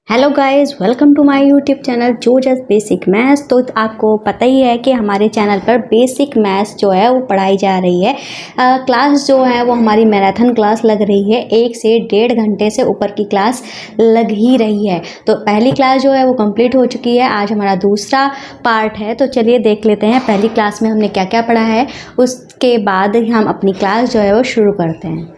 Hello guys, welcome to my YouTube channel जो just basic maths. तो आपको पता ही है कि हमारे चैनल पर बेसिक मैथ्स जो है वो पढ़ाई जा रही है। क्लास जो है वो हमारी मैराथन क्लास लग रही है। 1 से 1.5 घंटे से ऊपर की क्लास लग ही रही है। तो पहली क्लास जो है वो कंप्लीट हो चुकी है। आज हमारा दूसरा पार्ट है, तो चलिए देख लेते हैं पहली क्लास में हमने क्या क्या पढ़ा है। उसके बाद हम अपनी क्लास जो है वो शुरू करते हैं।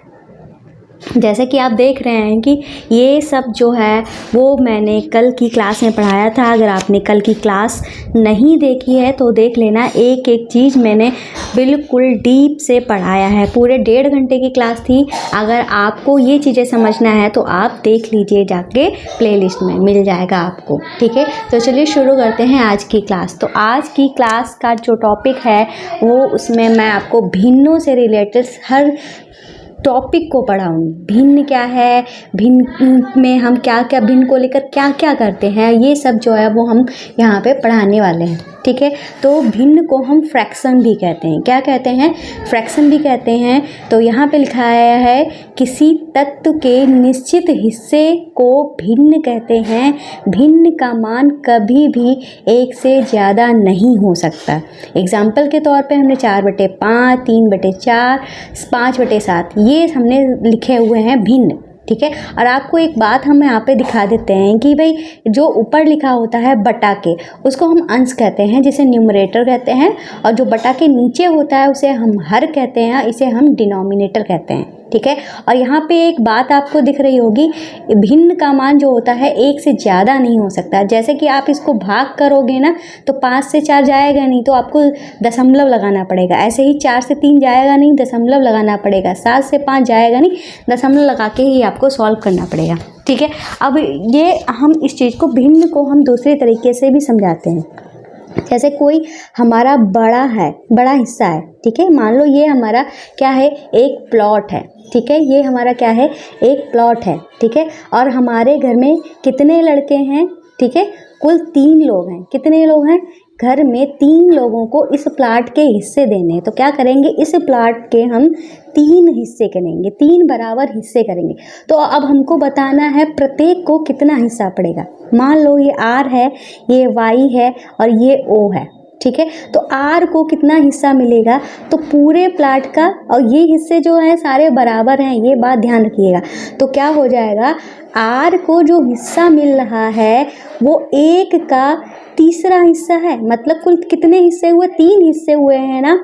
जैसे कि आप देख रहे हैं कि ये सब जो है वो मैंने कल की क्लास में पढ़ाया था। अगर आपने कल की क्लास नहीं देखी है तो देख लेना। एक एक चीज़ मैंने बिल्कुल डीप से पढ़ाया है। पूरे 1.5 घंटे की क्लास थी। अगर आपको ये चीज़ें समझना है तो आप देख लीजिए, जाके प्लेलिस्ट में मिल जाएगा आपको। ठीक है, तो चलिए शुरू करते हैं आज की क्लास। तो आज की क्लास का जो टॉपिक है वो उसमें मैं आपको भिन्नों से रिलेटेड हर टॉपिक को पढ़ाऊँगी। भिन्न क्या है, भिन्न में हम क्या क्या, भिन्न को लेकर क्या क्या करते हैं, ये सब जो है वो हम यहाँ पे पढ़ाने वाले हैं। ठीक है, तो भिन्न को हम फ्रैक्शन भी कहते हैं। क्या कहते हैं? फ्रैक्शन भी कहते हैं। तो यहाँ पे लिखा आया है किसी तत्व के निश्चित हिस्से को भिन्न कहते हैं। भिन्न का मान कभी भी 1 से ज़्यादा नहीं हो सकता। एग्जाम्पल के तौर पे हमने 4/5, 3/4, 5/7 ये हमने लिखे हुए हैं भिन्न। ठीक है, और आपको एक बात हम यहाँ पे दिखा देते हैं कि भाई जो ऊपर लिखा होता है बटा के, उसको हम अंश कहते हैं, जिसे न्यूमरेटर कहते हैं। और जो बटा के नीचे होता है उसे हम हर कहते हैं, इसे हम डिनोमिनेटर कहते हैं। ठीक है, और यहाँ पे एक बात आपको दिख रही होगी, भिन्न का मान जो होता है 1 से ज़्यादा नहीं हो सकता। जैसे कि आप इसको भाग करोगे ना तो 5 से 4 जाएगा नहीं, तो आपको दशमलव लगाना पड़ेगा। ऐसे ही 4 से 3 जाएगा नहीं, दशमलव लगाना पड़ेगा। 7 से 5 जाएगा नहीं, दशमलव लगा के ही आपको सॉल्व करना पड़ेगा। ठीक है, अब ये हम इस चीज़ को, भिन्न को हम दूसरे तरीके से भी समझाते हैं। जैसे कोई हमारा बड़ा हिस्सा है। ठीक है, मान लो ये हमारा क्या है, एक प्लॉट है। ठीक है, ये हमारा क्या है, एक प्लॉट है। ठीक है, और हमारे घर में कितने लड़के हैं? ठीक है, कुल 3 लोग हैं। कितने लोग हैं? घर में 3 लोगों को इस प्लाट के हिस्से देने हैं। तो क्या करेंगे, इस प्लाट के हम 3 हिस्से करेंगे, 3 बराबर हिस्से करेंगे। तो अब हमको बताना है प्रत्येक को कितना हिस्सा पड़ेगा। मान लो ये R है, ये Y है और ये O है। ठीक है, तो R को कितना हिस्सा मिलेगा? तो पूरे प्लाट का, और ये हिस्से जो हैं सारे बराबर हैं, ये बात ध्यान रखिएगा। तो क्या हो जाएगा, R को जो हिस्सा मिल रहा है वो 1 का तीसरा हिस्सा है। मतलब कुल कितने हिस्से हुए? 3 हिस्से हुए हैं ना।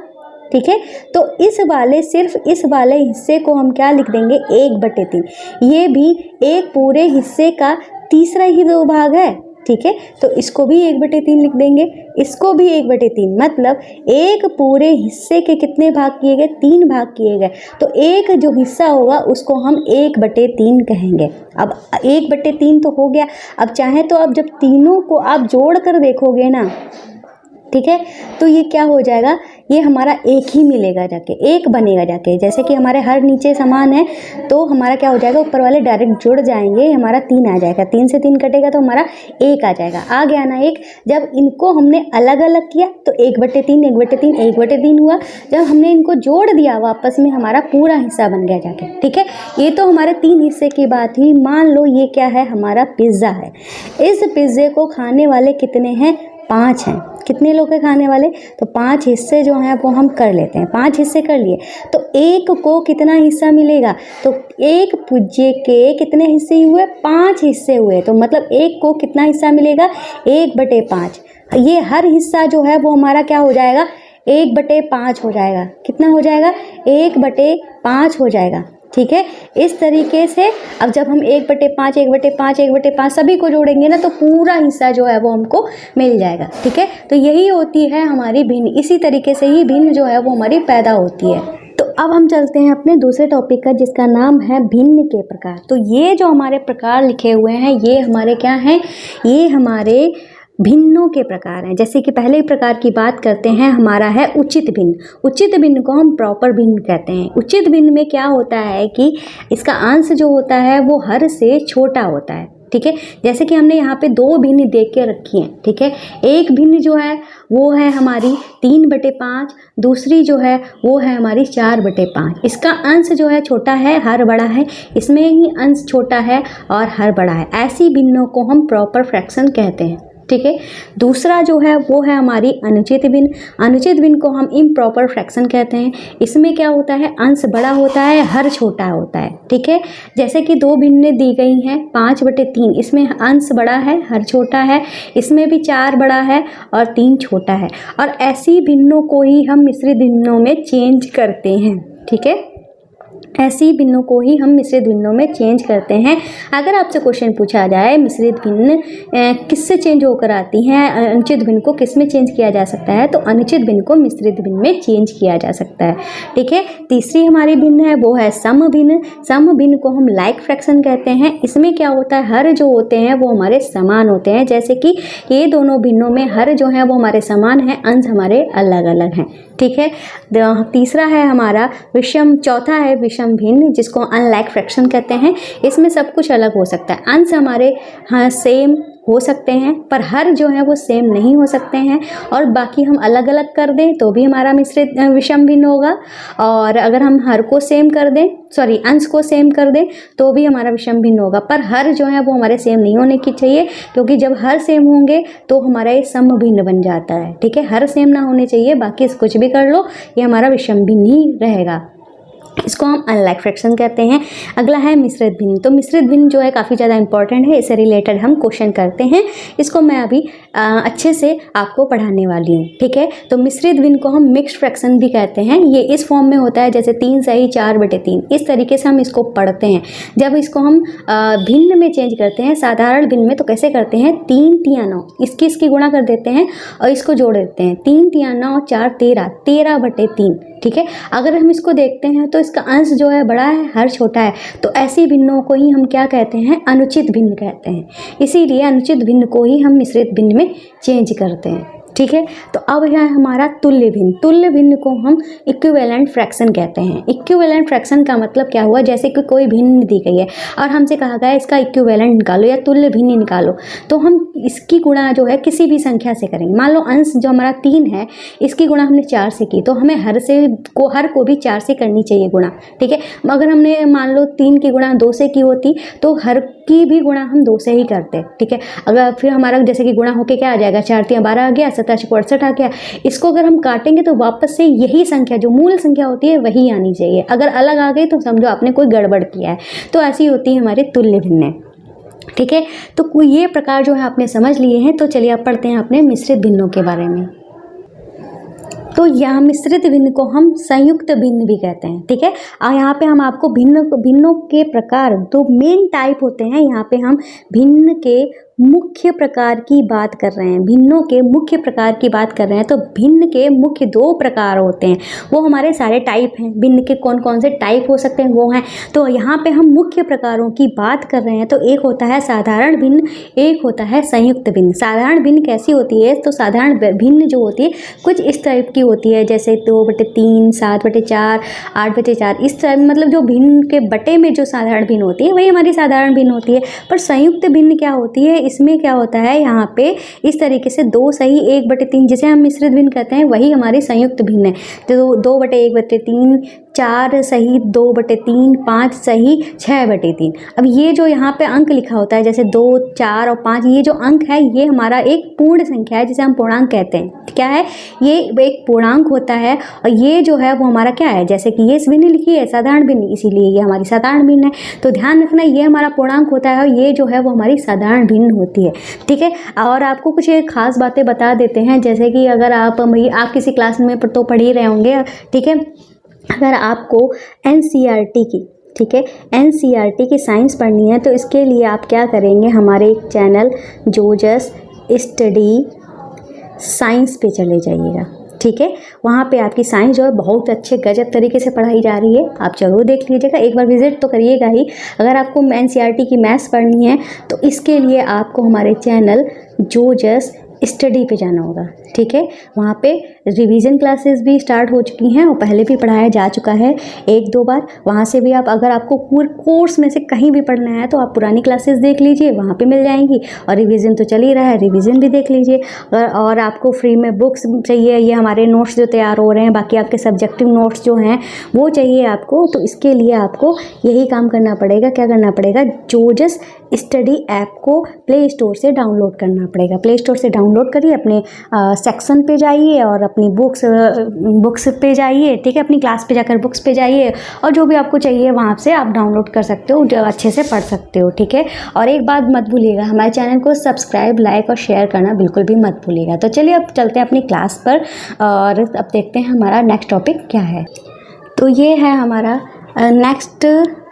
ठीक है, तो सिर्फ इस वाले हिस्से को हम क्या लिख देंगे, 1/3। ये भी एक पूरे हिस्से का तीसरा ही 2 भाग है। ठीक है, तो इसको भी 1/3 लिख देंगे, इसको भी 1/3। मतलब एक पूरे हिस्से के कितने भाग किए गए? 3 भाग किए गए। तो एक जो हिस्सा होगा उसको हम 1/3 कहेंगे। अब 1/3 तो हो गया। अब चाहे तो अब जब तीनों को आप जोड़ कर देखोगे ना, ठीक है, तो ये क्या हो जाएगा, ये हमारा 1 ही मिलेगा, जाके 1 बनेगा जाके। जैसे कि हमारे हर नीचे समान है तो हमारा क्या हो जाएगा, ऊपर वाले डायरेक्ट जुड़ जाएंगे, हमारा 3 आ जाएगा। 3 से 3 कटेगा तो हमारा 1 आ जाएगा। आ गया ना 1। जब इनको हमने अलग अलग किया तो 1/3, 1/3, 1/3 हुआ। जब हमने इनको जोड़ दिया वापस में, हमारा पूरा हिस्सा बन गया जाके। ठीक है, ये तो हमारे 3 हिस्से की बात हुई। मान लो ये क्या है, हमारा पिज़्ज़ा है। इस पिज़्ज़े को खाने वाले कितने हैं? 5 हैं। कितने लोग हैं खाने वाले? तो 5 हिस्से जो हैं वो हम कर लेते हैं। 5 हिस्से कर लिए तो 1 को कितना हिस्सा मिलेगा? तो एक पुज्जे के कितने हिस्से हुए? 5 हिस्से हुए। तो मतलब 1 को कितना हिस्सा मिलेगा? 1/5। ये हर हिस्सा जो है वो हमारा क्या हो जाएगा, 1/5 हो जाएगा। कितना हो जाएगा? 1/5 हो जाएगा। ठीक है, इस तरीके से अब जब हम 1/5, 1/5, 1/5 सभी को जोड़ेंगे ना तो पूरा हिस्सा जो है वो हमको मिल जाएगा। ठीक है, तो यही होती है हमारी भिन्न। इसी तरीके से ही भिन्न जो है वो हमारी पैदा होती है। तो अब हम चलते हैं अपने दूसरे टॉपिक का, जिसका नाम है भिन्न के प्रकार। तो ये जो हमारे प्रकार लिखे हुए हैं ये हमारे क्या हैं, ये हमारे भिन्नों के प्रकार हैं। जैसे कि पहले प्रकार की बात करते हैं, हमारा है उचित भिन्न। उचित भिन्न को हम प्रॉपर भिन्न कहते हैं। उचित भिन्न में क्या होता है कि इसका अंश जो होता है वो हर से छोटा होता है। ठीक है। जैसे कि हमने यहाँ पे 2 भिन्न दे के रखी हैं, ठीक है। एक भिन्न जो है वो है हमारी 3/5, दूसरी जो है वो है हमारी 4/5। इसका अंश जो है छोटा है, हर बड़ा है, इसमें ही अंश छोटा है और हर बड़ा है। ऐसी भिन्नों को हम प्रॉपर फ्रैक्शन कहते हैं, ठीक है। दूसरा जो है वो है हमारी अनुचित भिन्न। अनुचित भिन्न को हम इम्प्रॉपर फ्रैक्शन कहते हैं। इसमें क्या होता है, अंश बड़ा होता है, हर छोटा होता है, ठीक है। जैसे कि 2 भिन्नें दी गई हैं 5/3, इसमें अंश बड़ा है, हर छोटा है, इसमें भी 4 बड़ा है और 3 छोटा है। और ऐसी भिन्नों को ही हम मिश्रित भिन्नों में चेंज करते हैं, ठीक है। ऐसी भिन्नों को ही हम मिश्रित भिन्नों में चेंज करते हैं। अगर आपसे क्वेश्चन पूछा जाए मिश्रित भिन्न किससे चेंज होकर आती हैं, अनुचित भिन्न को किस में चेंज किया जा सकता है, तो अनुचित भिन्न को मिश्रित भिन्न में चेंज किया जा सकता है, ठीक है। तीसरी हमारी भिन्न है वो है सम भिन्न। सम भिन्न को हम लाइक फ्रैक्शन कहते हैं। इसमें क्या होता है, हर जो होते हैं वो हमारे समान होते हैं। जैसे कि ये दोनों भिन्नों में हर जो है वो हमारे समान हैं, अंश हमारे अलग अलग हैं, ठीक है। तीसरा है हमारा विषम, चौथा है विषम भिन्न, जिसको अनलाइक फ्रैक्शन कहते हैं। इसमें सब कुछ अलग हो सकता है, अंश हमारे सेम हो सकते हैं पर हर जो है वो सेम नहीं हो सकते हैं, और बाकी हम अलग अलग कर दें तो भी हमारा मिश्रित विषम भिन्न होगा। और अगर हम हर को सेम कर दें, सॉरी अंश को सेम कर दें तो भी हमारा विषम भिन्न होगा। पर हर जो है वो हमारे सेम नहीं होने की चाहिए, क्योंकि जब हर सेम होंगे तो हमारा ये सम भिन्न बन जाता है, ठीक है। हर सेम ना होने चाहिए, बाकी कुछ भी कर लो ये हमारा विषम भिन्न ही रहेगा। इसको हम अनलाइक फ्रैक्शन कहते हैं। अगला है मिश्रित भिन्न। तो मिश्रित भिन्न जो है काफ़ी ज़्यादा इंपॉर्टेंट है, इससे रिलेटेड हम क्वेश्चन करते हैं। इसको मैं अभी अच्छे से आपको पढ़ाने वाली हूँ, ठीक है। तो मिश्रित भिन्न को हम मिक्स्ड फ्रैक्शन भी कहते हैं। ये इस फॉर्म में होता है जैसे 3 सही 4/3, इस तरीके से हम इसको पढ़ते हैं। जब इसको हम भिन्न में चेंज करते हैं, साधारण भिन्न में, तो कैसे करते हैं, 3 3 9 इसकी गुणा कर देते हैं और इसको जोड़ देते हैं। 3 3 9 4 13, 13/3, ठीक है। अगर हम इसको देखते हैं तो इसका अंश जो है बड़ा है, हर छोटा है, तो ऐसी भिन्नों को ही हम क्या कहते हैं, अनुचित भिन्न कहते हैं। इसीलिए अनुचित भिन्न को ही हम मिश्रित भिन्न में चेंज करते हैं, ठीक है। तो अब है हमारा तुल्य भिन्न। तुल्य भिन्न को हम इक्विवेलेंट फ्रैक्शन कहते हैं। इक्विवेलेंट फ्रैक्शन का मतलब क्या हुआ, जैसे कि कोई भिन्न दी गई है और हमसे कहा गया है इसका इक्विवेलेंट निकालो या तुल्य भिन्न निकालो, तो हम इसकी गुणा जो है किसी भी संख्या से करेंगे। मान लो अंश जो हमारा 3 है, इसकी गुणा हमने 4 से की, तो हमें हर को भी 4 से करनी चाहिए गुणा, ठीक है। अगर हमने मान लो 3 की गुणा 2 से की होती तो हर की भी गुणा हम 2 से ही करते, ठीक है। अगर फिर हमारा जैसे कि गुणा होके क्या आ जाएगा, 4 3 12 आ गया, 17 68 आ गया। इसको अगर हम काटेंगे तो वापस से यही संख्या जो मूल संख्या होती है वही आनी चाहिए। अगर अलग आ गई तो समझो आपने कोई गड़बड़ किया है। तो ऐसी होती है हमारी तुल्य भिन्न, ठीक है। तो ये प्रकार जो है आपने समझ लिए हैं। तो चलिए आप पढ़ते हैं अपने मिश्रित भिन्नों के बारे में। तो यहाँ मिश्रित भिन्न को हम संयुक्त भिन्न भी कहते हैं, ठीक है। और यहाँ पे हम आपको भिन्नों के प्रकार, 2 मेन टाइप होते हैं। यहाँ पे हम भिन्न के मुख्य प्रकार की बात कर रहे हैं, भिन्नों के मुख्य प्रकार की बात कर रहे हैं। तो भिन्न के मुख्य 2 प्रकार होते हैं, वो हमारे सारे टाइप हैं। भिन्न के कौन कौन से टाइप हो सकते हैं वो हैं। तो यहाँ पे हम मुख्य प्रकारों की बात कर रहे हैं। तो एक होता है साधारण भिन्न, एक होता है संयुक्त भिन्न। साधारण भिन्न कैसी होती है, तो साधारण भिन्न जो होती है कुछ इस टाइप की होती है, जैसे 2/3, 7/4, 8/4, इस तरह, मतलब जो भिन्न के बटे में जो साधारण भिन्न होती है वही हमारी साधारण भिन्न होती है। पर संयुक्त भिन्न क्या होती है, इसमें क्या होता है, यहाँ पे इस तरीके से 2 सही 1/3 जिसे हम मिश्रित भिन्न कहते हैं वही हमारी संयुक्त भिन्न है। तो 2/1/3, 4 सही 2/3, 5 सही 6/3। अब ये जो यहाँ पे अंक लिखा होता है जैसे 2, 4 और 5, ये जो अंक है ये हमारा एक पूर्ण संख्या है जिसे हम पूर्णांक कहते हैं। क्या है, ये एक पूर्णांक होता है। और ये जो है वो हमारा क्या है, जैसे कि ये इस भिन्न लिखी है साधारण भिन्न, इसीलिए ये हमारी साधारण भिन्न है। तो ध्यान रखना ये हमारा पूर्णांक होता है और ये जो है वो हमारी साधारण भिन्न होती है, ठीक है। और आपको कुछ खास बातें बता देते हैं, जैसे कि अगर आप किसी क्लास में तो पढ़ ही रहे होंगे, ठीक है। अगर आपको NCERT की, ठीक है, NCERT की साइंस पढ़नी है तो इसके लिए आप क्या करेंगे, हमारे एक चैनल जोजस स्टडी साइंस पे चले जाइएगा, ठीक है। वहाँ पे आपकी साइंस जो है बहुत अच्छे गजब तरीके से पढ़ाई जा रही है, आप जरूर देख लीजिएगा। एक बार विजिट तो करिएगा ही। अगर आपको NCERT की मैथ्स पढ़नी है तो इसके लिए आपको हमारे चैनल जोजस स्टडी पे जाना होगा, ठीक है। वहाँ पे रिवीजन क्लासेस भी स्टार्ट हो चुकी हैं और पहले भी पढ़ाया जा चुका है 1-2 बार। वहाँ से भी आप, अगर आपको पूरे कोर्स में से कहीं भी पढ़ना है तो आप पुरानी क्लासेस देख लीजिए, वहाँ पे मिल जाएंगी। और रिवीजन तो चल ही रहा है, रिवीजन भी देख लीजिए। और आपको फ्री में बुक्स चाहिए, ये हमारे नोट्स जो तैयार हो रहे हैं, बाकी आपके सब्जेक्टिव नोट्स जो हैं वो चाहिए आपको, तो इसके लिए आपको यही काम करना पड़ेगा। क्या करना पड़ेगा? जोजस स्टडी ऐप को प्ले स्टोर से डाउनलोड करना पड़ेगा। प्ले स्टोर से डाउनलोड करिए, अपने सेक्शन पे जाइए और अपनी बुक्स पे जाइए, ठीक है। अपनी क्लास पे जाकर बुक्स पे जाइए और जो भी आपको चाहिए वहाँ से आप डाउनलोड कर सकते हो, जो अच्छे से पढ़ सकते हो, ठीक है। और एक बात मत भूलिएगा, हमारे चैनल को सब्सक्राइब, लाइक और शेयर करना बिल्कुल भी मत भूलिएगा। तो चलिए अब चलते हैं अपनी क्लास पर और अब देखते हैं हमारा नेक्स्ट टॉपिक क्या है। तो ये है हमारा नेक्स्ट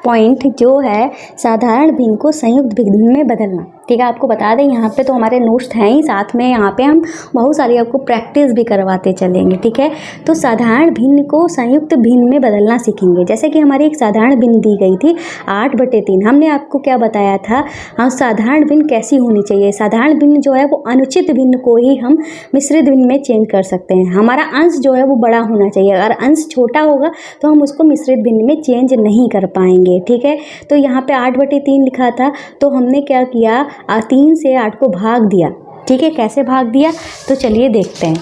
पॉइंट, जो है साधारण भिन्न को संयुक्त भिन्न में बदलना, ठीक है। आपको बता दें, यहाँ पे तो हमारे नोट्स हैं ही, साथ में यहाँ पे हम बहुत सारी आपको प्रैक्टिस भी करवाते चलेंगे, ठीक है। तो साधारण भिन्न को संयुक्त भिन्न में बदलना सीखेंगे। जैसे कि हमारी एक साधारण भिन्न दी गई थी 8/3। हमने आपको क्या बताया था, हाँ, साधारण भिन्न कैसी होनी चाहिए। साधारण भिन्न जो है वो अनुचित भिन्न को ही हम मिश्रित भिन्न में चेंज कर सकते हैं। हमारा अंश जो है वो बड़ा होना चाहिए, अगर अंश छोटा होगा तो हम उसको मिश्रित भिन्न में चेंज नहीं कर पाएंगे, ठीक है। तो यहाँ पे 8/3 लिखा था, तो हमने क्या किया, 3 से 8 को भाग दिया, ठीक है। कैसे भाग दिया, तो चलिए देखते हैं।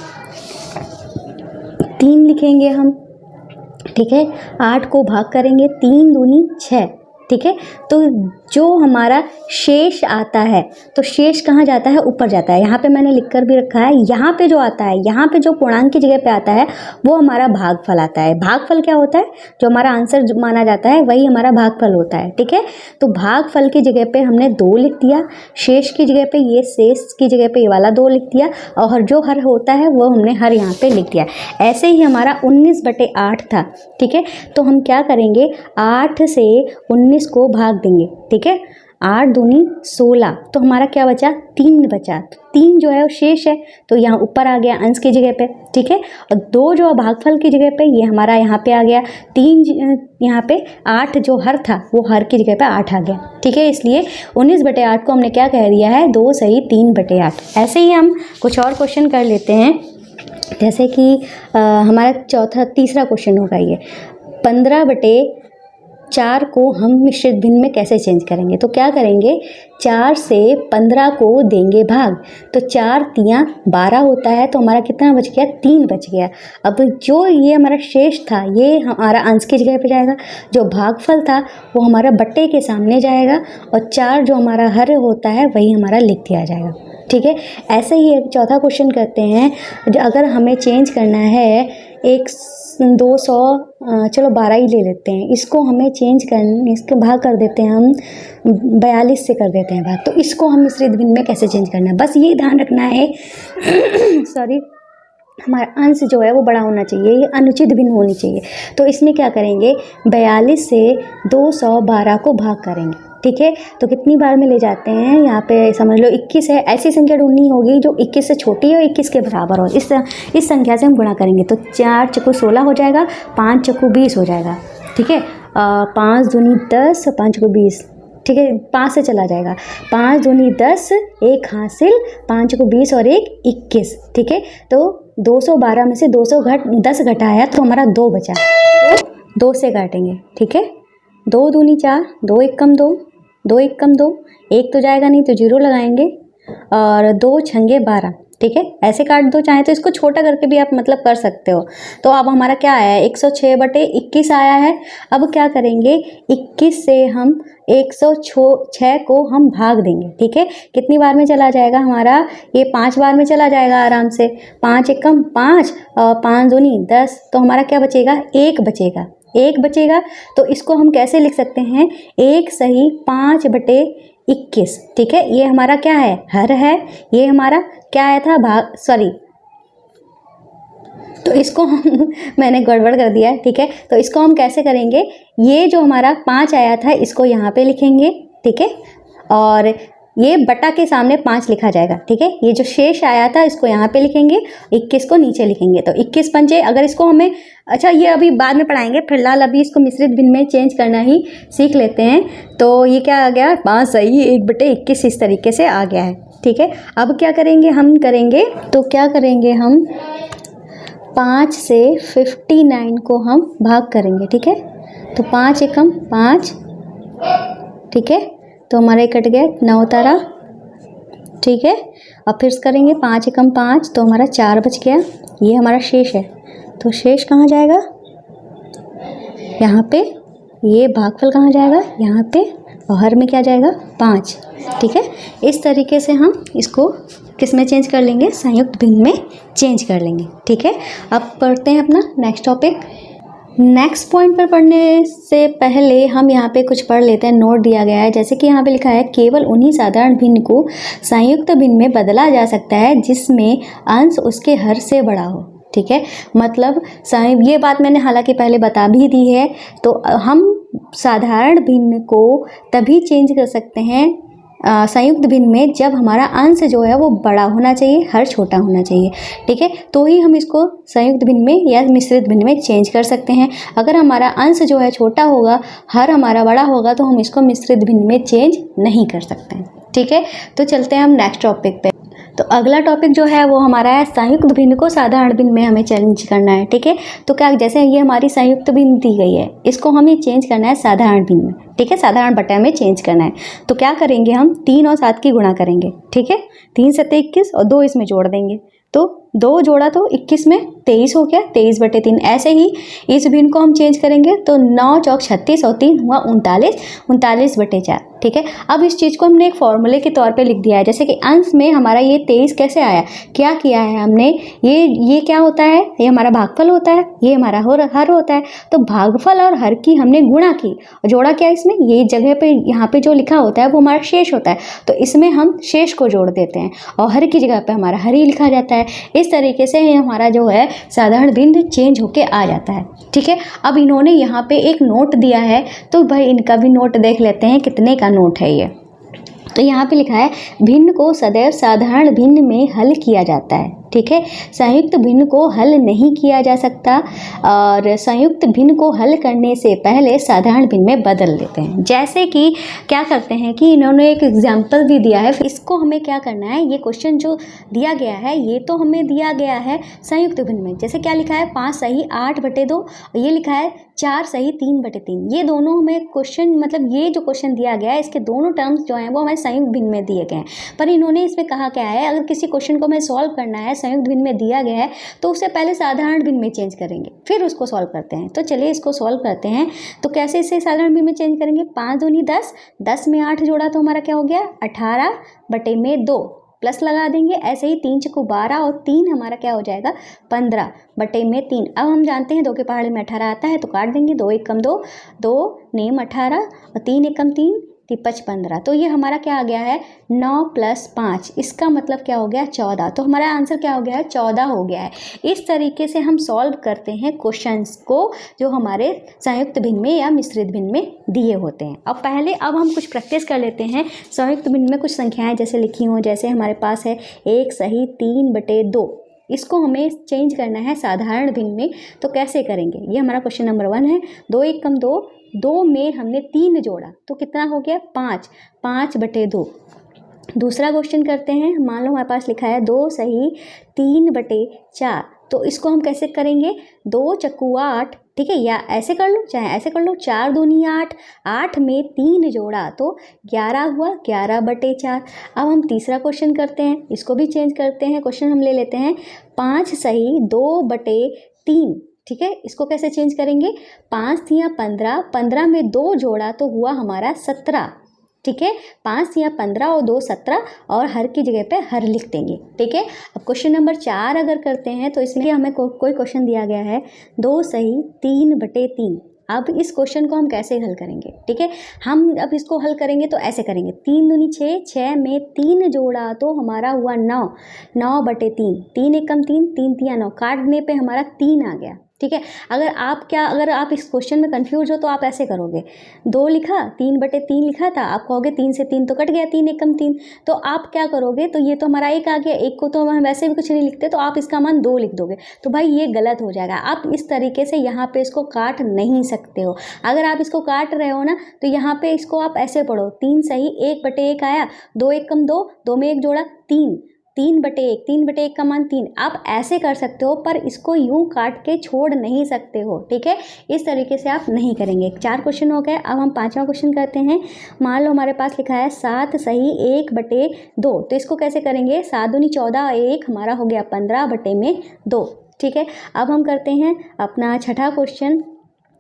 3 लिखेंगे हम, ठीक है। 8 को भाग करेंगे, 3 दूनी 6, ठीक है। तो जो हमारा शेष आता है, तो शेष कहाँ जाता है? ऊपर जाता है। यहाँ पे मैंने लिख कर भी रखा है। यहाँ पे जो आता है, यहाँ पे जो पूर्णांक की जगह पे आता है वो हमारा भागफल आता है। भागफल क्या होता है? जो हमारा आंसर माना जाता है वही हमारा भागफल होता है, ठीक है। तो भागफल की जगह पे हमने 2 लिख दिया, शेष की जगह पे, ये शेष की जगह पे ये वाला 2 लिख दिया, और जो हर होता है वो हमने हर यहाँ पे लिख दिया। ऐसे ही हमारा 19/8 था, ठीक है। तो हम क्या करेंगे, 8 से 19 को भाग देंगे, ठीक है। 8 दूनी 16, तो हमारा क्या बचा? 3 बचा। 3 जो है वो शेष है, तो यहाँ ऊपर आ गया अंश की जगह पे, ठीक है। और 2 जो भागफल की जगह पे, ये हमारा यहाँ पे आ गया। 3 यहाँ पे, 8 जो हर था वो हर की जगह पे 8 आ गया, ठीक है। इसलिए 19/8 को हमने क्या कह दिया है, 2 सही 3/8। ऐसे ही हम कुछ और क्वेश्चन कर लेते हैं। जैसे कि हमारा तीसरा क्वेश्चन होगा ये, 15/4 को हम मिश्रित भिन्न में कैसे चेंज करेंगे। तो क्या करेंगे, 4 से 15 को देंगे भाग, तो 4 तियाँ 12 होता है, तो हमारा कितना बच गया? 3 बच गया। अब जो ये हमारा शेष था ये हमारा अंश की जगह पे जाएगा, जो भागफल था वो हमारा बट्टे के सामने जाएगा, और 4 जो हमारा हर होता है वही हमारा लिख दिया जाएगा, ठीक है। ऐसे ही एक चौथा क्वेश्चन करते हैं। अगर हमें चेंज करना है 200, चलो 12 ही ले लेते हैं, इसको हमें चेंज करना, इसको भाग कर देते हैं हम, 42 से कर देते हैं भाग। तो इसको हम मिश्रित भिन्न में कैसे चेंज करना है, बस ये ध्यान रखना है सॉरी, हमारा अंश जो है वो बड़ा होना चाहिए, ये अनुचित भिन्न होनी चाहिए। तो इसमें क्या करेंगे, 42 से 212 को भाग करेंगे, ठीक है। तो कितनी बार में ले जाते हैं, यहाँ पे समझ लो 21 है। ऐसी संख्या ढूंढनी होगी जो 21 से छोटी है और 21 के बराबर हो। इस संख्या से हम गुणा करेंगे, तो 4 चक्कू 16 हो जाएगा, 5 चक्कू 20 हो जाएगा, ठीक है। 5 दूनी 10, 5 चक्कू 20, ठीक है। 5 से चला जाएगा, 5 दूनी 10, 1 हासिल, 5 चक्कू 20 और 1 21, ठीक है। तो 212 में से 210 घटाया तो हमारा 2 बचा, तो 2 से काटेंगे, ठीक है। 2 दूनी 4, 2 1 कम 2, 2 1 कम 2, 1 तो जाएगा नहीं तो 0 लगाएंगे, और 2 छंगे 12, ठीक है। ऐसे काट दो, चाहे तो इसको छोटा करके भी आप मतलब कर सकते हो। तो अब हमारा क्या आया है, 106/21 आया है। अब क्या करेंगे, 21 से हम 106 को हम भाग देंगे, ठीक है। कितनी बार में चला जाएगा हमारा, ये 5 बार में चला जाएगा आराम से। 5 1 कम 5, और 5 दूनी 10, तो हमारा क्या बचेगा, 1 बचेगा, 1 बचेगा। तो इसको हम कैसे लिख सकते हैं, 1 सही 5/21, ठीक है। ये हमारा क्या है, हर है, ये हमारा क्या आया था, भाग, सॉरी, तो इसको हम मैंने गड़बड़ कर दिया, ठीक है। तो इसको हम कैसे करेंगे, ये जो हमारा 5 आया था इसको यहाँ पे लिखेंगे, ठीक है। और ये बटा के सामने 5 लिखा जाएगा, ठीक है। ये जो शेष आया था इसको यहाँ पे लिखेंगे, 21 को नीचे लिखेंगे। तो 21 पंजे, अगर इसको हमें, अच्छा ये अभी बाद में पढ़ाएंगे, फिलहाल अभी इसको मिश्रित भिन्न में चेंज करना ही सीख लेते हैं। तो ये क्या आ गया, 5 सही 1/21 इस तरीके से आ गया है, ठीक है। अब क्या करेंगे, हम करेंगे, तो क्या करेंगे हम 5 से 59 को हम भाग करेंगे, ठीक है। तो 5 एकम 5, ठीक है। तो हमारा कट गया 9 तारा, ठीक है। अब फिर करेंगे 5 एकम 5, तो हमारा 4 बच गया। ये हमारा शेष है, तो शेष कहाँ जाएगा, यहाँ पे। ये भागफल कहाँ जाएगा, यहाँ पे। और हर में क्या जाएगा, 5, ठीक है। इस तरीके से हम इसको किस में चेंज कर लेंगे, संयुक्त भिन्न में चेंज कर लेंगे, ठीक है। अब पढ़ते हैं अपना नेक्स्ट टॉपिक। नेक्स्ट पॉइंट पर पढ़ने से पहले हम यहाँ पे कुछ पढ़ लेते हैं, नोट दिया गया है। जैसे कि यहाँ पे लिखा है, केवल उन्हीं साधारण भिन्न को संयुक्त भिन्न में बदला जा सकता है जिसमें अंश उसके हर से बड़ा हो, ठीक है। मतलब ये बात मैंने हालांकि पहले बता भी दी है। तो हम साधारण भिन्न को तभी चेंज कर सकते हैं संयुक्त भिन्न में जब हमारा अंश जो है वो बड़ा होना चाहिए, हर छोटा होना चाहिए, ठीक है। तो ही हम इसको संयुक्त भिन्न में या मिश्रित भिन्न में चेंज कर सकते हैं। अगर हमारा अंश जो है छोटा होगा, हर हमारा बड़ा होगा, तो हम इसको मिश्रित भिन्न में चेंज नहीं कर सकते हैं, ठीक है। तो चलते हैं हम नेक्स्ट टॉपिक पे। तो अगला टॉपिक जो है वो हमारा है, संयुक्त भिन्न को साधारण भिन्न में हमें चेंज करना है, ठीक है। तो क्या, जैसे ये हमारी संयुक्त भिन्न दी गई है, इसको हमें चेंज करना है साधारण भिन्न में, ठीक है। साधारण बटा में चेंज करना है। तो क्या करेंगे, हम 3 और 7 की गुणा करेंगे, ठीक है। 3 7 21 और 2 इसमें जोड़ देंगे, तो 2 जोड़ा तो 21 में 23 हो गया, 23/3। ऐसे ही इस भिन्न को हम चेंज करेंगे तो 9 चौक 36 और 3 हुआ 39, 39/4, ठीक है। अब इस चीज़ को हमने एक फॉर्मूले के तौर पे लिख दिया है। जैसे कि अंश में हमारा ये 23 कैसे आया, क्या किया है हमने, ये क्या होता है, ये हमारा भागफल होता है, ये हमारा हर होता है। तो भागफल और हर की हमने गुणा की और जोड़ा क्या इसमें, ये जगह पे यहाँ पे जो लिखा होता है वो हमारा शेष होता है, तो इसमें हम शेष को जोड़ देते हैं और हर की जगह पे हमारा हर ही लिखा जाता है। इस तरीके से हमारा जो है साधारण भिन्न चेंज होके आ जाता है, ठीक है। अब इन्होंने यहाँ पे एक नोट दिया है, तो भाई इनका भी नोट देख लेते हैं, कितने का नोट है ये। तो यहाँ पे लिखा है, भिन्न को सदैव साधारण भिन्न में हल किया जाता है, ठीक है। संयुक्त भिन्न को हल नहीं किया जा सकता और संयुक्त भिन्न को हल करने से पहले साधारण भिन्न में बदल देते हैं। जैसे कि क्या करते हैं कि इन्होंने एक एग्जाम्पल भी दिया है, इसको हमें क्या करना है, ये क्वेश्चन जो दिया गया है ये तो हमें दिया गया है संयुक्त भिन्न में। जैसे क्या लिखा है, 5 सही 8/2, ये लिखा है 4 सही 3/3। ये दोनों हमें क्वेश्चन, मतलब ये जो क्वेश्चन दिया गया है इसके दोनों टर्म्स जो हैं वो हमें संयुक्त भिन्न में दिए गए हैं। पर इन्होंने इसमें कहा क्या है, अगर किसी क्वेश्चन को हमें सॉल्व करना है, संयुक्त भिन्न में दिया गया है, तो उससे पहले साधारण भिन्न में चेंज करेंगे, फिर उसको सॉल्व करते हैं। तो चलिए इसको सॉल्व करते हैं। तो कैसे इसे साधारण भिन्न में चेंज करेंगे, 5 दूनी 10, 10 में 8 जोड़ा तो हमारा क्या हो गया 18/2, प्लस लगा देंगे। ऐसे ही 3 चौको 12 और 3 हमारा क्या हो जाएगा 15/3। अब हम जानते हैं 2 के पहाड़े में 18 आता है, तो काट देंगे, 2 एकम 2, 2 नेम 18 और 3 एकम 3, 15। तो ये हमारा क्या आ गया है 9 + 5, इसका मतलब क्या हो गया 14। तो हमारा आंसर क्या हो गया है 14 हो गया है। इस तरीके से हम सॉल्व करते हैं क्वेश्चंस को जो हमारे संयुक्त भिन्न में या मिश्रित भिन्न में दिए होते हैं। अब हम कुछ प्रैक्टिस कर लेते हैं। संयुक्त भिन्न में कुछ संख्याएं जैसे लिखी हों, जैसे हमारे पास है 1 सही 3/2, इसको हमें चेंज करना है साधारण भिन्न में। तो कैसे करेंगे, ये हमारा क्वेश्चन नंबर 1 है। 2 एकम 2, 2 में हमने 3 जोड़ा तो कितना हो गया 5, 5/2। दूसरा क्वेश्चन करते हैं, मान लो हमारे पास लिखा है 2 सही 3/4, तो इसको हम कैसे करेंगे, 2 चक्कू 8, ठीक है, या ऐसे कर लो चाहे ऐसे कर लो, 4 दूनी 8, 8 में 3 जोड़ा तो 11 हुआ, 11/4। अब हम तीसरा क्वेश्चन करते हैं, इसको भी चेंज करते हैं। क्वेश्चन हम ले लेते हैं 5 सही 2/3, ठीक है। इसको कैसे चेंज करेंगे, 5 तिया 15, 15 में 2 जोड़ा तो हुआ हमारा 17, ठीक है। 5 तिया 15 और 2 17 और हर की जगह पे हर लिख देंगे, ठीक है। अब क्वेश्चन नंबर 4 अगर करते हैं तो इसलिए हमें कोई क्वेश्चन दिया गया है 2 सही 3/3। अब इस क्वेश्चन को हम कैसे हल करेंगे, ठीक है। हम अब इसको हल करेंगे तो ऐसे करेंगे, 3 दूनी 6, 6 में 3 जोड़ा तो हमारा हुआ 9, 9/3, 3 एकम 3, 3 तिया 9, काटने पे हमारा 3 आ गया, ठीक है। अगर आप इस क्वेश्चन में कंफ्यूज हो तो आप ऐसे करोगे, 2 लिखा, 3/3 लिखा था, आप कहोगे 3 से 3 तो कट गया, 3 एकम 3, तो आप क्या करोगे, तो ये तो हमारा 1 आ गया, 1 को तो हम वैसे भी कुछ नहीं लिखते, तो आप इसका मान 2 लिख दोगे, तो भाई ये गलत हो जाएगा। आप इस तरीके से यहाँ पे इसको काट नहीं सकते हो। अगर आप इसको काट रहे हो ना, तो यहाँ पे इसको आप ऐसे पढ़ो, 3 सही, 1/1 आया, 2 एकम 2, 2 में 1 जोड़ा 3, 3/1, 3/1 का मान 3, आप ऐसे कर सकते हो, पर इसको यूं काट के छोड़ नहीं सकते हो, ठीक है। इस तरीके से आप नहीं करेंगे। 4 क्वेश्चन हो गए। अब हम 5वां क्वेश्चन करते हैं। मान लो हमारे पास लिखा है 7 सही 1/2, तो इसको कैसे करेंगे, 7 दूनी 14, 1 हमारा हो गया 15/2, ठीक है। अब हम करते हैं अपना 6वां क्वेश्चन।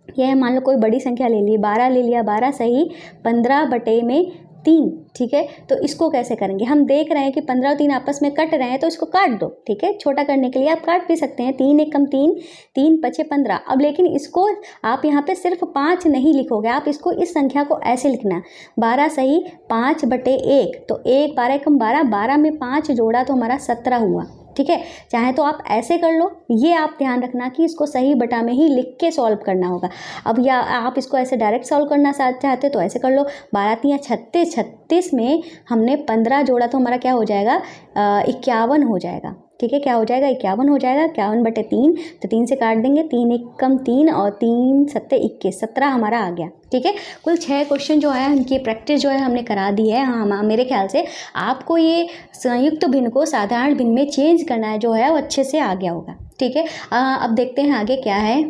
यह है, मान लो कोई बड़ी संख्या ले ली, 12 ले लिया, 12 सही 15/3, ठीक है। तो इसको कैसे करेंगे, हम देख रहे हैं कि 15 और 3 आपस में कट रहे हैं, तो इसको काट दो, ठीक है। छोटा करने के लिए आप काट भी सकते हैं, 3 एकम 3, 3×5 = 15। अब लेकिन इसको आप यहाँ पे सिर्फ 5 नहीं लिखोगे, आप इसको इस संख्या को ऐसे लिखना, 12 सही 5/1, तो 1, 12 एकम 12, 12 में 5 जोड़ा तो हमारा 17 हुआ, ठीक है। चाहे तो आप ऐसे कर लो, ये आप ध्यान रखना कि इसको सही बटा में ही लिख के सॉल्व करना होगा। अब या आप इसको ऐसे डायरेक्ट सॉल्व करना चाहते तो ऐसे कर लो, 12 × 36, 36 में हमने 15 जोड़ा तो हमारा क्या हो जाएगा, 51 हो जाएगा, ठीक है। क्या हो जाएगा, 51 हो जाएगा, 51/3, तो 3 से काट देंगे, 3 एकम 3 और 3 7 21, 17 हमारा आ गया, ठीक है। कुल 6 क्वेश्चन जो है उनकी प्रैक्टिस जो है हमने करा दी है। हाँ, मेरे ख्याल से आपको ये संयुक्त भिन्न को साधारण भिन्न में चेंज करना है जो है वो अच्छे से आ गया होगा, ठीक है। अब देखते हैं आगे क्या है।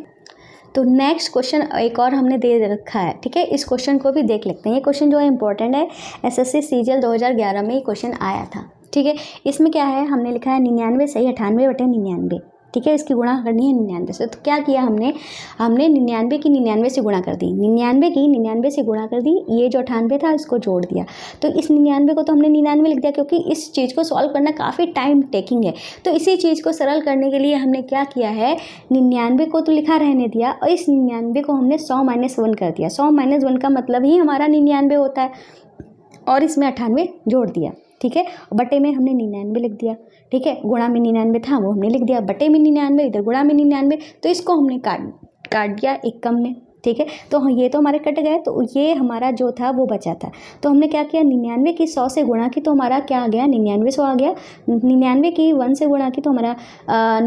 तो नेक्स्ट क्वेश्चन एक और हमने दे रखा है, ठीक है। इस क्वेश्चन को भी देख लेते हैं। ये क्वेश्चन जो है इंपॉर्टेंट है, SSC CGL 2011 में ये क्वेश्चन आया था, ठीक है। इसमें क्या है, हमने लिखा है 99 सही 98/99, ठीक है। इसकी गुणा करनी है 99 से। तो क्या किया हमने 99 की 99 से गुणा कर दी, 99 की 99 से गुणा कर दी, ये जो 98 था इसको जोड़ दिया, तो इस 99 को तो हमने 99 लिख दिया, क्योंकि इस चीज़ को सॉल्व करना काफ़ी टाइम टेकिंग है। तो इसी चीज़ को सरल करने के लिए हमने क्या किया है, 99 को तो लिखा रहने दिया, और इस 99 को हमने 100 - 1 कर दिया। 100 - 1 का मतलब ही हमारा 99 होता है, और इसमें 98 जोड़ दिया, ठीक है। बटे में हमने 99 लिख दिया, ठीक है। गुणा में 99 था वो हमने लिख दिया, बटे में 99, इधर गुणा में 99, तो इसको हमने काट दिया एकम में, ठीक है। तो ये तो हमारे कट गए, तो ये हमारा जो था वो बचा था। तो हमने क्या किया, 99 की 100 से गुणा की, तो हमारा क्या आ गया, 99 100 आ गया। 99 की 1 से गुणा की तो हमारा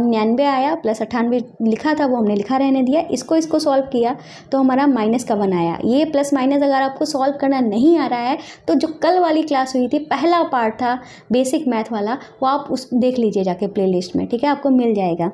99 आया, प्लस 98 लिखा था वो हमने लिखा रहने दिया। इसको सॉल्व किया तो हमारा -1 आया। ये प्लस माइनस अगर आपको सॉल्व करना नहीं आ रहा है तो जो कल वाली क्लास हुई थी, पहला पार्ट था बेसिक मैथ वाला, वो आप उस देख लीजिए जाके प्ले लिस्ट में, ठीक है, आपको मिल जाएगा,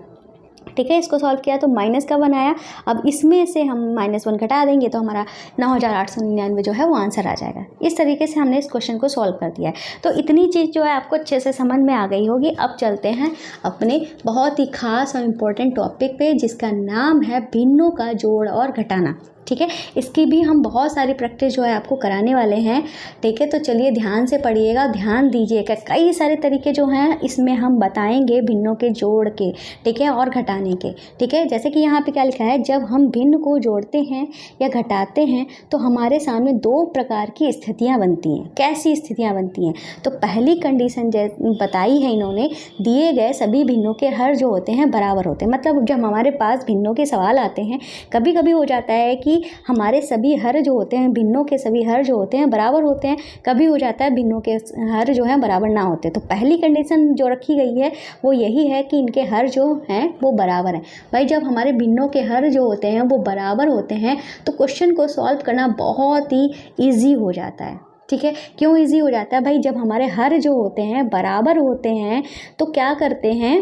ठीक है। इसको सॉल्व किया तो -1 आया। अब इसमें से हम -1 घटा देंगे तो हमारा 9899 जो है वो आंसर आ जाएगा। इस तरीके से हमने इस क्वेश्चन को सॉल्व कर दिया है। तो इतनी चीज़ जो है आपको अच्छे से समझ में आ गई होगी। अब चलते हैं अपने बहुत ही खास और इम्पोर्टेंट टॉपिक पे, जिसका नाम है भिन्नों का जोड़ और घटाना, ठीक है। इसकी भी हम बहुत सारी प्रैक्टिस जो है आपको कराने वाले हैं, ठीक है। तो चलिए ध्यान से पढ़िएगा, ध्यान दीजिएगा। कई सारे तरीके जो हैं इसमें हम बताएंगे भिन्नों के जोड़ के, ठीक है, और घटाने के, ठीक है। जैसे कि यहाँ पे क्या लिखा है, जब हम भिन्न को जोड़ते हैं या घटाते हैं तो हमारे सामने 2 प्रकार की स्थितियाँ बनती हैं। कैसी स्थितियाँ बनती हैं, तो पहली कंडीशन बताई है इन्होंने, दिए गए सभी भिन्नों के हर जो होते हैं बराबर होते हैं। मतलब जब हमारे पास भिन्नों के सवाल आते हैं, कभी कभी हो जाता है कि हमारे सभी हर जो होते हैं, भिन्नों के सभी हर जो होते हैं बराबर होते हैं, कभी हो जाता है भिन्नों के हर जो हैं बराबर ना होते। तो पहली कंडीशन जो रखी गई है वो यही है कि इनके हर जो हैं वो बराबर हैं। भाई जब हमारे भिन्नों के हर जो होते हैं वो बराबर होते हैं तो क्वेश्चन को सॉल्व करना बहुत ही ईजी हो जाता है, ठीक है। क्यों ईजी हो जाता है भाई, जब हमारे हर जो होते हैं बराबर होते हैं तो क्या करते हैं,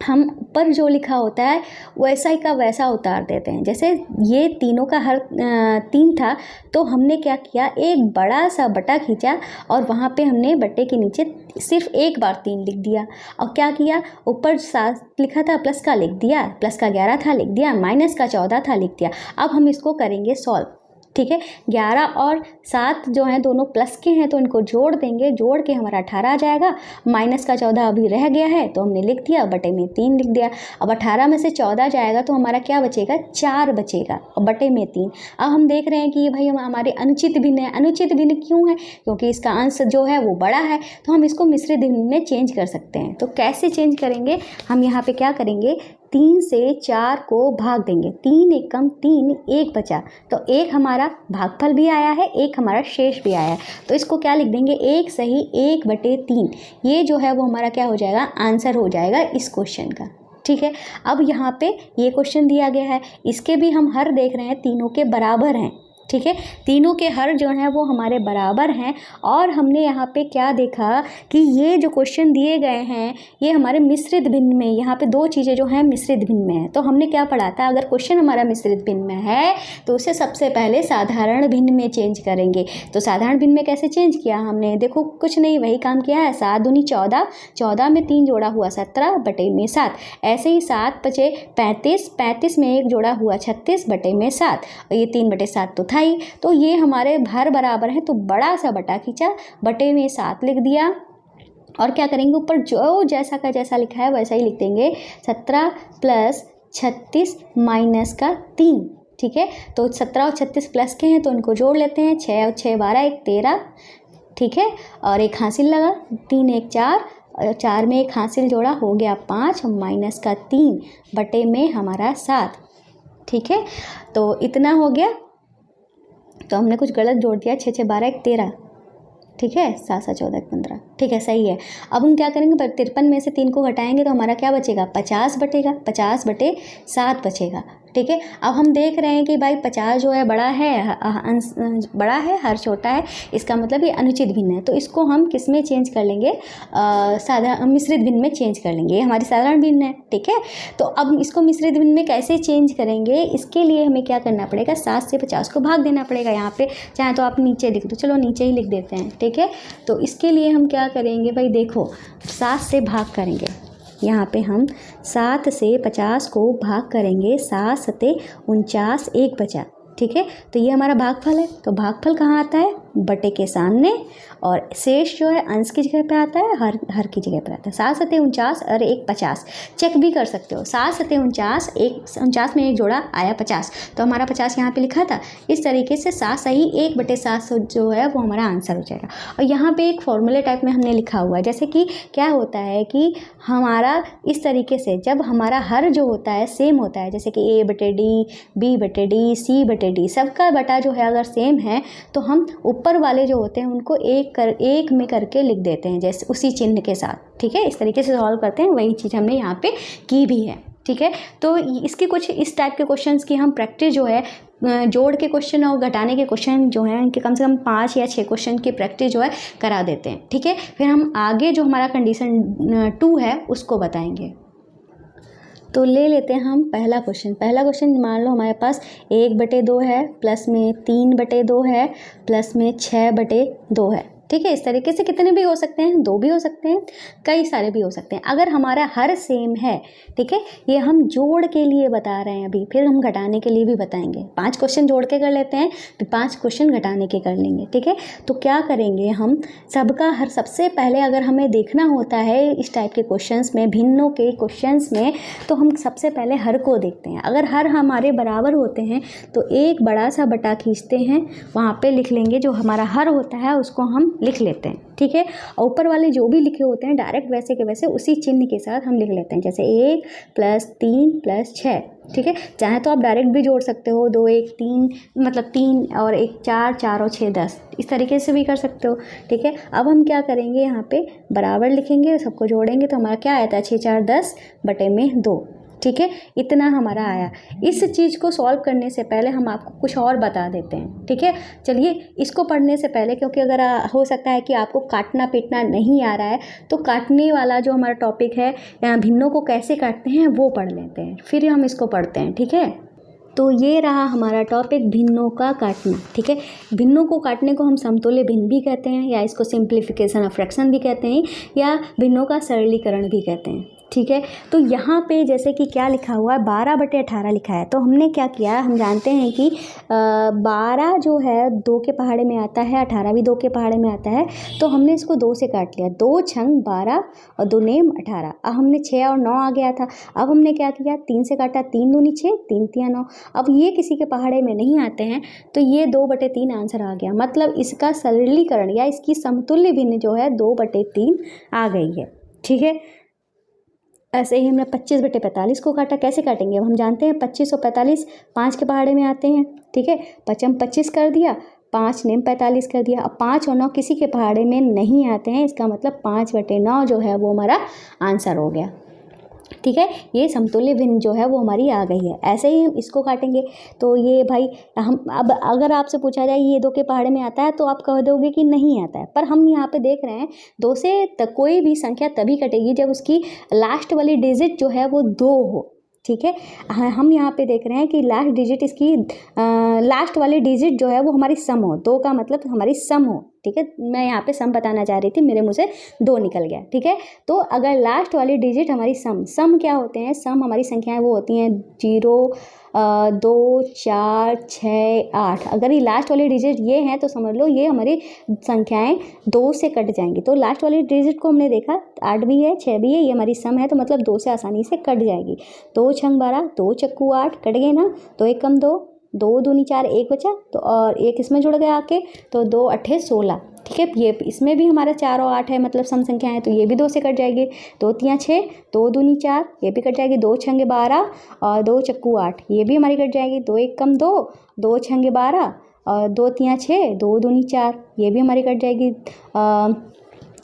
हम ऊपर जो लिखा होता है वैसा ही का वैसा उतार देते हैं। जैसे ये तीनों का हर 3 था, तो हमने क्या किया, एक बड़ा सा बटा खींचा और वहाँ पे हमने बट्टे के नीचे सिर्फ एक बार 3 लिख दिया। और क्या किया, ऊपर 7 लिखा था, प्लस का लिख दिया, प्लस का 11 था लिख दिया, माइनस का 14 था लिख दिया। अब हम इसको करेंगे सॉल्व, ठीक है। 11 और 7 जो हैं दोनों प्लस के हैं, तो इनको जोड़ देंगे, जोड़ के हमारा 18 आ जाएगा। माइनस का 14 अभी रह गया है तो हमने लिख दिया, बटे में 3 लिख दिया। अब 18 में से 14 जाएगा तो हमारा क्या बचेगा, 4 बचेगा, और बटे में 3। अब हम देख रहे हैं कि ये भाई हमारे अनुचित भिन्न है। अनुचित भिन्न क्यों है, क्योंकि इसका अंश जो है वो बड़ा है, तो हम इसको मिश्रित भिन्न में चेंज कर सकते हैं। तो कैसे चेंज करेंगे, हम यहाँ पे क्या करेंगे, 3 से 4 को भाग देंगे, 3 एकम 3, 1 बचा, तो एक हमारा भागफल भी आया है, एक हमारा शेष भी आया है। तो इसको क्या लिख देंगे, 1 सही 1/3। ये जो है वो हमारा क्या हो जाएगा, आंसर हो जाएगा इस क्वेश्चन का। ठीक है, अब यहाँ पे ये क्वेश्चन दिया गया है, इसके भी हम हर देख रहे हैं, तीनों के बराबर हैं। ठीक है, तीनों के हर जो हैं वो हमारे बराबर हैं। और हमने यहाँ पे क्या देखा कि ये जो क्वेश्चन दिए गए हैं ये हमारे मिश्रित भिन्न में, यहाँ पे दो चीज़ें जो हैं मिश्रित भिन्न में है। तो हमने क्या पढ़ा था, अगर क्वेश्चन हमारा मिश्रित भिन्न में है तो उसे सबसे पहले साधारण भिन्न में चेंज करेंगे। तो साधारण भिन्न में कैसे चेंज किया हमने, देखो कुछ नहीं, वही काम किया है। 7 दूनी 14, 14 में 3 जोड़ा हुआ 17 बटे में 7। ऐसे ही 7 बचे 35, 35 में 1 जोड़ा हुआ 36 बटे में 7, और ये 3/7 तो था ही। तो ये हमारे भर बराबर है, तो बड़ा सा बटा खींचा, बटे में 7 लिख दिया। और क्या करेंगे, ऊपर जो जैसा का जैसा लिखा है वैसा ही लिख देंगे, 17 + 36 - का 3। ठीक है, तो 17 और 36 प्लस के हैं तो इनको जोड़ लेते हैं, 6 और 6 12, 1 13। ठीक है, और एक हासिल लगा, 3 1 4, 4 में एक हासिल जोड़ा, हो गया 5 - का 3 बटे में हमारा 7। ठीक है, तो इतना हो गया। तो हमने कुछ गलत जोड़ दिया, 6 6 12, 1 13। ठीक है, 7 7 14 1 15। ठीक है, सही है। अब हम क्या करेंगे, 53 में से 3 को घटाएंगे तो हमारा क्या बचेगा, 50 बटेगा, 50/7 बचेगा। ठीक है, अब हम देख रहे हैं कि भाई 50 जो है बड़ा है, अंश बड़ा है, हर छोटा है, इसका मतलब ये अनुचित भिन्न है। तो इसको हम किस में चेंज कर लेंगे, साधारण मिश्रित भिन्न में चेंज कर लेंगे। ये हमारी साधारण भिन्न है। ठीक है, तो अब इसको मिश्रित भिन्न में कैसे चेंज करेंगे, इसके लिए हमें क्या करना पड़ेगा, 7 से 50 को भाग देना पड़ेगा। यहाँ पे चाहे तो आप नीचे लिख दो, चलो नीचे ही लिख देते हैं। ठीक है, तो इसके लिए हम क्या करेंगे भाई, देखो 7 से भाग करेंगे, यहाँ पे हम 7 से 50 को भाग करेंगे, 7 7 49, 1 बचा। ठीक है, तो ये हमारा भागफल है। तो भागफल कहाँ आता है, बटे के सामने, और शेष जो है अंश की जगह पे आता है, हर की जगह पे आता है। 7 7 49 और 1 50। चेक भी कर सकते हो, 7 7 49, 49 में 1 जोड़ा आया 50, तो हमारा 50 यहाँ पे लिखा था। इस तरीके से 7 सही 1/7 जो है वो हमारा आंसर हो जाएगा। और यहाँ पे एक फॉर्मूले टाइप में हमने लिखा हुआ है, जैसे कि क्या होता है कि हमारा इस तरीके से जब हमारा हर जो होता है सेम होता है, जैसे कि A/D, B/D, C/D, सबका बटा जो है अगर सेम है तो हम ऊपर वाले जो होते हैं उनको एक में करके लिख देते हैं, जैसे उसी चिन्ह के साथ। ठीक है, इस तरीके से सॉल्व करते हैं, वही चीज़ हमने यहाँ पे की भी है। ठीक है, तो इसके कुछ इस टाइप के क्वेश्चंस की हम प्रैक्टिस जो है, जोड़ के क्वेश्चन और घटाने के क्वेश्चन जो हैं इनके कम से कम 5 या 6 क्वेश्चन की प्रैक्टिस जो है करा देते हैं। ठीक है, फिर हम आगे जो हमारा कंडीशन 2 है उसको बताएंगे। तो ले लेते हैं हम पहला क्वेश्चन। पहला क्वेश्चन मान लो हमारे पास 1/2 है, प्लस में 3/2 है, प्लस में 6/2 है। ठीक है, इस तरीके से कितने भी हो सकते हैं, 2 भी हो सकते हैं, कई सारे भी हो सकते हैं, अगर हमारा हर सेम है। ठीक है, ये हम जोड़ के लिए बता रहे हैं अभी, फिर हम घटाने के लिए भी बताएंगे। 5 क्वेश्चन जोड़ के कर लेते हैं, फिर 5 क्वेश्चन घटाने के कर लेंगे। ठीक है, तो क्या करेंगे हम, सबका हर, सबसे पहले अगर हमें देखना होता है इस टाइप के क्वेश्चंस में, भिन्नों के क्वेश्चंस में, तो हम सबसे पहले हर को देखते हैं। अगर हर हमारे बराबर होते हैं तो एक बड़ा सा बटा खींचते हैं, वहाँ पे लिख लेंगे, जो हमारा हर होता है उसको हम लिख लेते हैं। ठीक है, और ऊपर वाले जो भी लिखे होते हैं डायरेक्ट वैसे के वैसे उसी चिन्ह के साथ हम लिख लेते हैं, जैसे 1 + 3 + 6। ठीक है, चाहे तो आप डायरेक्ट भी जोड़ सकते हो, 2 1 3, मतलब 3 और 1 4, 4 और 6 10, इस तरीके से भी कर सकते हो। ठीक है, अब हम क्या करेंगे, यहाँ पे बराबर लिखेंगे, सबको जोड़ेंगे तो हमारा क्या आया था, 6 4 10 बटे में 2। ठीक है, इतना हमारा आया। इस चीज़ को सॉल्व करने से पहले हम आपको कुछ और बता देते हैं। ठीक है, चलिए इसको पढ़ने से पहले, क्योंकि अगर हो सकता है कि आपको काटना पीटना नहीं आ रहा है, तो काटने वाला जो हमारा टॉपिक है, भिन्नों को कैसे काटते हैं वो पढ़ लेते हैं, फिर हम इसको पढ़ते हैं। ठीक है, तो ये रहा हमारा टॉपिक, भिन्नों का काटना। ठीक है, भिन्नों को काटने को हम समतुल्य भिन्न भी कहते हैं, या इसको सिंप्लीफिकेशन ऑफ फ्रैक्शन भी कहते हैं, या भिन्नों का सरलीकरण भी कहते हैं। ठीक है, तो यहाँ पे जैसे कि क्या लिखा हुआ है, 12/18 लिखा है। तो हमने क्या किया, हम जानते हैं कि 12 जो है 2 के पहाड़े में आता है, 18 भी 2 के पहाड़े में आता है, तो हमने इसको 2 से काट लिया। 2 छंग 12 और 2 नेम 18। अब हमने 6 और 9 आ गया था, अब हमने क्या किया, 3 से काटा, 3 दूनी 6, 3 तिया 9। अब ये किसी के पहाड़े में नहीं आते हैं, तो ये 2/3 आंसर आ गया। मतलब इसका सरलीकरण या इसकी समतुल्य भिन्न जो है 2/3 आ गई है। ठीक है, ऐसे ही हमने 25/45 को काटा। कैसे काटेंगे? अब हम जानते हैं 25 और 45 5 के पहाड़े में आते हैं, ठीक है। 25 कर दिया, 5 ने 45 कर दिया। अब 5 और 9 किसी के पहाड़े में नहीं आते हैं, इसका मतलब 5/9 जो है वो हमारा आंसर हो गया, ठीक है। ये समतुल्य भिन्न जो है वो हमारी आ गई है। ऐसे ही हम इसको काटेंगे। तो ये भाई हम अब अगर आपसे पूछा जाए ये 2 के पहाड़े में आता है तो आप कह दोगे कि नहीं आता है, पर हम यहाँ पे देख रहे हैं 2 से कोई भी संख्या तभी कटेगी जब उसकी लास्ट वाली डिजिट जो है वो 2 हो, ठीक है। हम यहाँ पे देख रहे हैं कि लास्ट डिजिट इसकी लास्ट वाली डिजिट जो है वो हमारी सम हो। 2 का मतलब हमारी सम हो, ठीक है। मैं यहाँ पे सम बताना चाह रही थी, मेरे मुँह से 2 निकल गया, ठीक है। तो अगर लास्ट वाली डिजिट हमारी सम क्या होते हैं? सम हमारी संख्याएं वो होती हैं 0 2 4 6 8। अगर ये लास्ट वाली डिजिट ये हैं तो समझ लो ये हमारी संख्याएं 2 से कट जाएंगी। तो लास्ट वाली डिजिट को हमने देखा 8 भी है 6 भी है, ये हमारी सम है, तो मतलब 2 से आसानी से कट जाएगी। 2 छंग 12, 2 चक्कू 8, कट गए ना। तो 1 कम 2, 2 दूनी 4, 1 बचा, तो और 1 इसमें जुड़ गया आके, तो 2 8 16, ठीक है। ये इसमें भी हमारा 4 और 8 है, मतलब सम संख्या है, तो ये भी 2 से कट जाएगी। 2 3 6, 2 दूनी 4, ये भी कट जाएगी। 2 छंगे 12 और 2 चक्कू 8, ये भी हमारी कट जाएगी। 2 1 कम 2, 2 छंगे 12 और 2 3 6, 2 दूनी 4, ये भी हमारी कट जाएगी।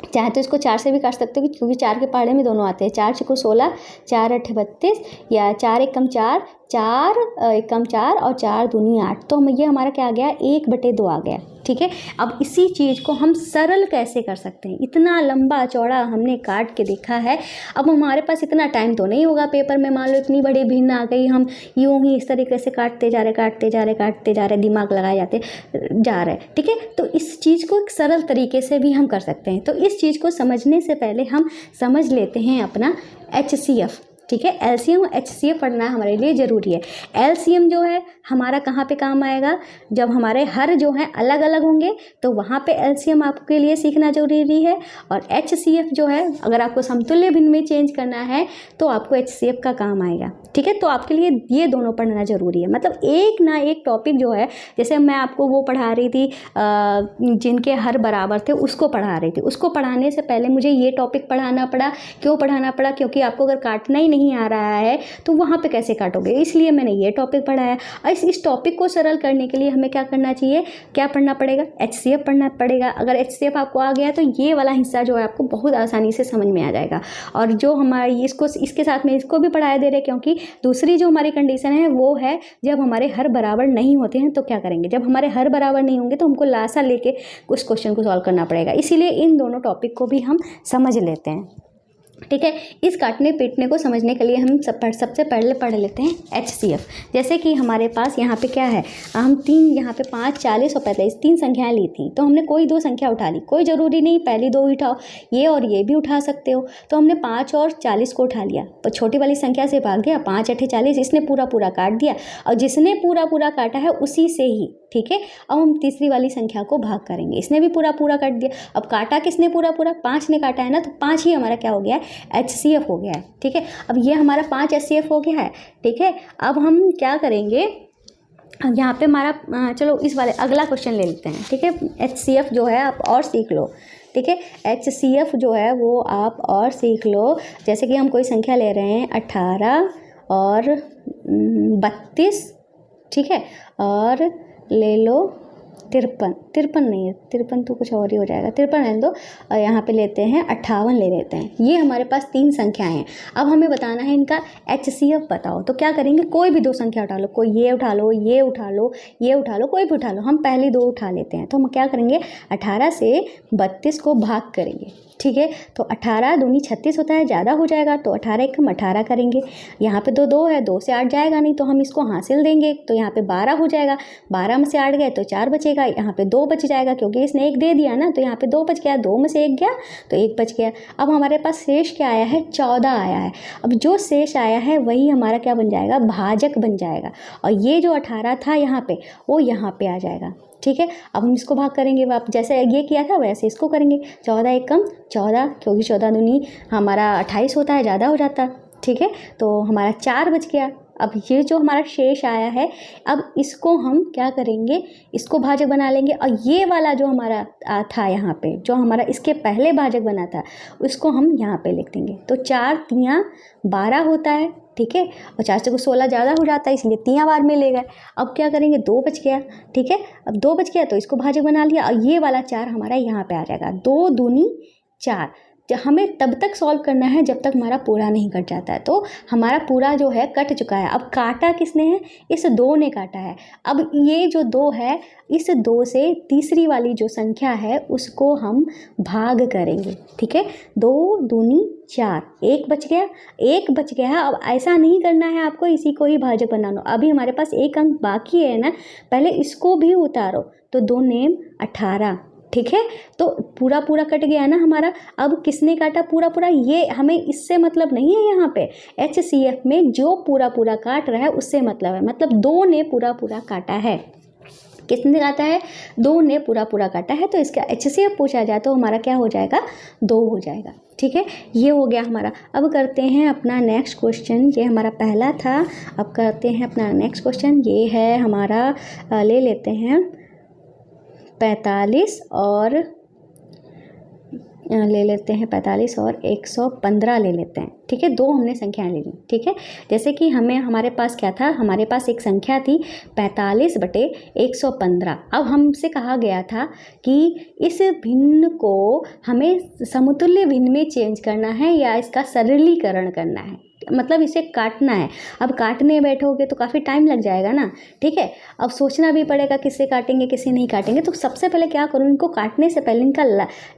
चाहे तो इसको 4 से भी काट सकते हो क्योंकि 4 के पहाड़े में दोनों आते हैं। 4 चक्कू 16, 4 8 32, या 4 1 कम 4, 4 1 कम 4 और 4 दूनी 8। तो ये हमारा क्या आ गया? 1/2 आ गया, ठीक है। अब इसी चीज़ को हम सरल कैसे कर सकते हैं? इतना लंबा चौड़ा हमने काट के देखा है। अब हमारे पास इतना टाइम तो नहीं होगा पेपर में, मान लो इतनी बड़ी भिन्न आ गई, हम यूं ही इस तरीके से काटते जा रहे, दिमाग लगाए जाते जा रहे, ठीक है। तो इस चीज़ को एक सरल तरीके से भी हम कर सकते हैं। तो इस चीज़ को समझने से पहले हम समझ लेते हैं अपना HCF, ठीक है। एलसीएम और HCF पढ़ना हमारे लिए ज़रूरी है। एलसीएम जो है हमारा कहाँ पे काम आएगा? जब हमारे हर जो हैं अलग अलग होंगे तो वहाँ पे एलसीएम आपके लिए सीखना ज़रूरी है। और HCF जो है अगर आपको समतुल्य भिन्न में चेंज करना है तो आपको HCF का काम आएगा, ठीक है। तो आपके लिए ये दोनों पढ़ना ज़रूरी है। मतलब एक ना एक टॉपिक जो है, जैसे मैं आपको वो पढ़ा रही थी जिनके हर बराबर थे, उसको पढ़ा रही थी। उसको पढ़ाने से पहले मुझे ये टॉपिक पढ़ाना पड़ा। क्यों पढ़ाना पड़ा? क्योंकि आपको अगर काटना ही नहीं आ रहा है तो वहाँ पे कैसे काटोगे, इसलिए मैंने ये टॉपिक पढ़ाया। और इस टॉपिक को सरल करने के लिए हमें क्या करना चाहिए? क्या पढ़ना पड़ेगा? HCF पढ़ना पड़ेगा। अगर HCF आपको आ गया तो ये वाला हिस्सा जो है आपको बहुत आसानी से समझ में आ जाएगा। और जो हमारी इसके साथ में इसको भी पढ़ाया दे रहे, क्योंकि दूसरी जो हमारी कंडीशन है वो है जब हमारे हर बराबर नहीं होते हैं तो क्या करेंगे? जब हमारे हर बराबर नहीं होंगे तो हमको लासा लेके उस क्वेश्चन को सॉल्व करना पड़ेगा। इसीलिए इन दोनों टॉपिक को भी हम समझ लेते हैं, ठीक है। इस काटने पीटने को समझने के लिए हम सबसे पहले पढ़ लेते हैं HCF। जैसे कि हमारे पास यहाँ पे क्या है, हम 3 यहाँ पे 5 40 और 45 3 संख्याएं ली थी, तो हमने कोई 2 संख्या उठा ली। कोई ज़रूरी नहीं पहली 2 ही उठाओ, ये और ये भी उठा सकते हो। तो हमने 5 और 40 को उठा लिया, तो छोटी वाली संख्या से भाग दिया। 5 8 40, इसने पूरा काट दिया, और जिसने पूरा काटा है उसी से ही, ठीक है। अब हम तीसरी वाली संख्या को भाग करेंगे, इसने भी पूरा काट दिया। अब काटा किसने पूरा? 5 ने काटा है ना, तो 5 ही हमारा क्या हो गया है? HCF हो गया है, ठीक है। अब ये हमारा 5 HCF हो गया है, ठीक है। अब हम क्या करेंगे, यहाँ पे हमारा चलो इस वाले अगला क्वेश्चन ले लेते हैं, ठीक है। HCF जो है आप और सीख लो, ठीक है। HCF जो है वो आप और सीख लो। जैसे कि हम कोई संख्या ले रहे हैं 18 और 32, ठीक है, और ले लो 53 नहीं है, 53 तो कुछ और ही हो जाएगा, 53 रहने दो। यहाँ पे लेते हैं 58 ले लेते हैं। ये हमारे पास 3 संख्याएं हैं। अब हमें बताना है इनका HCF बताओ। तो क्या करेंगे? कोई भी 2 संख्या उठा लो, कोई ये उठा लो, ये उठा लो, ये उठा लो, कोई भी उठा लो। हम पहली 2 उठा लेते हैं। तो हम क्या करेंगे? 18 से 32 को भाग करेंगे, ठीक है। तो 18 दूनी 36 होता है, ज़्यादा हो जाएगा, तो 18 1 18 करेंगे। यहाँ पे 2 है, 2 से 8 जाएगा नहीं, तो हम इसको हासिल देंगे, तो यहाँ पे 12 हो जाएगा। 12 में से 8 गए तो 4 बचेगा, यहाँ पे 2 बच जाएगा क्योंकि इसने 1 दे दिया ना, तो यहाँ पे 2 बच गया। 2 में से 1 गया तो 1 बच गया। अब हमारे पास शेष क्या आया है? 14 आया है। अब जो शेष आया है वही हमारा क्या बन जाएगा? भाजक बन जाएगा। और ये जो 18 था यहाँ पे, वो यहाँ पे आ जाएगा, ठीक है। अब हम इसको भाग करेंगे, आप जैसे ये किया था वैसे इसको करेंगे। 14 1 कम 14, क्योंकि 14 दूनी हमारा 28 होता है, ज़्यादा हो जाता, ठीक है। तो हमारा 4 बच गया, अब ये जो हमारा शेष आया है, अब इसको हम क्या करेंगे, इसको भाजक बना लेंगे और ये वाला जो हमारा था यहाँ पे, जो हमारा इसके पहले भाजक बना था, उसको हम यहाँ पे लिख देंगे। तो 4 तियाँ 12 होता है, ठीक है, और 4 से को 16 ज़्यादा हो जाता है, इसलिए तियाँ बार में ले गए। अब क्या करेंगे, 2 बच गया, ठीक है, अब 2 बच गया तो इसको भाजक बना लिया और ये वाला 4 हमारा यहाँ पे आ जाएगा। 2 दूनी 4। हमें तब तक सॉल्व करना है जब तक हमारा पूरा नहीं कट जाता है। तो हमारा पूरा जो है कट चुका है। अब काटा किसने है, इस 2 ने काटा है। अब ये जो 2 है, इस 2 से तीसरी वाली जो संख्या है उसको हम भाग करेंगे, ठीक है। 2 दूनी 4, 1 बच गया, 1 बच गया है। अब ऐसा नहीं करना है आपको, इसी को ही भाजक बनाना। अभी हमारे पास एक अंक बाकी है ना, पहले इसको भी उतारो। तो 2 नेम 18, ठीक है। तो पूरा पूरा कट गया ना हमारा। अब किसने काटा पूरा पूरा, ये हमें इससे मतलब नहीं है। यहाँ पे HCF में जो पूरा पूरा काट रहा है उससे मतलब है, मतलब 2 ने पूरा पूरा काटा है। किसने काटा है, 2 ने पूरा पूरा काटा है। तो इसका HCF पूछा जाए तो हमारा क्या हो जाएगा, 2 हो जाएगा, ठीक है। ये हो गया हमारा। अब करते हैं अपना नेक्स्ट क्वेश्चन। ये हमारा पहला था, अब करते हैं अपना नेक्स्ट क्वेश्चन। ये है हमारा, ले लेते हैं 45 और ले लेते हैं 45 और 115 ले लेते हैं, ठीक है। 2 हमने संख्याएं ले ली, ठीक है। जैसे कि हमारे पास क्या था, हमारे पास एक संख्या थी 45/115। अब हमसे कहा गया था कि इस भिन्न को हमें समतुल्य भिन्न में चेंज करना है या इसका सरलीकरण करना है, मतलब इसे काटना है। अब काटने बैठोगे तो काफ़ी टाइम लग जाएगा ना, ठीक है। अब सोचना भी पड़ेगा किससे काटेंगे किससे नहीं काटेंगे। तो सबसे पहले क्या करूँ, इनको काटने से पहले इनका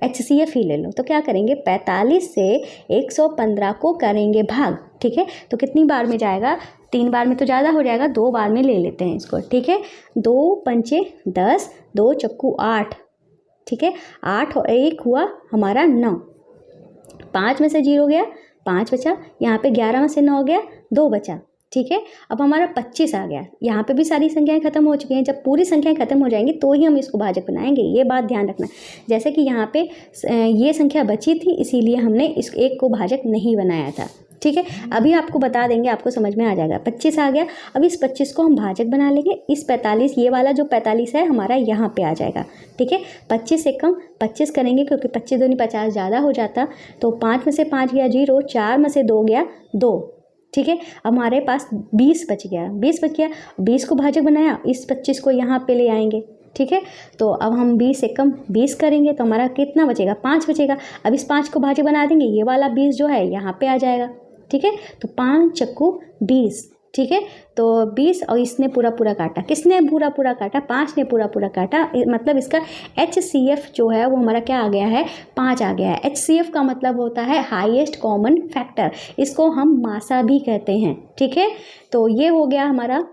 HCF ही ले लो। तो क्या करेंगे, 45 से 115 को करेंगे भाग, ठीक है। तो कितनी बार में जाएगा, 3 बार में तो ज़्यादा हो जाएगा, 2 बार में ले लेते हैं इसको, ठीक है। 2 पंचे 10, 2 चक्कू 8, ठीक है। 8 और 1 हुआ हमारा 9, 5 में से 0 गया, 5 बचा। यहाँ पे 11 में से 9 गया, 2 बचा, ठीक है। अब हमारा 25 आ गया। यहाँ पे भी सारी संख्याएं खत्म हो चुकी हैं। जब पूरी संख्याएं खत्म हो जाएंगी तो ही हम इसको भाजक बनाएंगे, ये बात ध्यान रखना। जैसे कि यहाँ पे ये संख्या बची थी, इसीलिए हमने इस एक को भाजक नहीं बनाया था, ठीक है। अभी आपको बता देंगे, आपको समझ में आ जाएगा। 25 आ गया। अब इस 25 को हम भाजक बना लेंगे। इस 45, ये वाला जो 45 है हमारा यहाँ पे आ जाएगा, ठीक है। 25 से कम 25 करेंगे, क्योंकि 25 दूनी 50 ज़्यादा हो जाता। तो 5 में से 5 गया 0, 4 में से 2 गया 2, ठीक है। हमारे पास 20 बच गया, 20 बच गया। 20 को भाजक बनाया, इस 25 को यहाँ पे ले आएंगे, ठीक है। तो अब हम 20 से कम 20 करेंगे तो हमारा कितना बचेगा, 5 बचेगा। अब इस 5 को भाजक बना देंगे, ये वाला 20 जो है यहाँ पे आ जाएगा, ठीक है। तो 5 चक्कू 20, ठीक है। तो 20 और इसने पूरा पूरा काटा, किसने पूरा पूरा काटा, 5 ने पूरा पूरा काटा। मतलब इसका HCF जो है वो हमारा क्या आ गया है, 5 आ गया है। HCF का मतलब होता है हाईएस्ट कॉमन फैक्टर, इसको हम मासा भी कहते हैं, ठीक है। तो ये हो गया हमारा।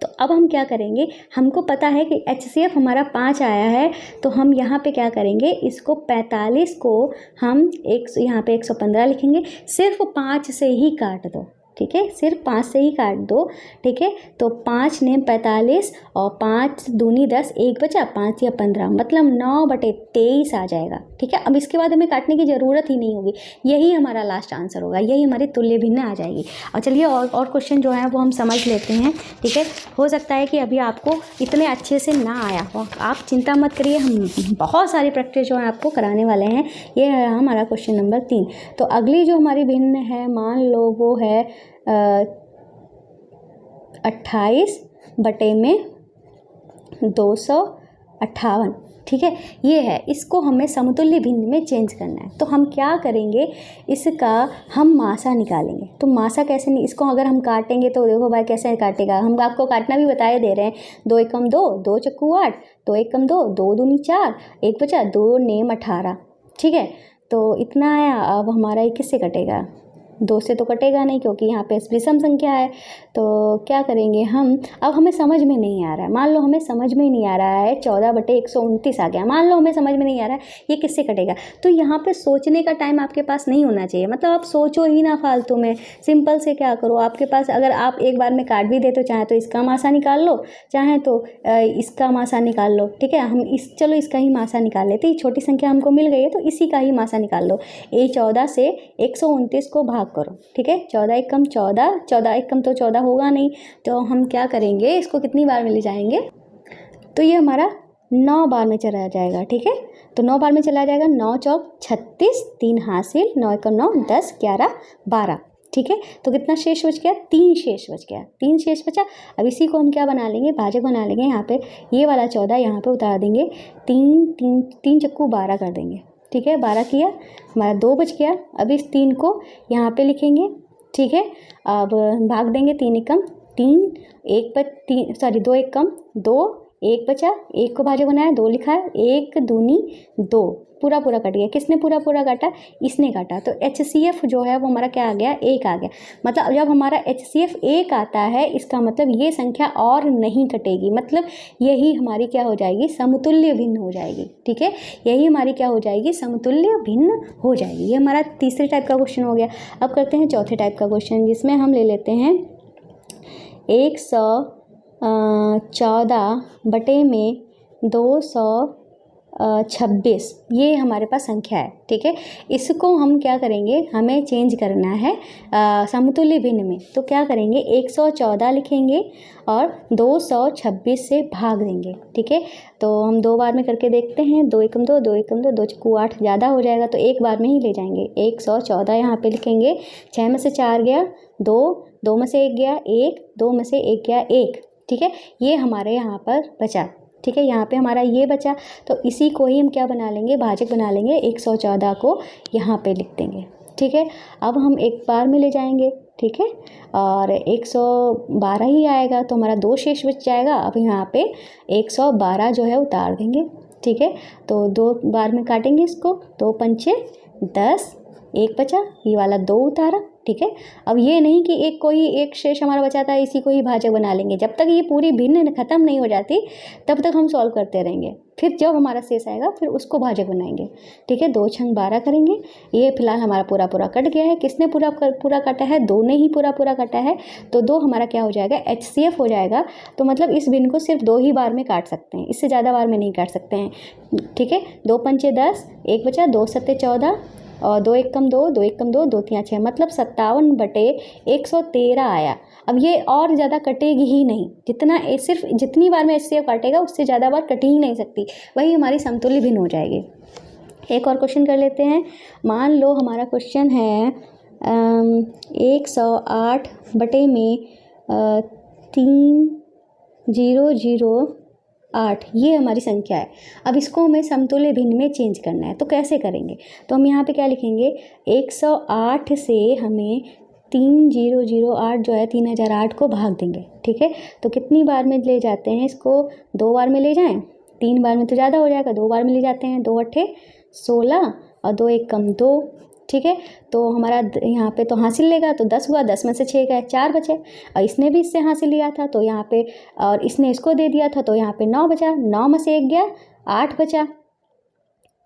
तो अब हम क्या करेंगे, हमको पता है कि HCF हमारा 5 आया है। तो हम यहाँ पे क्या करेंगे, इसको 45 को हम यहाँ पे 115 लिखेंगे। सिर्फ 5 से ही काट दो, ठीक है, सिर्फ 5 से ही काट दो, ठीक है। तो 5 ने 45 और 5 दूनी 10, 1 बचा, 5 या 15, मतलब 9/23 आ जाएगा, ठीक है। अब इसके बाद हमें काटने की ज़रूरत ही नहीं होगी, यही हमारा लास्ट आंसर होगा, यही हमारी तुल्य भिन्न आ जाएगी। और चलिए और क्वेश्चन जो है वो हम समझ लेते हैं, ठीक है। हो सकता है कि अभी आपको इतने अच्छे से ना आया हो, आप चिंता मत करिए, हम बहुत सारी प्रैक्टिस जो है आपको कराने वाले हैं। ये है हमारा क्वेश्चन नंबर 3। तो अगली जो हमारी भिन्न है, मान लो वो है 28/258, ठीक है। ये है, इसको हमें समतुल्य भिन्न में चेंज करना है। तो हम क्या करेंगे, इसका हम मासा निकालेंगे। तो मासा कैसे नहीं, इसको अगर हम काटेंगे तो देखो भाई कैसे काटेगा, हम आपको काटना भी बताए दे रहे हैं। 2 एकम 2, 2 चक्कू 8, 2 एकम 2, 2 दूनी 4, 1 बचा, 2 नेम 18, ठीक है। तो इतना आया। अब हमारा ये किससे कटेगा, 2 से तो कटेगा नहीं, क्योंकि यहाँ पे विषम संख्या है। तो क्या करेंगे हम, अब हमें समझ में नहीं आ रहा है, मान लो हमें समझ में नहीं आ रहा है, 14/129 आ गया। मान लो हमें समझ में नहीं आ रहा है ये किससे कटेगा। तो यहाँ पे सोचने का टाइम आपके पास नहीं होना चाहिए, मतलब आप सोचो ही ना फालतू में। सिंपल से क्या करो, आपके पास अगर आप एक बार में काट भी दे तो चाहे तो इसका मासा निकाल लो, चाहे तो इसका मासा निकाल लो, ठीक है। हम चलो इसका ही मासा निकाल लेते, छोटी संख्या हमको मिल गई है तो इसी का ही मासा निकाल लो। 14 से 129 को भाग भाग करो। ठीक है, 14 एकम 14, 14 एकम तो 14 होगा नहीं, तो हम क्या करेंगे, इसको कितनी बार में ले जाएंगे, तो ये हमारा 9 बार में चला जाएगा। ठीक है, तो 9 बार में चला जाएगा। 9 चौक 36, 3 हासिल, 9 एकम 9, 10 11 12। ठीक है, तो कितना शेष बच गया, 3 शेष बच गया, 3 शेष बचा। अब इसी को हम क्या बना लेंगे, भाजक बना लेंगे। यहाँ पे ये वाला 14 यहाँ पे उतार देंगे, 3 चक्कू 12 कर देंगे। ठीक है, 12 किया, हमारा 2 बच गया। अब इस 3 को यहाँ पे लिखेंगे। ठीक है, अब भाग देंगे, 3 एकम 3, 2 एकम 2, 1 बचा, 1 को भाजक बनाया, 2 लिखा है, 1 दूनी 2, पूरा कट गया। किसने पूरा काटा, इसने काटा। तो HCF जो है वो हमारा क्या आ गया, 1 आ गया। मतलब जब हमारा HCF 1 आता है, इसका मतलब ये संख्या और नहीं कटेगी, मतलब यही हमारी क्या हो जाएगी, समतुल्य भिन्न हो जाएगी। ठीक है, यही हमारी क्या हो जाएगी, समतुल्य भिन्न हो जाएगी। ये हमारा तीसरे टाइप का क्वेश्चन हो गया। अब करते हैं चौथे टाइप का क्वेश्चन, जिसमें हम ले लेते हैं 114 बटे में 226, ये हमारे पास संख्या है। ठीक है, इसको हम क्या करेंगे, हमें चेंज करना है समतुल्य भिन्न में। तो क्या करेंगे, 114 लिखेंगे और 226 से भाग देंगे। ठीक है, तो हम 2 बार में करके देखते हैं। 2 एकम 2, 2 एकम 2, 2 चक्कू 8, ज़्यादा हो जाएगा तो 1 बार में ही ले जाएंगे। 114 यहाँ पे लिखेंगे। 6 में से 4 गया 2, 2 में से 1 गया 1, 2 में से 1 गया 1। ठीक है, ये हमारे यहाँ पर बचा। ठीक है, यहाँ पे हमारा ये बचा, तो इसी को ही हम क्या बना लेंगे, भाजक बना लेंगे। 114 को यहाँ पे लिख देंगे। ठीक है, अब हम 1 बार में ले जाएंगे। ठीक है, और 112 ही आएगा, तो हमारा 2 शेष बच जाएगा। अब यहाँ पे 112 जो है उतार देंगे। ठीक है, तो 2 बार में काटेंगे इसको, 2 पंचे 10, 1 बचा, ये वाला 2 उतारा। ठीक है, अब ये नहीं कि एक शेष हमारा बचा था, इसी को ही भाजक बना लेंगे। जब तक ये पूरी भिन्न खत्म नहीं हो जाती तब तक हम सॉल्व करते रहेंगे, फिर जब हमारा शेष आएगा फिर उसको भाजक बनाएंगे। ठीक है, 2 छंग 12 करेंगे। ये फिलहाल हमारा पूरा कट गया है। किसने पूरा काटा है, 2 ने ही पूरा काटा है, तो 2 हमारा क्या हो जाएगा, HCF हो जाएगा। तो मतलब इस भिन्न को सिर्फ 2 ही बार में काट सकते हैं, इससे ज़्यादा बार में नहीं काट सकते हैं। ठीक है, 2 पंचे 10, 1 बचा, 2 सत्ते 14 और 2 एकम 2, 2 एकम 2, 2 तियां 6, मतलब 57 बटे 113 आया। अब ये और ज़्यादा कटेगी ही नहीं, सिर्फ जितनी बार में HCF काटेगा उससे ज़्यादा बार कट ही नहीं सकती, वही हमारी समतुल्य भिन्न हो जाएगी। एक और क्वेश्चन कर लेते हैं। मान लो हमारा क्वेश्चन है 108 बटे में 3008, ये हमारी संख्या है। अब इसको हमें समतुल्य भिन्न में चेंज करना है, तो कैसे करेंगे, तो हम यहाँ पे क्या लिखेंगे, 108 से हमें 3008 जो है 3008 को भाग देंगे। ठीक है, तो कितनी बार में ले जाते हैं इसको, 2 बार में ले जाएं, 3 बार में तो ज़्यादा हो जाएगा, 2 बार में ले जाते हैं। 2 अट्ठे 16 और 2 एकम 2। ठीक है, तो हमारा यहाँ पे तो हासिल लेगा, तो 10 हुआ, 10 में से 6 गए, 4 बचे। और इसने भी इससे हासिल लिया था तो यहाँ पे, और इसने इसको दे दिया था तो यहाँ पे 9 बचा, 9 में से 1 गया, 8 बचा।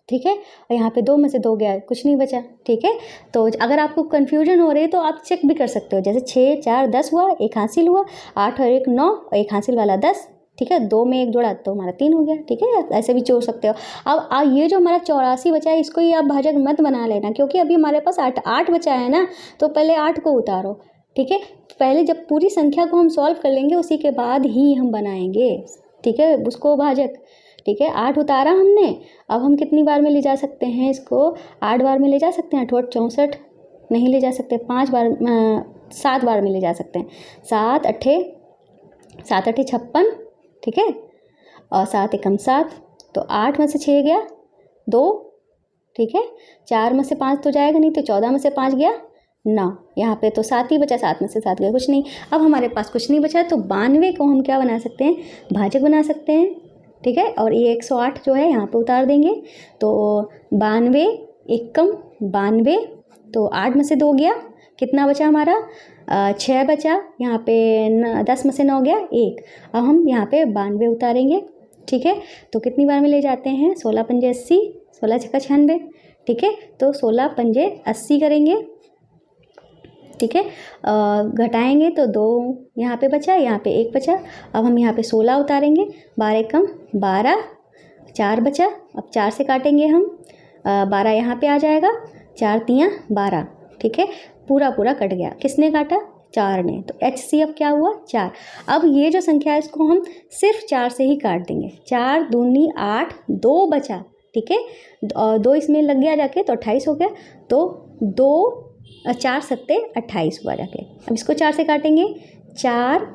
ठीक है, और यहाँ पे 2 में से 2 गया, कुछ नहीं बचा। ठीक है, तो अगर आपको कन्फ्यूजन हो रही है तो आप चेक भी कर सकते हो, जैसे 6 4 10 हुआ, 1 हासिल हुआ, 8 और 1 9, और 1 हासिल वाला 10। ठीक है, 2 में 1 जोड़ा तो हमारा 3 हो गया। ठीक है, ऐसे भी जोड़ सकते हो। अब ये जो हमारा 84 बचा है, इसको ही आप भाजक मत बना लेना, क्योंकि अभी हमारे पास 8 बचा है ना, तो पहले 8 को उतारो। ठीक है, पहले जब पूरी संख्या को हम सॉल्व कर लेंगे उसी के बाद ही हम बनाएंगे। ठीक है, उसको भाजक। ठीक है, 8 उतारा हमने। अब हम कितनी बार में ले जा सकते हैं इसको, 8 बार में ले जा सकते हैं। 8 64 नहीं ले जा सकते, 7 बार में ले जा सकते हैं। 7 अट्ठे 56। ठीक है, और 7 एकम 7, तो 8 में से 6 गया 2। ठीक है, 4 में से 5 तो जाएगा नहीं, तो 14 में से 5 गया 9। यहाँ पे तो 7 ही बचा, 7 में से 7 गया, कुछ नहीं। अब हमारे पास कुछ नहीं बचा, तो 92 को हम क्या बना सकते हैं, भाजक बना सकते हैं। ठीक है, और ये 108 जो है यहाँ पे उतार देंगे, तो 92 एकम 92, तो 8 में से 2 गया, कितना बचा हमारा, 6 बचा। यहाँ पे 10 में से 9 गया 1। अब हम यहाँ पे 92 उतारेंगे। ठीक है, तो कितनी बार में ले जाते हैं, 16 पंजे 80, 16 छक्का 96। ठीक है, तो 16 पंजे 80 करेंगे। ठीक है, घटाएंगे तो 2 यहाँ पे बचा, यहाँ पे 1 बचा। अब हम यहाँ पे 16 उतारेंगे, 12 एकम 12, 4 बचा। अब 4 से काटेंगे हम, 12 यहाँ पे आ जाएगा, 4 तियां 12, ठीक है, पूरा पूरा कट गया। किसने काटा? 4 ने। तो HCF क्या हुआ? 4। अब ये जो संख्या है इसको हम सिर्फ 4 से ही काट देंगे। 4 दूनी 8, 2 बचा, ठीक है, और 2 इसमें लग गया जाके तो 28 हो गया। तो 2 4 सत्ते 28 हुआ जाके। अब इसको 4 से काटेंगे, 4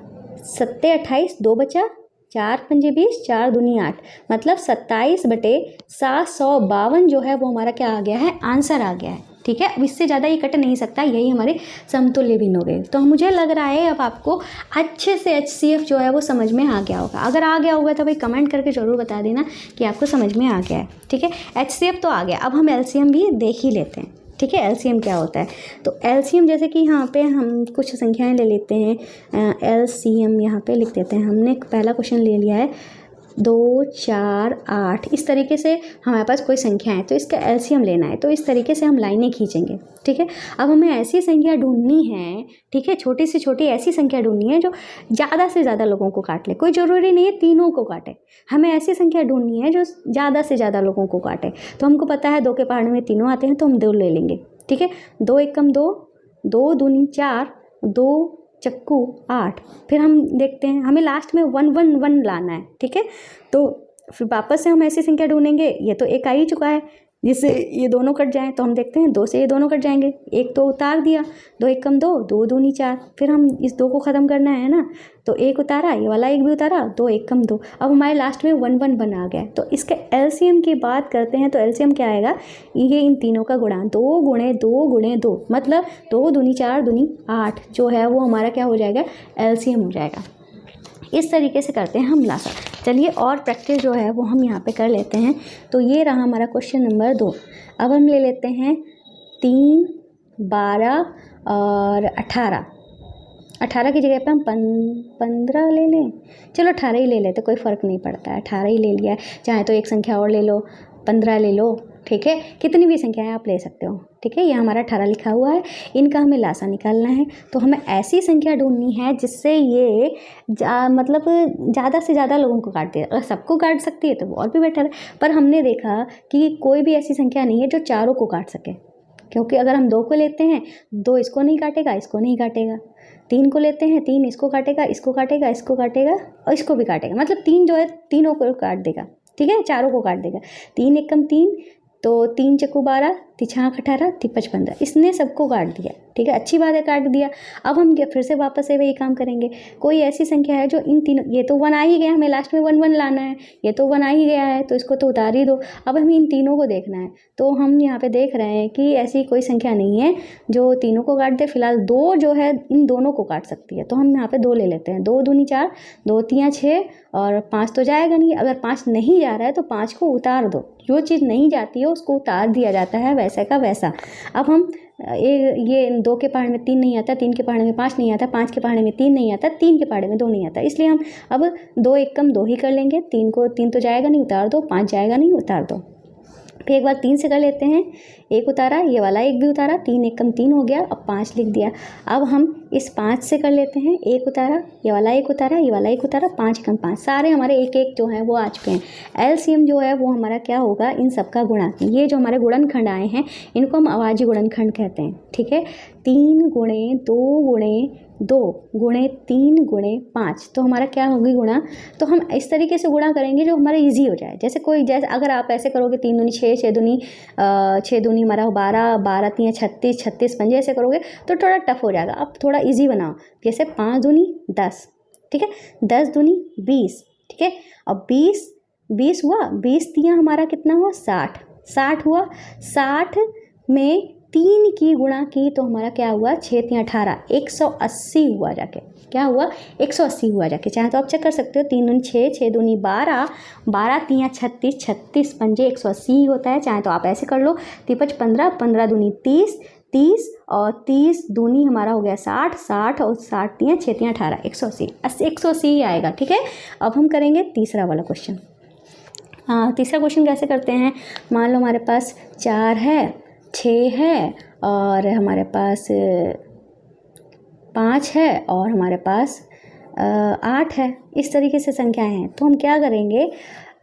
सत्ते 28, 2 बचा, 4 पंजे 20, 4 दूनी 8, मतलब 27/752 जो है वो हमारा क्या आ गया है? आंसर आ गया है, ठीक है। अब इससे ज़्यादा ये कट नहीं सकता, यही हमारे समतुल्य भिन्न हो गए। तो मुझे लग रहा है अब आपको अच्छे से HCF जो है वो समझ में आ गया होगा। अगर आ गया होगा तो भाई कमेंट करके ज़रूर बता देना कि आपको समझ में आ गया है, ठीक है। HCF तो आ गया, अब हम LCM भी देख ही लेते हैं, ठीक है। LCM क्या होता है? तो LCM जैसे कि यहाँ पे हम कुछ संख्याएं ले लेते हैं, LCM यहाँ पे लिख देते हैं। हमने पहला क्वेश्चन ले लिया है 2, 4, 8, इस तरीके से हमारे पास कोई संख्या है तो इसका LCM लेना है। तो इस तरीके से हम लाइनें खींचेंगे, ठीक है। अब हमें ऐसी संख्या ढूंढनी है, ठीक है, छोटी से छोटी ऐसी संख्या ढूंढनी है जो ज़्यादा से ज़्यादा लोगों को काट ले। कोई ज़रूरी नहीं है तीनों को काटे, हमें ऐसी संख्या ढूंढनी है जो ज़्यादा से ज़्यादा लोगों को काटे। तो हमको पता है 2 के पहाड़ में तीनों आते हैं तो हम 2 ले लेंगे, ठीक है। 2 एकम 2, 2 दूनी 4, 2 चक्कू 8। फिर हम देखते हैं, हमें लास्ट में 1 1 1 लाना है, ठीक है। तो फिर वापस से हम ऐसी संख्या ढूंढेंगे, ये तो एक आ ही चुका है, जिससे ये दोनों कट जाएं। तो हम देखते हैं 2 से ये दोनों कट जाएंगे, एक तो उतार दिया, 2 एकम 2, 2 दूनी 4। फिर हम इस 2 को ख़त्म करना है ना, तो एक उतारा, ये वाला एक भी उतारा, 2 एकम 2। अब हमारे लास्ट में 1 1 बना गया। तो इसके LCM की बात करते हैं तो LCM क्या आएगा? ये इन तीनों का गुणा 2 गुणे 2 गुणे 2, मतलब 2 दूनी 4 दूनी 8 जो है वो हमारा क्या हो जाएगा? LCM हो जाएगा। इस तरीके से करते हैं हम लासा। चलिए और प्रैक्टिस जो है वो हम यहाँ पे कर लेते हैं। तो ये रहा हमारा क्वेश्चन नंबर 2। अब हम ले लेते हैं 3, 12 और 18। 18 की जगह पे हम 15 ले लें, चलो 18 ही ले लेते, कोई फ़र्क नहीं पड़ता है, 18 ही ले लिया है। चाहे तो एक संख्या और ले लो, 15 ले लो, ठीक है, कितनी भी संख्याएं आप ले सकते हो, ठीक है। ये हमारा 18 लिखा हुआ है, इनका हमें लासा निकालना है। तो हमें ऐसी संख्या ढूंढनी है जिससे ये मतलब ज़्यादा से ज़्यादा लोगों को काट दे। अगर सबको काट सकती है तो वो और भी बेटर है, पर हमने देखा कि कोई भी ऐसी संख्या नहीं है जो चारों को काट सके, क्योंकि अगर हम 2 को लेते हैं, 2 इसको नहीं काटेगा, इसको नहीं काटेगा। 3 को लेते हैं, 3 इसको काटेगा, इसको काटेगा, इसको काटेगा और इसको भी काटेगा, मतलब 3 जो है तीनों को काट देगा, ठीक है, चारों को काट देगा। 3 एकम 3, तो 3 चक्कू 12, 3 18, 3 15, इसने सबको काट दिया, ठीक है, अच्छी बात है, काट दिया। अब हम फिर से वापस से वही काम करेंगे। कोई ऐसी संख्या है जो इन तीनों, ये तो 1 आ ही गया, हमें लास्ट में 1 1 लाना है, ये तो 1 आ ही गया है तो इसको तो उतार ही दो। अब हमें इन तीनों को देखना है। तो हम यहाँ पे देख रहे हैं कि ऐसी कोई संख्या नहीं है जो तीनों को काट दे। फिलहाल 2 जो है इन दोनों को काट सकती है, तो हम यहाँ पे 2 ले लेते हैं। 2 दूनी 4, 2 तियाँ 6 और 5 तो जाएगा नहीं। अगर 5 नहीं जा रहा है तो 5 को उतार दो, जो चीज़ नहीं जाती है उसको उतार दिया जाता है, वैसे का वैसा। अब हम ये 2 के पहाड़ में 3 नहीं आता, 3 के पहाड़ में 5 नहीं आता, 5 के पहाड़ में 3 नहीं आता, 3 के पहाड़ में 2 नहीं आता, इसलिए हम अब 2 एकम 2 ही कर लेंगे। 3 तो जाएगा नहीं, उतार दो, 5 जाएगा नहीं, उतार दो। फिर एक बार 3 से कर लेते हैं, 1 उतारा, ये वाला 1 भी उतारा, 3 एकम 3 हो गया, अब 5 लिख दिया। अब हम इस 5 से कर लेते हैं, 1 उतारा, ये वाला 1 उतारा, ये वाला 1 उतारा, 5 एकम 5, सारे हमारे 1 1 जो है वो आ चुके हैं। LCM जो है वो हमारा क्या होगा? इन सबका गुणा। ये जो हमारे गुणनखंड आए हैं इनको हम अवाजी गुणनखंड कहते हैं, ठीक है। 3 गुणे 2 गुणे 2 गुणे 3 गुणे 5, तो हमारा क्या होगी गुणा। तो हम इस तरीके से गुणा करेंगे जो हमारा इजी हो जाए। जैसे अगर आप ऐसे करोगे 3 दूनी 6, 6 दूनी हमारा 12, 12 तियाँ 36, 36 पंजे ऐसे करोगे तो थोड़ा टफ हो जाएगा। अब थोड़ा इजी बनाओ, जैसे 5 दूनी 10, ठीक है, 10 दूनी 20, ठीक है, और 20 हुआ, 20 तियाँ हमारा कितना हुआ? 60 हुआ। 60 में 3 की गुणा की तो हमारा क्या हुआ? 6 तियाँ 18, 180 हुआ जाके। क्या हुआ? 180 हुआ जाके। चाहे तो आप चेक कर सकते हो, 3 दूनी 6, 6 दूनी 12, 12 तियाँ 36, 36 पंजे 180 होता है। चाहे तो आप ऐसे कर लो, 3 15, 15 दूनी 30, 30 और 30 दूनी हमारा हो गया 60, 60 और 60 तियाँ 6 तियाँ 18, 180 ही आएगा, ठीक है। अब हम करेंगे तीसरा वाला क्वेश्चन। तीसरा क्वेश्चन कैसे करते हैं? मान लो हमारे पास 4 है, 6 है और हमारे पास 5 है और हमारे पास 8 है। इस तरीके से संख्याएं हैं। तो हम क्या करेंगे,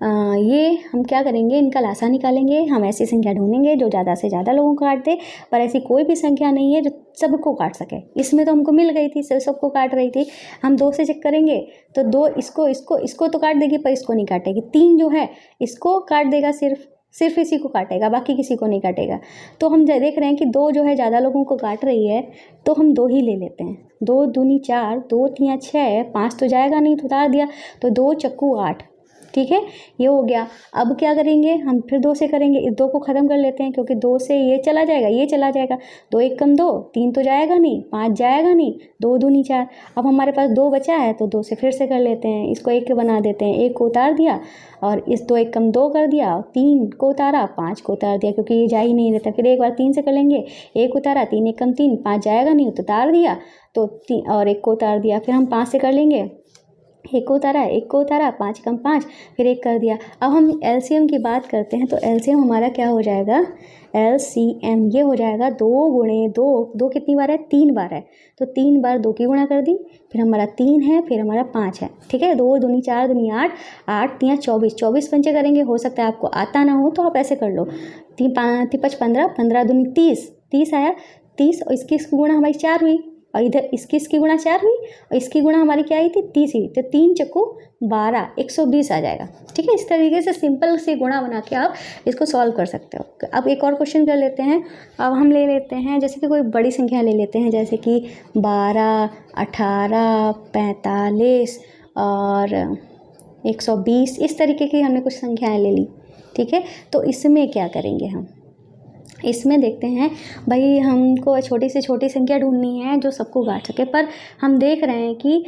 ये हम क्या करेंगे, इनका लासा निकालेंगे। हम ऐसी संख्या ढूंढेंगे जो ज़्यादा से ज़्यादा लोगों को काट दे, पर ऐसी कोई भी संख्या नहीं है जो सबको काट सके। इसमें तो हमको मिल गई थी, सबको काट रही थी। हम 2 से चेक करेंगे तो 2 इसको तो काट देगी, पर इसको नहीं काटेगी। 3 जो है इसको काट देगा, सिर्फ इसी को काटेगा, बाकी किसी को नहीं काटेगा। तो हम देख रहे हैं कि 2 जो है ज़्यादा लोगों को काट रही है, तो हम 2 ही ले लेते हैं। 2 दूनी 4, 2 तियाँ 6, 5 तो जाएगा नहीं, तो उतार दिया। तो 2 चक्कू 8, ठीक है, ये हो गया। अब क्या करेंगे, हम फिर 2 से करेंगे। इस 2 को ख़त्म कर लेते हैं, क्योंकि 2 से ये चला जाएगा, ये चला जाएगा। 2 1 कम 2, 3 तो जाएगा नहीं, 5 जाएगा नहीं, 2 दूनी 4। अब हमारे पास 2 बचा है, तो 2 से फिर से कर लेते हैं। इसको 1 बना देते हैं, 1 को उतार दिया और इस 2 1 कम 2 कर दिया, 3 को उतारा, 5 को उतार दिया, क्योंकि ये जा ही नहीं रहता। फिर एक बार 3 से कर लेंगे, 1 उतारा, 3 1 कम 3, 5 जाएगा नहीं, तो उतार दिया, तो 3 और 1 को उतार दिया। फिर हम 5 से कर लेंगे, 1 को उतारा, 1 को उतारा, 5 कम 5, फिर 1 कर दिया। अब हम एलसीएम की बात करते हैं, तो एलसीएम हमारा क्या हो जाएगा, एलसीएम ये हो जाएगा 2 गुणे 2। 2 कितनी बार है, 3 बार है, तो 3 बार 2 की गुणा कर दी, फिर हमारा 3 है, फिर हमारा 5 है, ठीक है। 2 दूनी 4 दूनी 8, 8 तियाँ 24, 24 पंचे करेंगे। हो सकता है आपको आता ना हो, तो आप ऐसे कर लो, 3 5 15, 15 दूनी 30, 30 आया, 30 और इसकी गुणा हमारी 4 हुई, और इधर इसकी गुणा 4 हुई, और इसकी गुणा हमारी क्या आई थी, 30 ही। तो 3 चक्कू 12, 120 आ जाएगा, ठीक है। इस तरीके से सिंपल से गुणा बना के आप इसको सॉल्व कर सकते हो। अब एक और क्वेश्चन कर लेते हैं। अब हम ले लेते हैं, जैसे कि कोई बड़ी संख्या ले लेते हैं, जैसे कि 12, 18, 45 और 120, इस तरीके की हमने कुछ संख्याएँ ले ली, ठीक है। तो इसमें क्या करेंगे, हम इसमें देखते हैं भाई, हमको छोटी से छोटी संख्या ढूंढनी है जो सबको काट सके, पर हम देख रहे हैं कि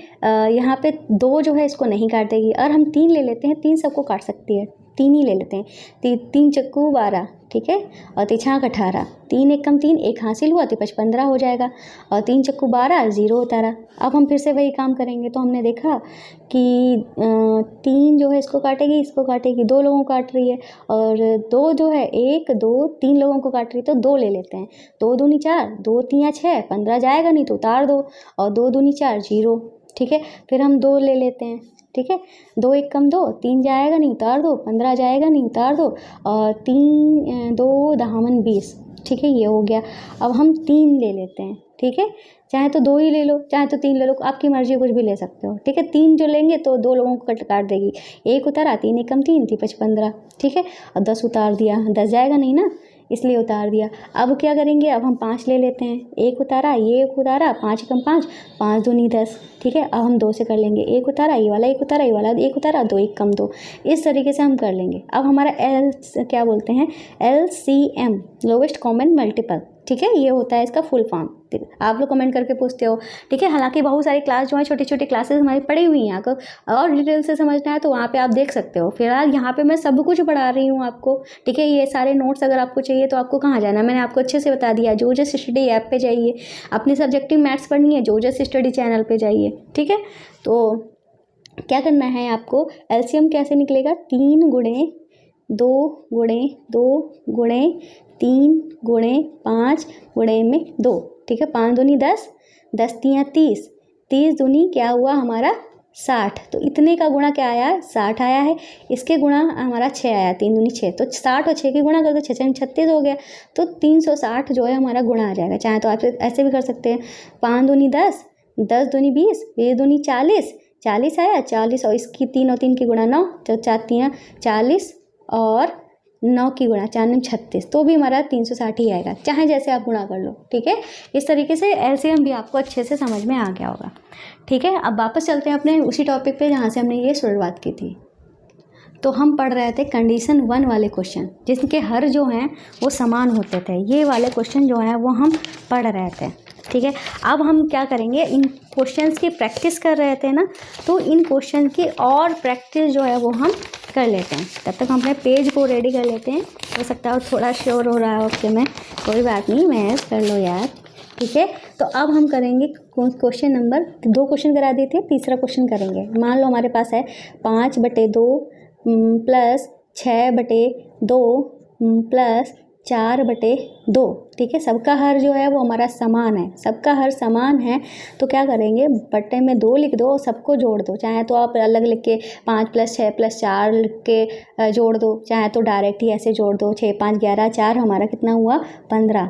यहाँ पे 2 जो है इसको नहीं काटेगी, और हम 3 ले लेते हैं, 3 सबको काट सकती है, 3 ही ले लेते हैं। 3 चक्कू 12, ठीक है, और 3 छाक 18, 3 1 कम 3, 1 हासिल हुआ, तो 15 हो जाएगा, और 3 चक्कू 12, 0 उतारा। अब हम फिर से वही काम करेंगे, तो हमने देखा कि 3 जो है इसको काटेगी, इसको काटेगी, 2 लोगों को काट रही है, और 2 जो है 1 2 3 लोगों को काट रही है, तो 2 ले लेते हैं। 2 दूनी 4, 2 तियाँ 6, 15 जाएगा नहीं, तो उतार दो, और 2 दूनी 4, 0, ठीक है। फिर हम 2 ले लेते हैं, ठीक है, 2 1 कम 2, 3 जाएगा नहीं, उतार दो, 15 जाएगा नहीं, उतार दो, और 3 2 दहामन 20, ठीक है, ये हो गया। अब हम 3 ले लेते हैं, ठीक है, चाहे तो 2 ही ले लो, चाहे तो 3 ले लो, आपकी मर्जी, कुछ भी ले सकते हो, ठीक है। 3 जो लेंगे तो 2 लोगों को काट देगी। 1 उतारा, 3 1 कम 3, 3 15, ठीक है, और 10 उतार दिया, 10 जाएगा नहीं ना, इसलिए उतार दिया। अब क्या करेंगे, अब हम 5 ले लेते हैं, 1 उतारा, ये 1 उतारा, 5 कम 5, 5 दूनी 10, ठीक है। अब हम 2 से कर लेंगे, 1 उतारा, ये वाला 1 उतारा, ये वाला 1 उतारा, 2 1 कम 2, इस तरीके से हम कर लेंगे। अब हमारा क्या बोलते हैं, LCM, लोवेस्ट कॉमन मल्टीपल, ठीक है, ये होता है इसका फुल फॉर्म। आप लोग कमेंट करके पूछते हो, ठीक है। हालांकि बहुत सारी क्लास जो है, छोटी छोटी क्लासेस हमारी पड़ी हुई हैं, आपको और डिटेल से समझना है तो वहाँ पे आप देख सकते हो। फिलहाल यहाँ पे मैं सब कुछ पढ़ा रही हूँ आपको, ठीक है। ये सारे नोट्स अगर आपको चाहिए तो आपको कहाँ जाना, मैंने आपको अच्छे से बता दिया। जोजस स्टडी ऐप पे जाइए, अपनी सब्जेक्टिव मैथ्स पढ़नी है, जोजस स्टडी चैनल पे जाइए, ठीक है। तो क्या करना है आपको, एलसीएम कैसे निकलेगा, 3 गुणे 2 गुणे 2 गुणे 3 गुणे 5 गुणे में 2, ठीक है। 5 दूनी 10, 10 तियाँ 30, 30 दूनी क्या हुआ हमारा 60, तो इतने का गुणा क्या आया, 60 आया है। इसके गुणा हमारा 6 आया, 3 दूनी 6, तो 60 और 6 की गुणा कर दो, 6 36 हो गया, तो 360 जो है हमारा गुणा आ जाएगा। चाहे तो आप ऐसे भी कर सकते हैं, 5 दूनी 10, 10 दूनी 20, 20 दूनी 40, 40 आया, 40 और इसकी 3 और 3 की गुणा 9, तो 4 तियाँ 40 और 9 की गुणा 4 9 36, तो भी हमारा 360 ही आएगा। चाहे जैसे आप गुणा कर लो, ठीक है। इस तरीके से एलसीएम भी आपको अच्छे से समझ में आ गया होगा, ठीक है। अब वापस चलते हैं अपने उसी टॉपिक पे जहाँ से हमने ये शुरुआत की थी। तो हम पढ़ रहे थे कंडीशन 1 वाले क्वेश्चन, जिनके हर जो हैं वो समान होते थे। ये वाले क्वेश्चन जो हैं वो हम पढ़ रहे थे, ठीक है। अब हम क्या करेंगे, इन क्वेश्चंस की प्रैक्टिस कर रहे थे ना, तो इन क्वेश्चन की और प्रैक्टिस जो है वो हम कर लेते हैं। तब तक हम अपने पेज को रेडी कर लेते हैं। हो सकता है थोड़ा श्योर हो रहा है ओके में, कोई बात नहीं, मैथ कर लो यार, ठीक है। तो अब हम करेंगे क्वेश्चन नंबर 2 क्वेश्चन करा दिए थे, तीसरा क्वेश्चन करेंगे। मान लो हमारे पास है 5/2 प्लस 6/2 प्लस 4/2, ठीक है। सबका हर जो है वो हमारा समान है, सबका हर समान है, तो क्या करेंगे, बट्टे में 2 लिख दो, सबको जोड़ दो। चाहे तो आप अलग लिख के 5 + 6 + 4 लिख के जोड़ दो, चाहे तो डायरेक्ट ही ऐसे जोड़ दो। 6 5 11 4 हमारा कितना हुआ 15,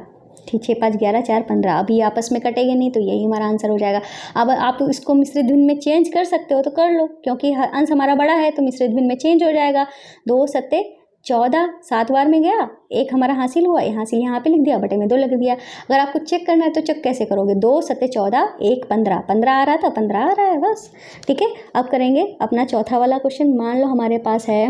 ठीक। 6 5 11 4 15। अब ये आपस में कटेंगे नहीं, तो यही हमारा आंसर हो जाएगा। अब आप इसको मिश्रित भिन्न में चेंज कर सकते हो तो कर लो, क्योंकि अंश हमारा बड़ा है तो मिश्रित भिन्न में चेंज हो जाएगा। 2 सत्ते 14, 7 बार में गया, 1 हमारा हासिल हुआ, हासिल यहाँ पे लिख दिया, बटे में 2 लिख दिया। अगर आपको चेक करना है तो चेक कैसे करोगे, 2 सत्ते 14, 1 15, 15 आ रहा था, 15 आ रहा है बस, ठीक है। अब करेंगे अपना चौथा वाला क्वेश्चन। मान लो हमारे पास है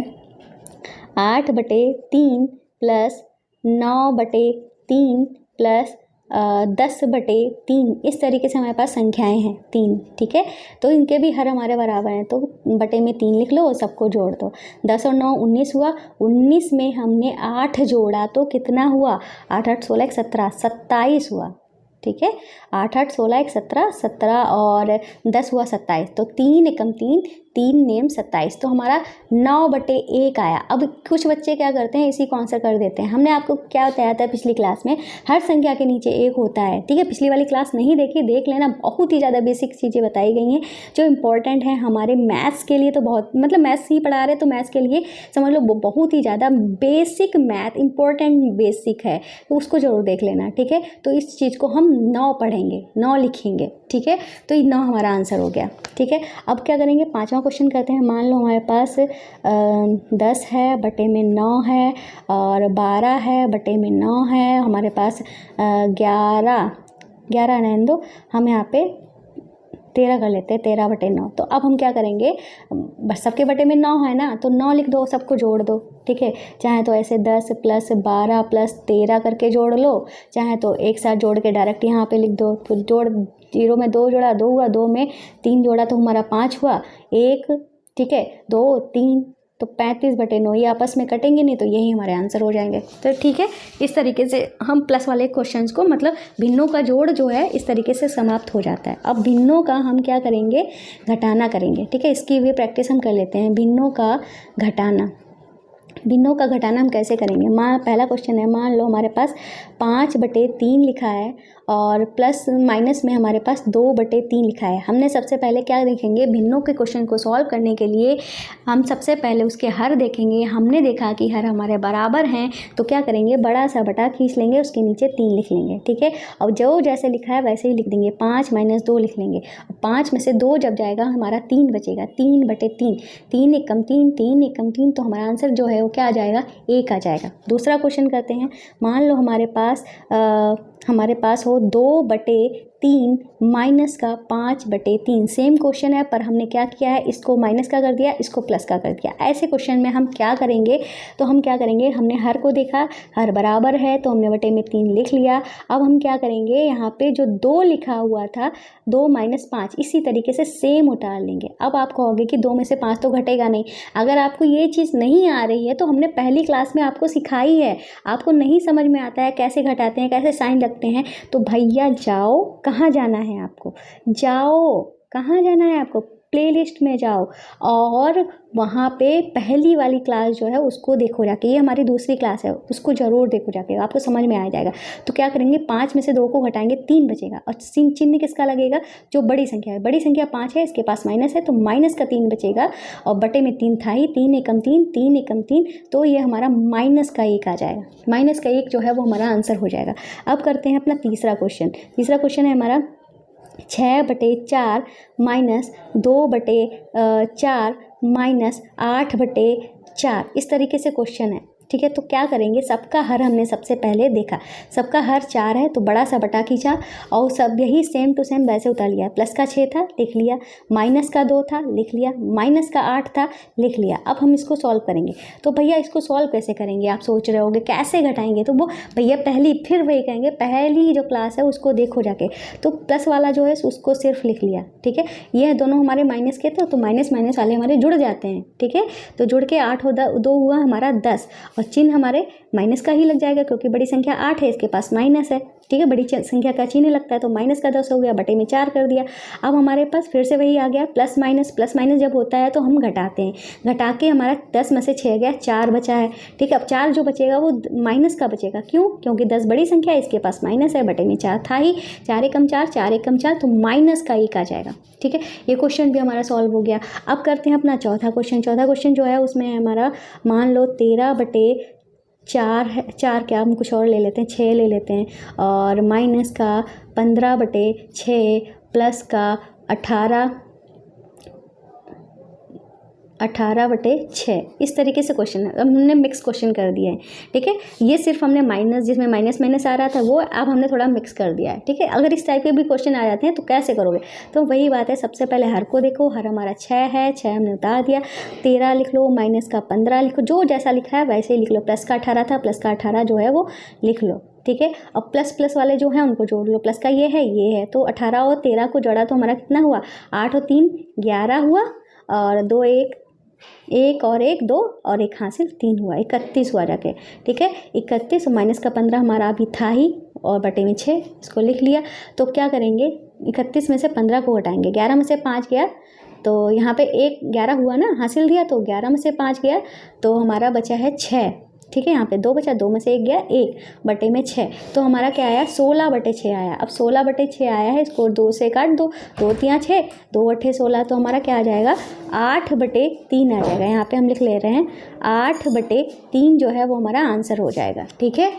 8/3 + 9/3 + 10/3, इस तरीके से हमारे पास संख्याएं हैं 3, ठीक है। तो इनके भी हर हमारे बराबर हैं, तो बटे में 3 लिख लो और सबको जोड़ दो। 10 और 9 19 हुआ, 19 में हमने 8 जोड़ा तो कितना हुआ, 8 8 16 1 17, 27 हुआ, ठीक है। 8 8 16 1 17, 17 और 10 हुआ 27, तो 3 एकम 3, 3 नेम 27, तो हमारा 9/1 आया। अब कुछ बच्चे क्या करते हैं, इसी को आंसर कर देते हैं। हमने आपको क्या बताया था पिछली क्लास में, हर संख्या के नीचे 1 होता है, ठीक है। पिछली वाली क्लास नहीं देखी, देख लेना, बहुत ही ज़्यादा बेसिक चीज़ें बताई गई हैं जो इंपॉर्टेंट हैं हमारे मैथ्स के लिए। तो बहुत मतलब मैथ्स ही पढ़ा रहे, तो मैथ्स के लिए समझ लो बहुत ही ज़्यादा बेसिक मैथ इंपॉर्टेंट बेसिक है, तो उसको ज़रूर देख लेना, ठीक है। तो इस चीज़ को हम 9 पढ़ेंगे, 9 लिखेंगे, ठीक है। तो ये 9 हमारा आंसर हो गया, ठीक है। अब क्या करेंगे, 5वां क्वेश्चन करते हैं। मान लो हमारे पास 10 है, बटे में 9 है, और 12 है, बटे में 9 है, हमारे पास 11 रहने दो, हम यहाँ पे 13 कर लेते हैं, 13/9। तो अब हम क्या करेंगे, बस सबके बटे में 9 है ना, तो 9 लिख दो, सबको जोड़ दो, ठीक है। चाहे तो ऐसे 10 + 12 + 13 करके जोड़ लो, चाहे तो एक साथ जोड़ के डायरेक्ट यहाँ पे लिख दो। तो जोड़, 0 में 2 जोड़ा 2 हुआ, 2 में 3 जोड़ा तो हमारा 5 हुआ, 1, ठीक है, 2 3, तो 35/9, ये आपस में कटेंगे नहीं, तो यही हमारे आंसर हो जाएंगे। तो ठीक है, इस तरीके से हम प्लस वाले क्वेश्चंस को, मतलब भिन्नों का जोड़ जो है इस तरीके से समाप्त हो जाता है। अब भिन्नों का हम क्या करेंगे, घटाना करेंगे, ठीक है। इसकी भी प्रैक्टिस हम कर लेते हैं, भिन्नों का घटाना। भिन्नों का घटाना हम कैसे करेंगे, पहला क्वेश्चन है, मान लो हमारे पास 5/3 लिखा है और प्लस माइनस में हमारे पास 2/3 लिखा है। हमने सबसे पहले क्या देखेंगे, भिन्नों के क्वेश्चन को सॉल्व करने के लिए हम सबसे पहले उसके हर देखेंगे। हमने देखा कि हर हमारे बराबर हैं, तो क्या करेंगे, बड़ा सा बटा खींच लेंगे, उसके नीचे 3 लिख लेंगे, ठीक है। और जो जैसे लिखा है वैसे ही लिख देंगे, 5 - 2 लिख लेंगे। 5 में से 2 जब जाएगा हमारा 3 बचेगा, 3/3, 3 एकम 3, 3 एकम 3, तो हमारा आंसर जो है वो क्या आ जाएगा, 1 आ जाएगा। दूसरा क्वेश्चन करते हैं। मान लो हमारे पास हो 2/3 माइनस का 5/3। सेम क्वेश्चन है, पर हमने क्या किया है, इसको माइनस का कर दिया, इसको प्लस का कर दिया। ऐसे क्वेश्चन में हम क्या करेंगे, तो हम क्या करेंगे, हमने हर को देखा, हर बराबर है तो हमने बटे में 3 लिख लिया। अब हम क्या करेंगे, यहाँ पे जो 2 लिखा हुआ था, 2 - 5, इसी तरीके से सेम उतार लेंगे। अब आप कहोगे कि 2 में से 5 तो घटेगा नहीं। अगर आपको ये चीज़ नहीं आ रही है तो हमने पहली क्लास में आपको सिखाई है, आपको नहीं समझ में आता है कैसे घटाते हैं, कैसे साइन लगते हैं, तो भैया जाओ, कहाँ जाना है आपको, जाओ, कहाँ जाना है आपको, प्लेलिस्ट में जाओ और वहाँ पे पहली वाली क्लास जो है उसको देखो जाके, ये हमारी दूसरी क्लास है, उसको ज़रूर देखो जाके, आपको समझ में आ जाएगा। तो क्या करेंगे, 5 में से 2 को घटाएंगे, 3 बचेगा, और चिन्ह किसका लगेगा, जो बड़ी संख्या है, बड़ी संख्या 5 है, इसके पास माइनस है, तो माइनस का 3 बचेगा, और बटे में 3 था ही, 3 एकम 3, 3 एकम 3, तो ये हमारा -1 आ जाएगा। -1 जो है वो हमारा आंसर हो जाएगा। अब करते हैं अपना तीसरा क्वेश्चन। तीसरा क्वेश्चन है हमारा 6/4 माइनस 2/4 माइनस 8/4, इस तरीके से क्वेश्चन है, ठीक है। तो क्या करेंगे, सबका हर हमने सबसे पहले देखा, सबका हर 4 है तो बड़ा सा बटा खींचा, और सब यही सेम टू सेम वैसे उतार लिया। प्लस का 6 था, लिख लिया, माइनस का 2 था, लिख लिया, माइनस का 8 था, लिख लिया। अब हम इसको सॉल्व करेंगे। तो भैया इसको सॉल्व कैसे करेंगे, आप सोच रहे होगे कैसे घटाएंगे, तो वो भैया फिर वही कहेंगे, पहली जो क्लास है उसको देखो जाके। तो प्लस वाला जो है उसको सिर्फ लिख लिया, ठीक है। ये दोनों हमारे माइनस के थे, तो माइनस माइनस वाले हमारे जुड़ जाते हैं, ठीक है। तो जुड़ के 8 हो 2 हुआ हमारा 10, और चिन्ह हमारे माइनस का ही लग जाएगा क्योंकि बड़ी संख्या 8 है, इसके पास माइनस है, ठीक है, बड़ी संख्या का चिन्ह लगता है तो माइनस का 10 हो गया, बटे में 4 कर दिया। अब हमारे पास फिर से वही आ गया प्लस माइनस जब होता है तो हम घटाते हैं, घटा के हमारा 10 में से 6 गया, 4 बचा है। ठीक है, अब 4 जो बचेगा वो माइनस का बचेगा, क्यों? क्योंकि 10 बड़ी संख्या है, इसके पास माइनस है, बटे में 4 था ही, 4 एकम 4, 4 एकम 4, तो माइनस का 1 आ जाएगा। ठीक है, ये क्वेश्चन भी हमारा सॉल्व हो गया। अब करते हैं अपना चौथा क्वेश्चन। चौथा क्वेश्चन जो है उसमें हमारा मान लो 13 बटे 4 है, 4 क्या, हम कुछ और ले लेते हैं, 6 ले लेते हैं, और माइनस का 15 बटे 6 प्लस का 18 बटे 6। इस तरीके से क्वेश्चन है। अब हमने मिक्स क्वेश्चन कर दिया है। ठीक है, ये सिर्फ हमने माइनस, जिसमें माइनस आ रहा था वो अब हमने थोड़ा मिक्स कर दिया है। ठीक है, अगर इस टाइप के भी क्वेश्चन आ जाते हैं तो कैसे करोगे? तो वही बात है, सबसे पहले हर को देखो, हर हमारा 6 है, 6 हमने उतार दिया, 13 लिख लो, माइनस का 15 लिखो, जो जैसा लिखा है वैसे ही लिख लो। प्लस का 18 था, प्लस का 18 जो है वो लिख लो। ठीक है, अब प्लस वाले जो हैं उनको जोड़ लो, प्लस का ये है, तो 18 और 13 को जोड़ा तो हमारा कितना हुआ, 8 और 3 11 हुआ, और 2 1 और 1 2 और 1 हासिल 3 हुआ, 31 हुआ जाके। ठीक है, 31 माइनस का 15 हमारा अभी था ही, और बटे में 6, इसको लिख लिया। तो क्या करेंगे, 31 में से 15 को घटाएंगे, 11 में से 5 गया तो यहाँ पे 11 हुआ ना, हासिल दिया, तो 11 में से 5 गया तो हमारा बचा है 6। ठीक है, यहाँ पे 2 बचा, 2 में से 1 गया, 1 बटे में 6, तो हमारा क्या आया, 16 बटे 6 आया। अब 16 बटे 6 आया है, इसको 2 से काट दो, 2 तियाँ 6, 2 अट्ठे 16, तो हमारा क्या आ जाएगा, 8 बटे 3 आ जाएगा। यहाँ पे हम लिख ले रहे हैं 8 बटे 3 जो है वो हमारा आंसर हो जाएगा। ठीक है,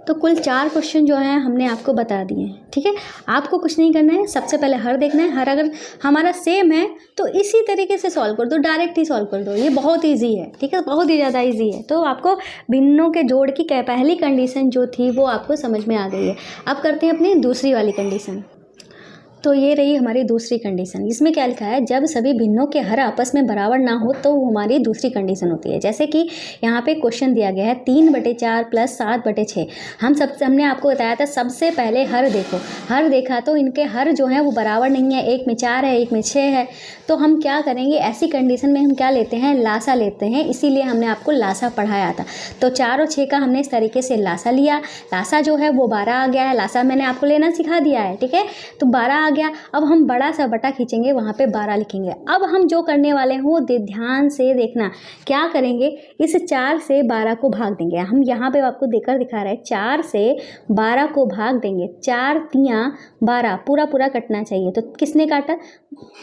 तो कुल 4 क्वेश्चन जो हैं हमने आपको बता दिए हैं। ठीक है, आपको कुछ नहीं करना है, सबसे पहले हर देखना है, हर अगर हमारा सेम है तो इसी तरीके से सॉल्व कर दो, डायरेक्ट ही सॉल्व कर दो, ये बहुत ईजी है। ठीक है, बहुत ही ज़्यादा ईजी है। तो आपको भिन्नों के जोड़ की पहली कंडीशन जो थी वो आपको समझ में आ गई है। अब करते हैं अपनी दूसरी वाली कंडीशन। तो ये रही हमारी दूसरी कंडीशन। इसमें क्या लिखा है, जब सभी भिन्नों के हर आपस में बराबर ना हो तो वो हमारी दूसरी कंडीशन होती है। जैसे कि यहाँ पे क्वेश्चन दिया गया है 3 बटे 4 प्लस 7 बटे 6। हमने आपको बताया था सबसे पहले हर देखो, हर देखा तो इनके हर जो है वो बराबर नहीं है, एक में 4 है, एक में 6 है। तो हम क्या करेंगे, ऐसी कंडीशन में हम क्या लेते हैं, लासा लेते हैं। इसीलिए हमने आपको लासा पढ़ाया था। तो 4 और 6 का हमने इस तरीके से लासा लिया, लासा जो है वो 12 आ गया है। लासा मैंने आपको लेना सिखा दिया है। ठीक है, तो 12 आ गया। अब हम बड़ा सा बटा खींचेंगे, वहाँ पे 12 लिखेंगे। अब हम जो करने वाले हैं वो ध्यान से देखना, क्या करेंगे, इस 4 से 12 को भाग देंगे। हम यहाँ पे आपको देकर दिखा रहे हैं, 4 से 12 को भाग देंगे, 4 तियाँ 12, पूरा कटना चाहिए। तो किसने काटा,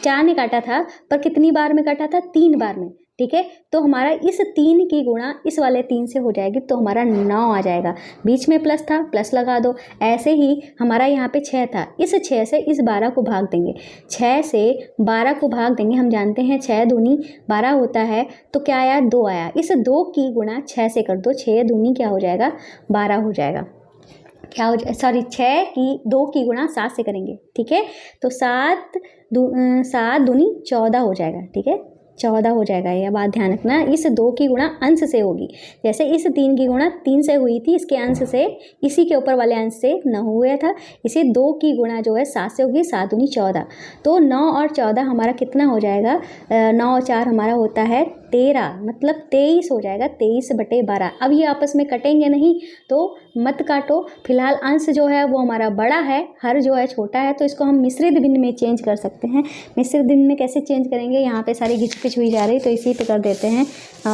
4 ने काटा था, पर कितनी बार में काटा था, 3 बार में। ठीक है, तो हमारा इस 3 की गुणा इस वाले 3 से हो जाएगी, तो हमारा 9 आ जाएगा। बीच में प्लस था, प्लस लगा दो। ऐसे ही हमारा यहाँ पे 6 था, इस 6 से इस 12 को भाग देंगे, 6 से 12 को भाग देंगे। हम जानते हैं 6 दूनी 12 होता है, तो क्या आया, 2 आया। इस 2 की गुणा 6 से कर दो, 6 दूनी क्या हो जाएगा, 12 हो जाएगा। क्या हो जाए, सॉरी 2 की गुणा 7 से करेंगे। ठीक है, तो 7 दूनी 14 हो जाएगा। ठीक है, 14 हो जाएगा। यह बात ध्यान रखना, इस 2 की गुणा अंश से होगी। जैसे इस 3 की गुणा 3 से हुई थी, इसके अंश से, इसी के ऊपर वाले अंश से 9 हुआ था। इसे 2 की गुणा जो है 7 से होगी, 7 दूनी 14। तो 9 और 14 हमारा कितना हो जाएगा, 9 और 4 हमारा होता है 13, मतलब 23 हो जाएगा, 23 बटे 12। अब ये आपस में कटेंगे नहीं, तो मत काटो। फिलहाल अंश जो है वो हमारा बड़ा है, हर जो है छोटा है, तो इसको हम मिश्रित भिन्न में चेंज कर सकते हैं। मिश्रित भिन्न में कैसे चेंज करेंगे, यहाँ पे सारी घिच हुई जा रही, तो इसी पे कर देते हैं।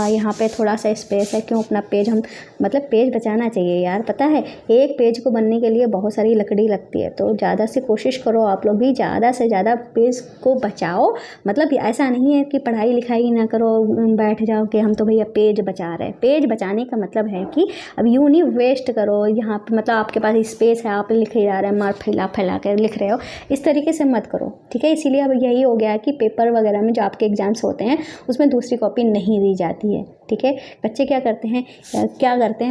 यहाँ पे थोड़ा सा स्पेस है, क्यों, अपना पेज हम मतलब पेज बचाना चाहिए यार। पता है एक पेज को बनने के लिए बहुत सारी लकड़ी लगती है, तो ज़्यादा से कोशिश करो आप लोग भी, ज़्यादा से ज़्यादा पेज को बचाओ। मतलब ऐसा नहीं है कि पढ़ाई लिखाई ना करो, बैठ जाओ कि हम तो भैया पेज बचा रहे हैं। पेज बचाने का मतलब है कि अब यूँ नहीं वेस्ट करो, यहाँ पे मतलब आपके पास स्पेस है, आप लिखे जा रहे हैं, मार फैला कर लिख रहे हो, इस तरीके से मत करो। ठीक है, इसीलिए अब यही हो गया कि पेपर वगैरह में जो आपके एग्जाम्स होते हैं उसमें दूसरी कॉपी नहीं दी जाती है। ठीक है, बच्चे क्या करते हैं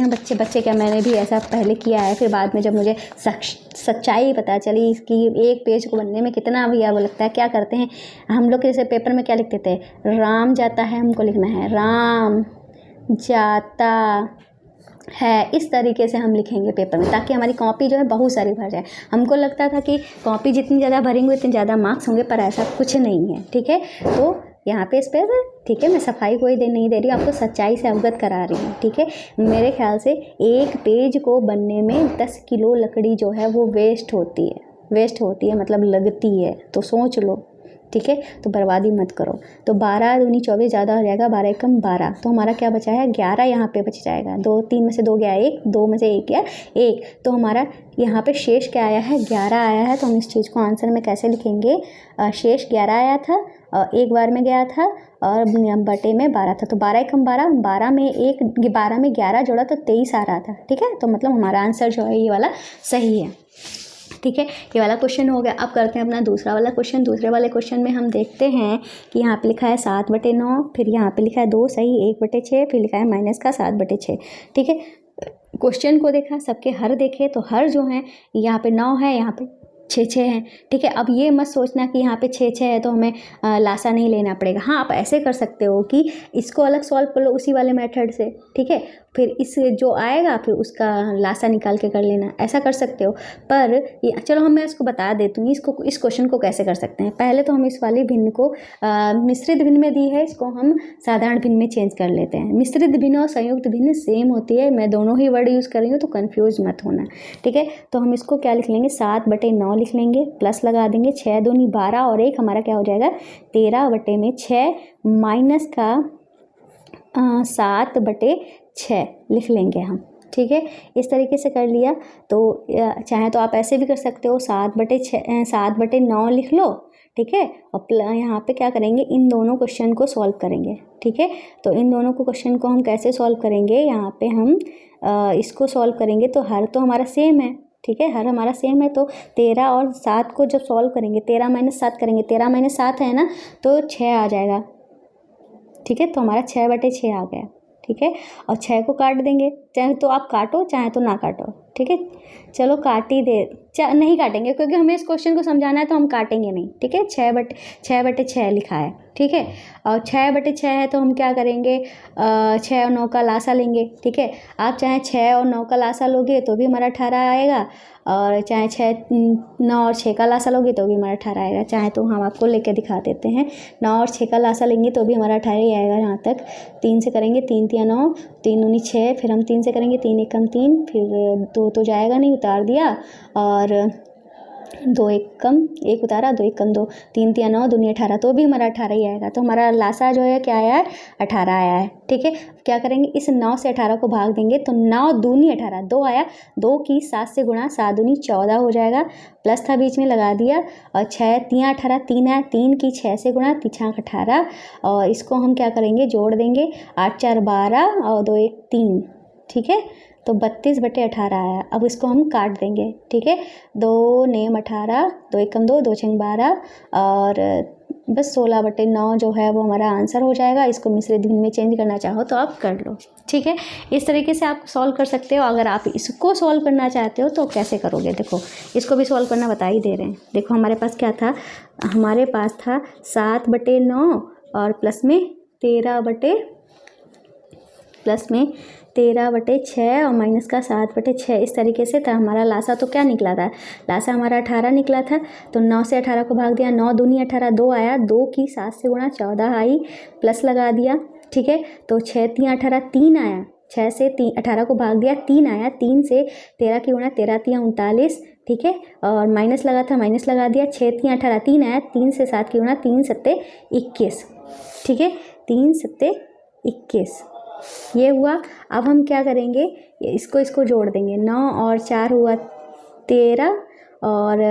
बच्चे क्या, मैंने भी ऐसा पहले किया है, फिर बाद में जब मुझे सच्चाई पता चली इसकी, एक पेज को बनने में कितना भी वो लगता है, क्या करते हैं हम लोग, जैसे पेपर में क्या लिखते थे, राम जाता है, हमको लिखना है राम जाता है, इस तरीके से हम लिखेंगे पेपर में, ताकि हमारी कॉपी जो है बहुत सारी भर जाए। हमको लगता था कि कॉपी जितनी ज़्यादा भरेंगे उतने ज़्यादा मार्क्स होंगे, पर ऐसा कुछ नहीं है। ठीक है, तो यहाँ पे स्पेस है, ठीक है। मैं सफाई कोई नहीं दे रही हूँ, आपको सच्चाई से अवगत करा रही हूँ, ठीक है। मेरे ख्याल से एक पेज को बनने में 10 किलो लकड़ी जो है वो वेस्ट होती है मतलब लगती है, तो सोच लो, ठीक है। तो बर्बादी मत करो। तो 12 दूनी 24 ज़्यादा हो जाएगा, 12 एकम 12, तो हमारा क्या बचा है 11 यहाँ पे बच जाएगा। 2 3 में से 2 गया 1, 2 में से 1 गया 1, तो हमारा यहाँ पे शेष क्या आया है 11 आया है। तो हम इस चीज़ को आंसर में कैसे लिखेंगे, शेष 11 आया था, एक बार में गया था और बटे में 12 था, तो 12 एकम 12, 12 में 11 जोड़ा तो 23 आ रहा था, ठीक है। तो मतलब हमारा आंसर जो है ये वाला सही है, ठीक है। ये वाला क्वेश्चन हो गया। अब करते हैं अपना दूसरा वाला क्वेश्चन। दूसरे वाले क्वेश्चन में हम देखते हैं कि यहाँ पे लिखा है 7/9, फिर यहाँ पे लिखा है 2 सही 1/6, फिर लिखा है माइनस का 7/6, ठीक है। क्वेश्चन को देखा, सबके हर देखे, तो हर जो है यहाँ पे 9 है, यहाँ पे 6 है, ठीक है। अब ये मत सोचना कि यहाँ पे 6 है तो हमें लासा नहीं लेना पड़ेगा। हाँ, आप ऐसे कर सकते हो कि इसको अलग सॉल्व कर लो उसी वाले मेथड से, ठीक है। फिर इस जो आएगा फिर उसका लासा निकाल के कर लेना, ऐसा कर सकते हो। पर ये चलो मैं इसको बता देती हूँ, इस क्वेश्चन को कैसे कर सकते हैं। पहले तो हम इस वाली भिन्न को मिश्रित भिन्न में दी है, इसको हम साधारण भिन्न में चेंज कर लेते हैं। मिश्रित भिन्न और संयुक्त भिन्न सेम होती है, मैं दोनों ही वर्ड यूज़ कर रही हूँ, तो कन्फ्यूज मत होना, ठीक है। तो हम इसको क्या लिख लेंगे 7/9 लिख लेंगे, प्लस लगा देंगे 6 दूनी 12 और 1 हमारा क्या हो जाएगा 13/6 माइनस का 7/6 लिख लेंगे हम, ठीक है। इस तरीके से कर लिया। तो चाहे तो आप ऐसे भी कर सकते हो 7/9 लिख लो, ठीक है। और यहाँ पे क्या करेंगे, इन दोनों क्वेश्चन को सॉल्व करेंगे, ठीक है। तो इन दोनों को क्वेश्चन को हम कैसे सॉल्व करेंगे, यहाँ पे हम इसको सॉल्व करेंगे तो हर तो हमारा सेम है, ठीक है। हर हमारा सेम है, तो 13 और 7 को जब सॉल्व करेंगे 13 - 7 करेंगे, 13 - 7 है ना, तो 6 आ जाएगा, ठीक है। तो हमारा 6/6 आ गया, ठीक है। और 6 को काट देंगे, चाहे तो आप काटो चाहे तो ना काटो, ठीक है। चलो काट ही दे, नहीं काटेंगे क्योंकि हमें इस क्वेश्चन को समझाना है, तो हम काटेंगे नहीं, ठीक है। 6/6 लिखा है, ठीक है। और 6/6 है तो हम क्या करेंगे, 6 और 9 का लासा लेंगे, ठीक है। आप चाहे 6 और 9 का लासा लोगे तो भी हमारा 18 आएगा, और चाहे 9 और 6 का लासा लोगे तो भी हमारा 18 आएगा। चाहे तो हम आपको लेके दिखा देते हैं, 9 और 6 का लासा लेंगे तो भी हमारा 18 ही आएगा। यहाँ तक 3 से करेंगे, 3 × 9, 3 दूनी 6, फिर हम 3 से करेंगे, 3 एकम 3, फिर 2 तो जाएगा नहीं, उतार दिया, और 2 एकम 1 उतारा, 2 एकम 2, 3 × 9 दूनी 18, तो भी हमारा 18 ही आएगा। तो हमारा लासा जो है क्या आया है 18 आया है, ठीक है। क्या करेंगे, इस 9 से 18 को भाग देंगे तो 9 दूनी 18, 2 आया, 2 की 7 से गुणा, 7 दूनी 14 हो जाएगा, प्लस था बीच में लगा दिया, और 6 3 18, 3 आया, 3 की 6 से गुणा, 3 × 18, और इसको हम क्या करेंगे जोड़ देंगे, 8 4 12 और 2 1 3, ठीक है। तो 32/18 आया। अब इसको हम काट देंगे, ठीक है। 2 नेम 18, 2 एकम 2, 2 छंग 12, और बस 16/9 जो है वो हमारा आंसर हो जाएगा। इसको मिश्रित भिन्न में चेंज करना चाहो तो आप कर लो, ठीक है। इस तरीके से आप सॉल्व कर सकते हो। अगर आप इसको सॉल्व करना चाहते हो तो कैसे करोगे, देखो इसको भी सॉल्व करना बता ही दे रहे हैं। देखो हमारे पास क्या था, हमारे पास था 7/9 और प्लस में 13/6 और माइनस का 7/6, इस तरीके से था। हमारा लासा तो क्या निकला था, लासा हमारा 18 निकला था। तो 9 से 18 को भाग दिया, 9 दूनी 18, 2 आया, 2 की 7 से गुणा 14 आई, प्लस लगा दिया, ठीक है। तो 6 3 18, 3 आया, 6 से 18 को भाग दिया, 3 आया, 3 से 13 की गुणा, 13 3 39, ठीक है। और माइनस लगा था, माइनस लगा दिया, 6 3 18, 3 आया, 3 से 7 की गुणा, 3 7 21, ठीक है। 3 7 21 ये हुआ। अब हम क्या करेंगे, इसको जोड़ देंगे, 9 और 4 हुआ 13, और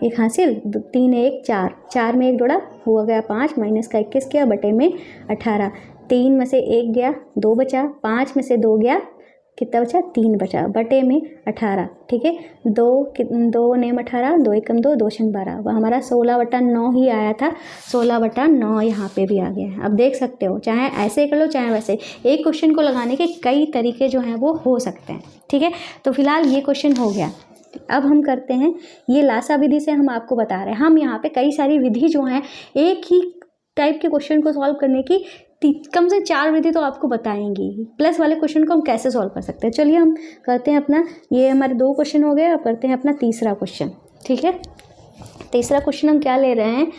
एक हासिल, 3 1 4, 4 में 1 जोड़ा हुआ गया 5, माइनस का 21 किया, बटे में 18, 3 में से 1 गया, 2 बचा, 5 में से 2 गया, कितना बचा 3 बचा, बटे में 18, ठीक है। 2 नेम 18, 2 एकम 2, 2 छंग 12, वह हमारा 16/9 ही आया था। 16/9 यहाँ पे भी आ गया है। अब देख सकते हो, चाहे ऐसे कर लो चाहे वैसे, एक क्वेश्चन को लगाने के कई तरीके जो हैं वो हो सकते हैं, ठीक है। तो फिलहाल ये क्वेश्चन हो गया। अब हम करते हैं, ये लासा विधि से हम आपको बता रहे हैं, हम यहाँ पे कई सारी विधि जो हैं एक ही टाइप के क्वेश्चन को सॉल्व करने की कम से 4 विधि तो आपको बताएंगी। प्लस वाले क्वेश्चन को हम कैसे सॉल्व कर सकते हैं, चलिए हम करते हैं अपना, ये हमारे 2 क्वेश्चन हो गए। अब करते हैं अपना तीसरा क्वेश्चन, ठीक है। तीसरा क्वेश्चन हम क्या ले रहे हैं,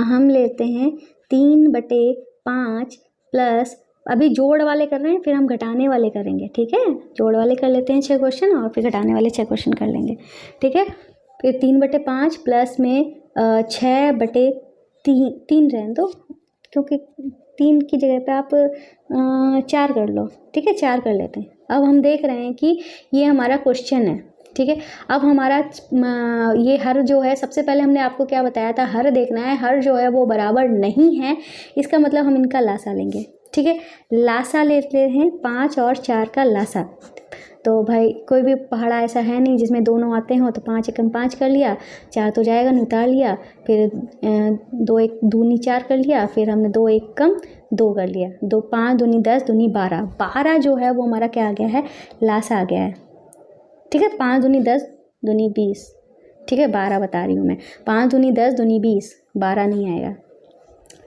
हम लेते हैं 3/5 प्लस, अभी जोड़ वाले कर रहे हैं, फिर हम घटाने वाले करेंगे, ठीक है। जोड़ वाले कर लेते हैं 6 क्वेश्चन और फिर घटाने वाले 6 क्वेश्चन कर लेंगे, ठीक है। फिर 3/5 प्लस में 6/3 रहने दो, क्योंकि 3 की जगह पे आप 4 कर लो, ठीक है, 4 कर लेते हैं। अब हम देख रहे हैं कि ये हमारा क्वेश्चन है, ठीक है। अब हमारा ये हर जो है, सबसे पहले हमने आपको क्या बताया था, हर देखना है, हर जो है वो बराबर नहीं है, इसका मतलब हम इनका लासा लेंगे, ठीक है। लासा लेते हैं 5 और 4 का लासा। तो भाई कोई भी पहाड़ा ऐसा है नहीं जिसमें दोनों आते हो, तो 5 एकम 5 कर लिया, 4 तो जाएगा नहीं, उतार लिया, फिर 2 एक दूनी 4 कर लिया, फिर हमने 2 एकम 2 कर लिया, 2 5 दूनी 10 दूनी 12, 12 जो है वो हमारा क्या आ गया है, लासा आ गया है, ठीक है। 5 दूनी 10 दूनी 20, ठीक है, 12 बता रही हूँ मैं, 5 दूनी 10 दूनी 20, 12 नहीं आएगा,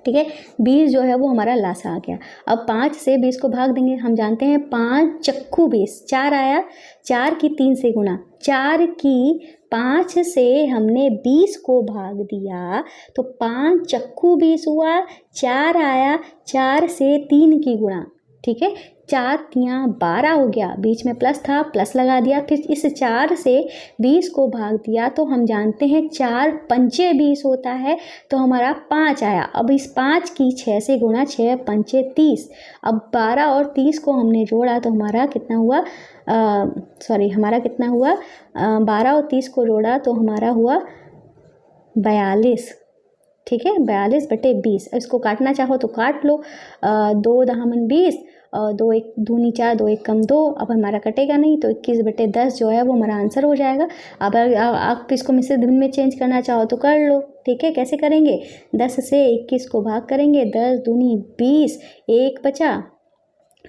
ठीक है। 20 जो है वो हमारा लासा आ गया। अब 5 से 20 को भाग देंगे, हम जानते हैं 5 चक्कू 20, 4 आया, 4 की 3 से गुणा, 4 की 5 से हमने 20 को भाग दिया तो 5 चक्कू 20 हुआ, 4 आया, 4 से 3 की गुणा, ठीक है, 4 तियाँ 12 हो गया, बीच में प्लस था, प्लस लगा दिया, फिर इस 4 से 20 को भाग दिया तो हम जानते हैं 4 पंचे 20 होता है, तो हमारा 5 आया। अब इस 5 की 6 से गुणा, 6 पंचे 30, अब 12 और 30 को हमने जोड़ा तो हमारा कितना हुआ, हमारा कितना हुआ, 12 और 30 को जोड़ा तो हमारा हुआ 42, ठीक है, 42/20। इसको काटना चाहो तो काट लो, 2 दामन 20, 2 एक दूनी 4, 2 एक कम 2, अब हमारा कटेगा नहीं, तो 21/10 जो है वो हमारा आंसर हो जाएगा। अब आप इसको मिश्रित भिन्न में चेंज करना चाहो तो कर लो, ठीक है। कैसे करेंगे, 10 से 21 को भाग करेंगे, 10 दूनी 20, 1 बचा,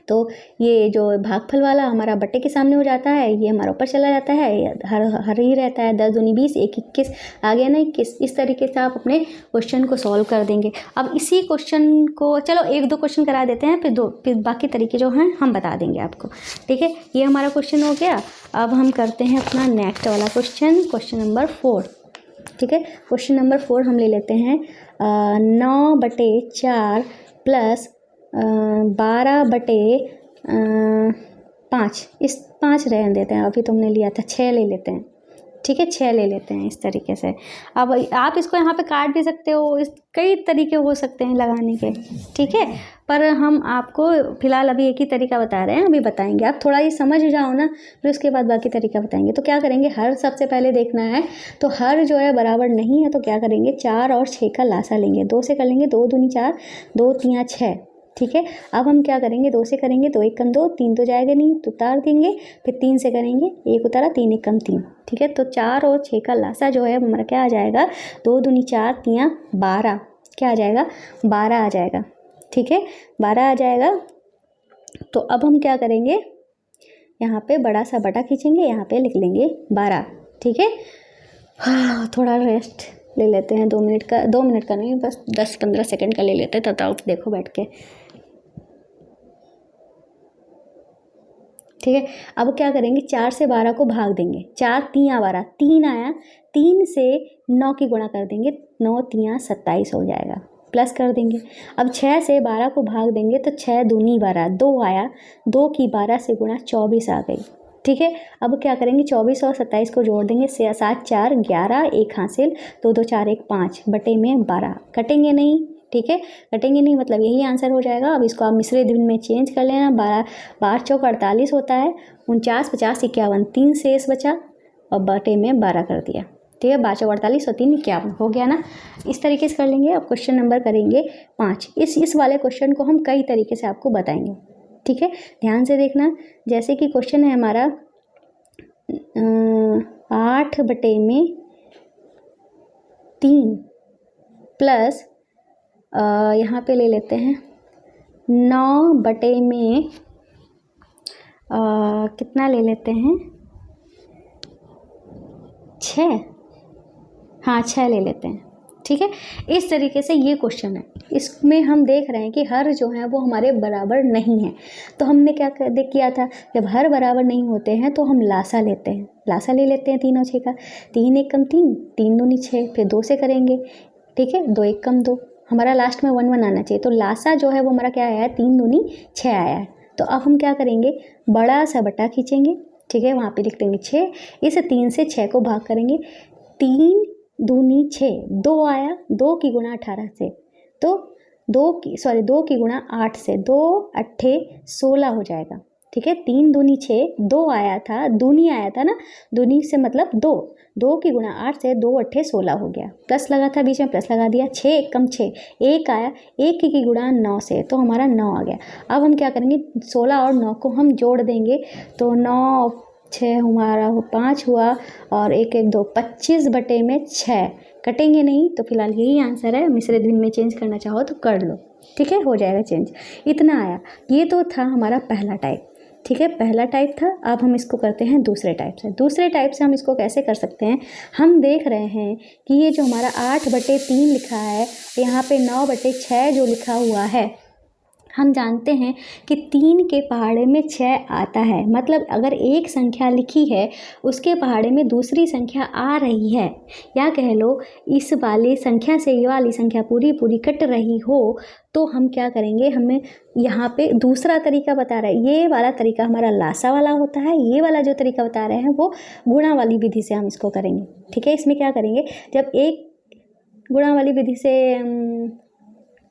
तो ये जो भागफल वाला हमारा बट्टे के सामने हो जाता है, ये हमारा ऊपर चला जाता है, हर ही रहता है, 10 दूनी 20, 1 21, आ गया ना 21। इस तरीके से आप अपने क्वेश्चन को सॉल्व कर देंगे। अब इसी क्वेश्चन को चलो 1-2 क्वेश्चन करा देते हैं, फिर बाकी तरीके जो हैं हम बता देंगे आपको, ठीक है। ये हमारा क्वेश्चन हो गया। अब हम करते हैं अपना नेक्स्ट वाला क्वेश्चन नंबर 4, ठीक है। क्वेश्चन नंबर 4 हम ले लेते हैं 9/4 प्लस 12/5, इस 5 रहने देते हैं, अभी तुमने लिया था 6 ले लेते हैं, ठीक है, 6 ले लेते हैं इस तरीके से। अब आप इसको यहाँ पे काट भी सकते हो, इस कई तरीके हो सकते हैं लगाने के, ठीक है, पर हम आपको फिलहाल अभी एक ही तरीका बता रहे हैं, अभी बताएंगे, आप थोड़ा ये समझ जाओ ना, फिर उसके बाद बाकी तरीका बताएंगे। तो क्या करेंगे, हर सबसे पहले देखना है, तो हर जो है बराबर नहीं है, तो क्या करेंगे, 4 और 6 का लासा लेंगे, 2 से कर लेंगे, 2 दूनी 4, 2 तियाँ 6, ठीक है। अब हम क्या करेंगे, 2 से करेंगे, 2 एक कम 2, 3 तो जाएगा नहीं, तो उतार देंगे, फिर 3 से करेंगे, 1 उतारा, 3 एक कम 3, ठीक है। तो 4 और 6 का लासा जो है हमारा क्या आ जाएगा, 2 दूनी 4 तियाँ 12, क्या आ जाएगा, 12 आ जाएगा, ठीक है, 12 आ जाएगा। तो अब हम क्या करेंगे, यहाँ पे बड़ा सा बटा खींचेंगे, यहाँ पे लिख लेंगे 12, ठीक है। हाँ, थोड़ा रेस्ट ले लेते हैं, 2 मिनट का, 2 मिनट का नहीं, बस 10-15 सेकंड का ले लेते हैं, तब देखो बैठ के, ठीक है। अब क्या करेंगे, 4 से 12 को भाग देंगे, 4 तियाँ 12, 3 आया, 3 से 9 की गुणा कर देंगे, 9 तियाँ 27 हो जाएगा, प्लस कर देंगे। अब 6 से 12 को भाग देंगे तो 6 दूनी 12, 2 आया, 2 की 12 से गुणा 24 आ गई, ठीक है। अब क्या करेंगे, 24 और 27 को जोड़ देंगे, 7 4 11, 1 हासिल, 2 2 4 1 5 बटे में 12, कटेंगे नहीं, ठीक है, कटेंगे नहीं, मतलब यही आंसर हो जाएगा। अब इसको आप मिश्रित भिन्न में चेंज कर लेना, 12 चौक 48 होता है, 49 50 51, 3 शेष बचा और बटे में 12 कर दिया, ठीक है, 12 चौक 48 और 3 51 हो गया ना। इस तरीके से कर लेंगे। अब क्वेश्चन नंबर करेंगे 5। इस वाले क्वेश्चन को हम कई तरीके से आपको बताएंगे, ठीक है, ध्यान से देखना। जैसे कि क्वेश्चन है हमारा 8/3 प्लस यहाँ पे ले लेते हैं 9/में कितना ले लेते हैं, 6, हाँ 6 ले लेते हैं, ठीक है। इस तरीके से ये क्वेश्चन है, इसमें हम देख रहे हैं कि हर जो है वो हमारे बराबर नहीं है। तो हमने क्या किया था, जब हर बराबर नहीं होते हैं तो हम लासा लेते हैं, लासा ले लेते हैं 3 और 6 का, 3 एक कम 3, 3 दूनी 6, फिर 2 से करेंगे, ठीक है, 2 एक कम 2, हमारा लास्ट में 1 1 आना चाहिए। तो लासा जो है वो हमारा क्या आया है, 3 दूनी 6 आया है। तो अब हम क्या करेंगे, बड़ा सा बटा खींचेंगे, ठीक है, वहाँ पे लिख देंगे 6। इस 3 से 6 को भाग करेंगे, 3 दूनी 6, 2 आया, 2 की गुणा 18 से, तो 2 की गुणा 8 से, 2 अट्ठे 16 हो जाएगा, ठीक है। 3 दूनी 6, 2 आया था, दूनी आया था ना, दूनी से मतलब 2, 2 की गुणा 8 से, 2 अट्ठे 16 हो गया। प्लस लगा था बीच में, प्लस लगा दिया, 6 एकम 6, 1 आया, 1 की गुणा 9 से, तो हमारा 9 आ गया। अब हम क्या करेंगे, 16 और 9 को हम जोड़ देंगे, तो 9 6 हमारा 5 हुआ, और 1 1 2 25 बटे में 6, कटेंगे नहीं, तो फिलहाल यही आंसर है। मिश्रित भिन्न में चेंज करना चाहो तो कर लो, ठीक है, हो जाएगा चेंज। इतना आया। ये तो था हमारा पहला टाइप, ठीक है, पहला टाइप था। अब हम इसको करते हैं दूसरे टाइप से। दूसरे टाइप से हम इसको कैसे कर सकते हैं, हम देख रहे हैं कि ये जो हमारा 8/3 लिखा है, यहाँ पे 9/6 जो लिखा हुआ है, हम जानते हैं कि 3 के पहाड़े में 6 आता है। मतलब अगर एक संख्या लिखी है, उसके पहाड़े में दूसरी संख्या आ रही है, या कह लो इस वाली संख्या से ये वाली संख्या पूरी पूरी कट रही हो, तो हम क्या करेंगे, हमें यहाँ पे दूसरा तरीका बता रहा है। ये वाला तरीका हमारा लासा वाला होता है, ये वाला जो तरीका बता रहे हैं वो गुणा वाली विधि से हम इसको करेंगे, ठीक है। इसमें क्या करेंगे, जब एक गुणा वाली विधि से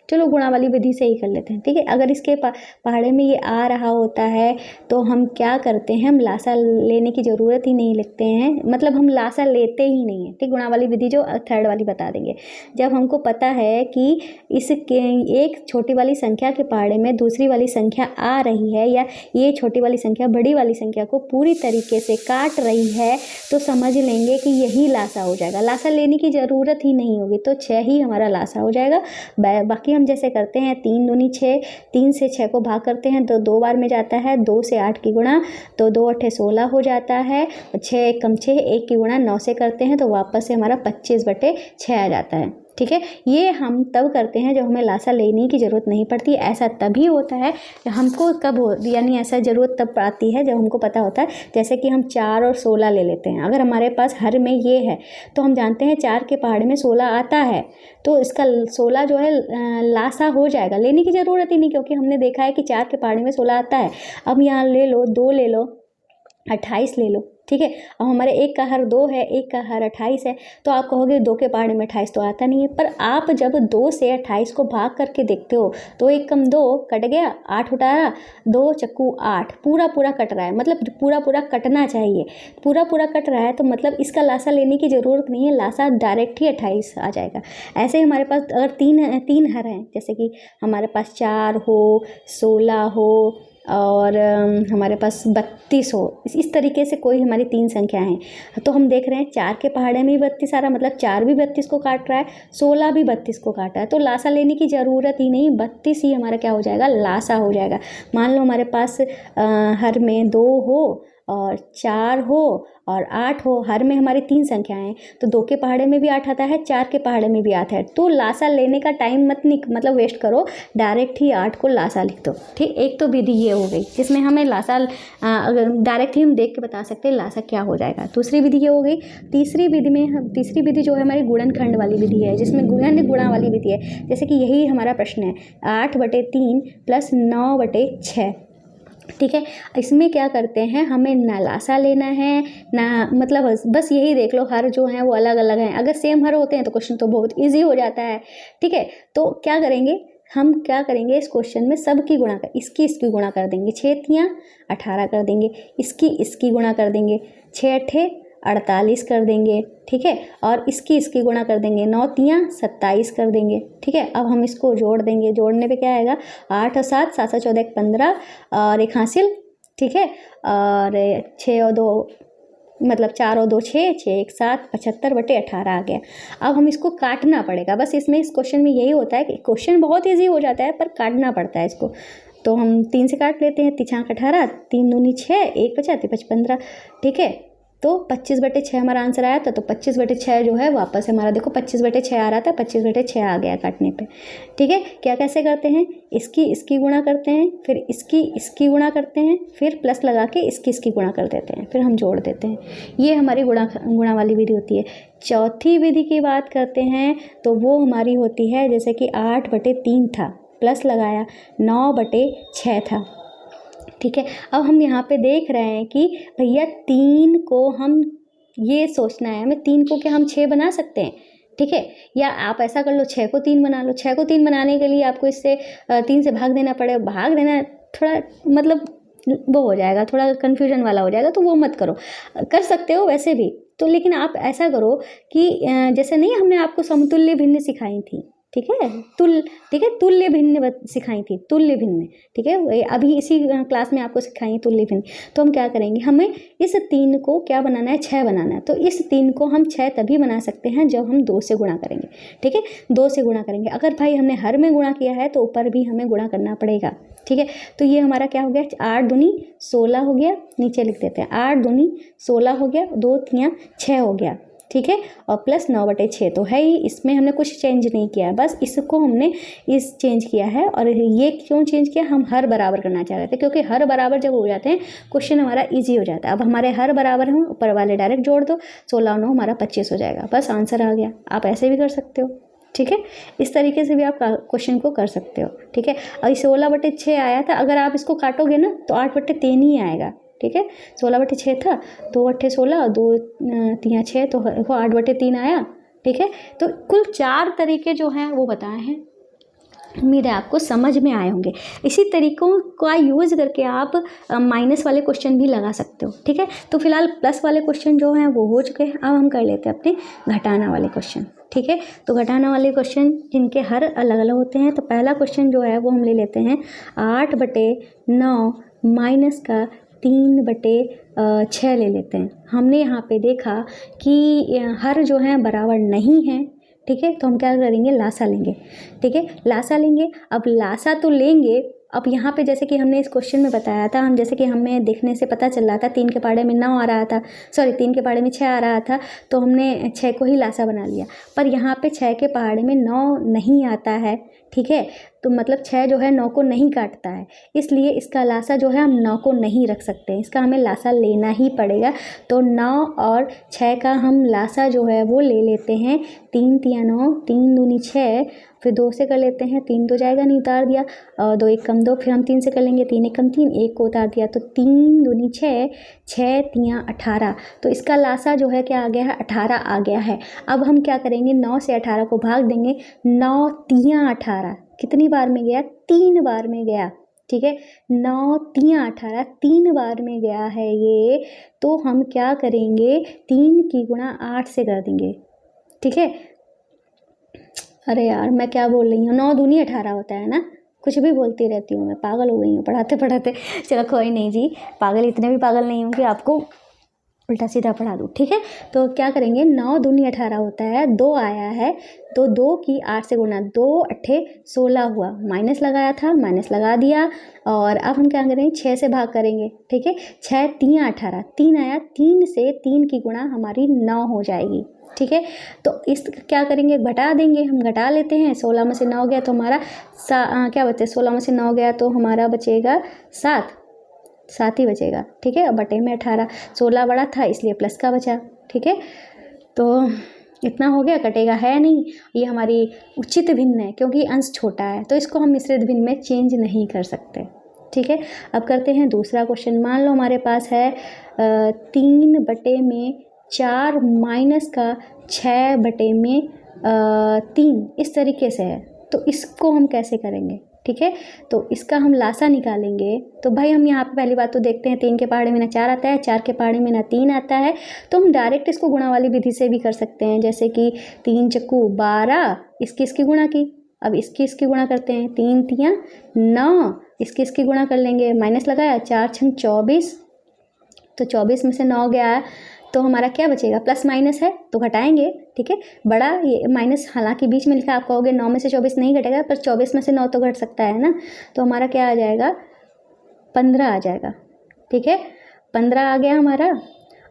चलो गुणा वाली विधि से ही कर लेते हैं, ठीक है। अगर इसके पहाड़े में ये आ रहा होता है, तो हम क्या करते हैं, हम लासा लेने की ज़रूरत ही नहीं लिखते हैं, मतलब हम लासा लेते ही नहीं है, ठीक। गुणा वाली विधि जो थर्ड वाली बता देंगे, जब हमको पता है कि इसके एक छोटी वाली संख्या के पहाड़े में दूसरी वाली संख्या आ रही है, या ये छोटी वाली संख्या बड़ी वाली संख्या को पूरी तरीके से काट रही है, तो समझ लेंगे कि यही लासा हो जाएगा। लासा लेने की ज़रूरत ही नहीं होगी, तो 6 ही हमारा लासा हो जाएगा। बाकी हम जैसे करते हैं, 3 दूनी 6, 3 से 6 को भाग करते हैं तो 2 बार में जाता है, 2 से 8 की गुणा, तो 2 अट्ठे 16 हो जाता है, 6 एकम 6, 1 की गुणा 9 से करते हैं, तो वापस से हमारा 25/6 आ जाता है, ठीक है। ये हम तब करते हैं जब हमें लासा लेने की ज़रूरत नहीं पड़ती। ऐसा तभी होता है हमको कब हो, यानी ऐसा ज़रूरत तब आती है जब हमको पता होता है, जैसे कि हम 4 और 16 ले लेते हैं। अगर हमारे पास हर में ये है, तो हम जानते हैं 4 के पहाड़े में 16 आता है, तो इसका 16 जो है लासा हो जाएगा, लेने की ज़रूरत ही नहीं, क्योंकि हमने देखा है कि 4 के पहाड़े में 16 आता है। अब यहाँ ले लो, 2 ले लो, 28 ले लो, ठीक है। अब हमारे 1 का हर 2 है, 1 का हर 28 है, तो आप कहोगे 2 के पहाड़े में 28 तो आता नहीं है, पर आप जब 2 से 28 को भाग करके देखते हो, तो 1 कम 2 कट गया, 8 उठाया, 2 चक्कू 8, पूरा पूरा कट रहा है, मतलब पूरा पूरा कटना चाहिए, पूरा पूरा कट रहा है, तो मतलब इसका लासा लेने की ज़रूरत नहीं है, लासा डायरेक्ट ही 28 आ जाएगा। ऐसे ही हमारे पास अगर तीन हर हैं, जैसे कि हमारे पास 4 हो, 16 हो, और हमारे पास 32 हो, इस तरीके से कोई हमारी 3 संख्या हैं, तो हम देख रहे हैं 4 के पहाड़े में भी 32 आ रहा है, मतलब 4 भी 32 को काट रहा है, 16 भी 32 को काट रहा है, तो लासा लेने की ज़रूरत ही नहीं, 32 ही हमारा क्या हो जाएगा, लासा हो जाएगा। मान लो हमारे पास हर में 2 हो और 4 हो और 8 हो, हर में हमारी 3 संख्याएं हैं, तो 2 के पहाड़े में भी 8 आता है, 4 के पहाड़े में भी आता है, तो लासा लेने का टाइम मतलब वेस्ट करो, डायरेक्ट ही 8 को लासा लिख दो, ठीक। एक तो विधि ये हो गई जिसमें हमें लासा अगर डायरेक्ट ही हम देख के बता सकते हैं लासा क्या हो जाएगा। दूसरी विधि ये हो गई। तीसरी विधि जो है हमारी गुणनखंड वाली विधि है, जिसमें गुणा वाली विधि है, जैसे कि यही हमारा प्रश्न है, 8/3 प्लस 9/6, ठीक है। इसमें क्या करते हैं, हमें ना लासा लेना है ना, मतलब बस यही देख लो, हर जो हैं वो अलग अलग हैं। अगर सेम हर होते हैं तो क्वेश्चन तो बहुत इजी हो जाता है, ठीक है। तो क्या करेंगे, हम क्या करेंगे, इस क्वेश्चन में सबकी गुणा कर, इसकी गुणा कर देंगे, 6 तियाँ 18 कर देंगे, इसकी गुणा कर देंगे, 6 अट्ठे 48 कर देंगे, ठीक है, और इसकी गुणा कर देंगे, 9 तियाँ 27 कर देंगे, ठीक है। अब हम इसको जोड़ देंगे, जोड़ने पे क्या आएगा, 8 और 7, 7 14 1 15 और 1 हासिल, ठीक है, और 6 और 2 मतलब 4 और 2 6, 6 1 7, 75/18 आ गया। अब हम इसको काटना पड़ेगा, बस इसमें इस क्वेश्चन में यही होता है कि क्वेश्चन बहुत ईजी हो जाता है पर काटना पड़ता है इसको। तो हम 3 से काट लेते हैं, 3 18, 3 दूनी 6, 1 बचा, 5 15, ठीक है। तो 25/6 हमारा आंसर आया था। तो 25/6 जो है वापस हमारा देखो 25/6 आ रहा था, 25/6 आ गया काटने पे। ठीक है, क्या कैसे करते हैं, इसकी गुणा करते हैं, फिर इसकी गुणा करते हैं, फिर प्लस लगा के इसकी गुणा कर देते हैं, फिर हम जोड़ देते हैं। ये हमारी गुणा वाली विधि होती है। चौथी विधि की बात करते हैं तो वो हमारी होती है जैसे कि 8/3 था, प्लस लगाया 9/6 था। ठीक है, अब हम यहाँ पे देख रहे हैं कि भैया 3 को हम ये सोचना है हमें, 3 को क्या हम 6 बना सकते हैं। ठीक है, या आप ऐसा कर लो 6 को 3 बना लो। 6 को 3 बनाने के लिए आपको इससे 3 से भाग देना पड़ेगा। भाग देना थोड़ा मतलब वो हो जाएगा, थोड़ा कन्फ्यूजन वाला हो जाएगा, तो वो मत करो। कर सकते हो वैसे भी तो, लेकिन आप ऐसा करो कि जैसे नहीं हमने आपको समतुल्य भिन्न सिखाई थी। ठीक है, तुल्य भिन्न सिखाई थी, तुल्य भिन्न। ठीक है, अभी इसी क्लास में आपको सिखाई तुल्य भिन्न। तो हम क्या करेंगे, हमें इस 3 को क्या बनाना है, 6 बनाना है। तो इस 3 को हम 6 तभी बना सकते हैं जब हम 2 से गुणा करेंगे। ठीक है, 2 से गुणा करेंगे। अगर भाई हमने हर में गुणा किया है तो ऊपर भी हमें गुणा करना पड़ेगा। ठीक है, तो ये हमारा क्या हो गया, 8 दूनी 16 हो गया। नीचे लिख देते हैं 8 दूनी 16 हो गया, 2 3 6 हो गया। ठीक है, और प्लस 9/6 तो है ही, इसमें हमने कुछ चेंज नहीं किया है, बस इसको हमने चेंज किया है। और ये क्यों चेंज किया, हम हर बराबर करना चाह रहे थे, क्योंकि हर बराबर जब हो जाते हैं क्वेश्चन हमारा इजी हो जाता है। अब हमारे हर बराबर हैं, ऊपर वाले डायरेक्ट जोड़ दो, 16 और 9 हमारा 25 हो जाएगा, बस आंसर आ गया। आप ऐसे भी कर सकते हो। ठीक है, इस तरीके से भी आप क्वेश्चन को कर सकते हो। ठीक है, और 16/6 आया था, अगर आप इसको काटोगे ना तो 8/3 ही आएगा। ठीक है, 16/6 था, 2 8 16, 2 3 6, तो 8/3 आया। ठीक है, तो कुल 4 तरीके जो हैं वो बताए हैं। उम्मीद है आपको समझ में आए होंगे। इसी तरीकों का यूज़ करके आप माइनस वाले क्वेश्चन भी लगा सकते हो। ठीक है, तो फिलहाल प्लस वाले क्वेश्चन जो हैं वो हो चुके हैं। अब हम कर लेते हैं अपने घटाना वाले क्वेश्चन। ठीक है, तो घटाना वाले क्वेश्चन जिनके हर अलग अलग होते हैं। तो पहला क्वेश्चन जो है वो हम ले लेते हैं 8/9 माइनस का 3/6 ले लेते हैं। हमने यहाँ पे देखा कि हर जो है बराबर नहीं है। ठीक है, तो हम क्या करेंगे, लासा लेंगे। ठीक है, लासा लेंगे। अब लासा तो लेंगे, अब यहाँ पे जैसे कि हमने इस क्वेश्चन में बताया था, हम जैसे कि हमें देखने से पता चल रहा था 3 के पहाड़े में 9 आ रहा था, 3 के पहाड़े में 6 आ रहा था, तो हमने 6 को ही लासा बना लिया। पर यहाँ पे 6 के पहाड़े में 9 नहीं आता है। ठीक है, तो मतलब 6 जो है 9 को नहीं काटता है, इसलिए इसका लासा जो है हम 9 को नहीं रख सकते, इसका हमें लासा लेना ही पड़ेगा। तो 9 और 6 का हम लासा जो है वो ले लेते हैं। 3 3 9, 3 दूनी 6, फिर 2 से कर लेते हैं, 3 तो जाएगा नहीं, उतार दिया, और 2 1 कम 2, फिर हम 3 से कर लेंगे, 3 1 कम 3, 1 को उतार दिया, तो 3 दूनी 6, 6 3 18। तो इसका लासा जो है क्या आ गया है, 18 आ गया है। अब हम क्या करेंगे, 9 से 18 को भाग देंगे। 9 3 18 कितनी बार में गया, 3 बार में गया। ठीक है, 9 3 18 3 बार में गया है ये। तो हम क्या करेंगे, 3 की गुणा 8 से कर देंगे। ठीक है, अरे यार मैं क्या बोल रही हूँ, 9 दूनी 18 होता है ना, कुछ भी बोलती रहती हूँ मैं, पागल हो गई हूँ पढ़ाते पढ़ाते। चलो कोई नहीं जी, पागल इतने भी पागल नहीं हूँ कि आपको उल्टा सीधा पढ़ा दूँ। ठीक है, तो क्या करेंगे, 9 दूनी 18 होता है, 2 आया है, तो 2 की 8 से गुणा, 2 8 16 हुआ, माइनस लगाया था, माइनस लगा दिया। और अब हम क्या करेंगे, 6 से भाग करेंगे। ठीक है, 6 3 18, 3 आया, 3 से 3 की गुणा हमारी 9 हो जाएगी। ठीक है, तो इस क्या करेंगे, घटा देंगे, हम घटा लेते हैं। 16 में से 9 गया तो हमारा क्या बचे, 16 में से 9 गया तो हमारा बचेगा 7 ही बचेगा। ठीक है, अब बटे में 18, 16 बड़ा था इसलिए प्लस का बचा। ठीक है, तो इतना हो गया, कटेगा है नहीं। ये हमारी उचित भिन्न है क्योंकि अंश छोटा है, तो इसको हम मिश्रित भिन्न में चेंज नहीं कर सकते। ठीक है, अब करते हैं दूसरा क्वेश्चन। मान लो हमारे पास है 3/4 माइनस का 6/3, इस तरीके से है। तो इसको हम कैसे करेंगे। ठीक है, तो इसका हम लासा निकालेंगे। तो भाई हम यहाँ पे पहली बात तो देखते हैं, 3 के पहाड़े में ना 4 आता है, 4 के पहाड़े में ना 3 आता है, तो हम डायरेक्ट इसको गुणा वाली विधि से भी कर सकते हैं। जैसे कि 3 चक्कू 12, इसकी गुणा की, अब इसकी गुणा करते हैं, 3 3 9, इसकी गुणा कर लेंगे, माइनस लगाया, 4 6 24, तो 24 में से 9 गया तो हमारा क्या बचेगा, प्लस माइनस है तो घटाएंगे। ठीक है, बड़ा ये माइनस हालांकि बीच में लिखा, आप कहोगे 9 में से 24 नहीं घटेगा, पर 24 में से 9 तो घट सकता है ना, तो हमारा क्या आ जाएगा, 15 आ जाएगा। ठीक है, 15 आ गया हमारा।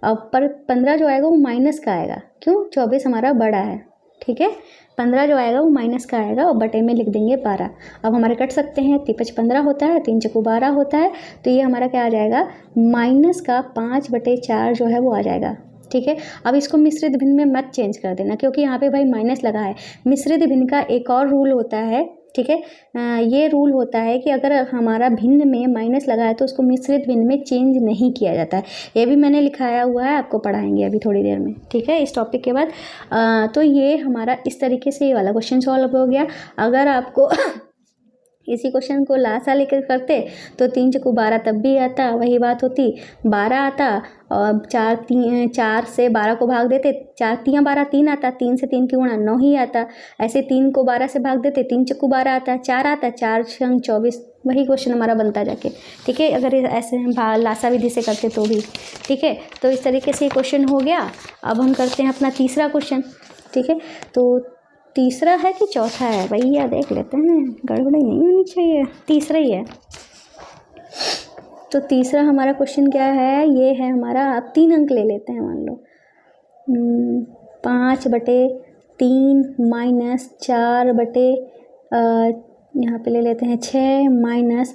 अब पर 15 जो आएगा वो माइनस का आएगा, क्यों? 24 हमारा बड़ा है, ठीक है। 15 जो आएगा वो माइनस का आएगा और बटे में लिख देंगे 12। अब हमारे कट सकते हैं, 3 5 15 होता है, 3 चक्कू 12 होता है, तो ये हमारा क्या आ जाएगा, माइनस का 5/4 जो है वो आ जाएगा, ठीक है। अब इसको मिश्रित भिन्न में मत चेंज कर देना, क्योंकि यहाँ पे भाई माइनस लगा है। मिश्रित भिन्न का एक और रूल होता है, ठीक है। ये रूल होता है कि अगर हमारा भिन्न में माइनस लगा है तो उसको मिश्रित भिन्न में चेंज नहीं किया जाता है। ये भी मैंने लिखाया हुआ है, आपको पढ़ाएंगे अभी थोड़ी देर में, ठीक है, इस टॉपिक के बाद। तो ये हमारा इस तरीके से ये वाला क्वेश्चन सॉल्व हो गया। अगर आपको इसी क्वेश्चन को लासा लेकर करते तो 3 चक्कू 12 तब भी आता, वही बात होती, 12 आता और 4 से 12 को भाग देते, 4 3 12 3 आता, 3 से 3 की गुणा 9 ही आता। ऐसे 3 को 12 से भाग देते, 3 चक्कू 12 आता, 4 आता, 4 6 24, वही क्वेश्चन हमारा बनता जाके, ठीक है। अगर ऐसे लासा विधि से करते तो भी, ठीक है। तो इस तरीके से क्वेश्चन हो गया। अब हम करते हैं अपना तीसरा क्वेश्चन, ठीक है। तो तीसरा है कि चौथा है भैया, देख लेते हैं, गड़बड़ी नहीं होनी चाहिए, तीसरा ही है। तो तीसरा हमारा क्वेश्चन क्या है, ये है हमारा, आप 3 अंक ले लेते हैं, मान लो 5/3 माइनस 4 यहाँ पे ले लेते हैं 6 माइनस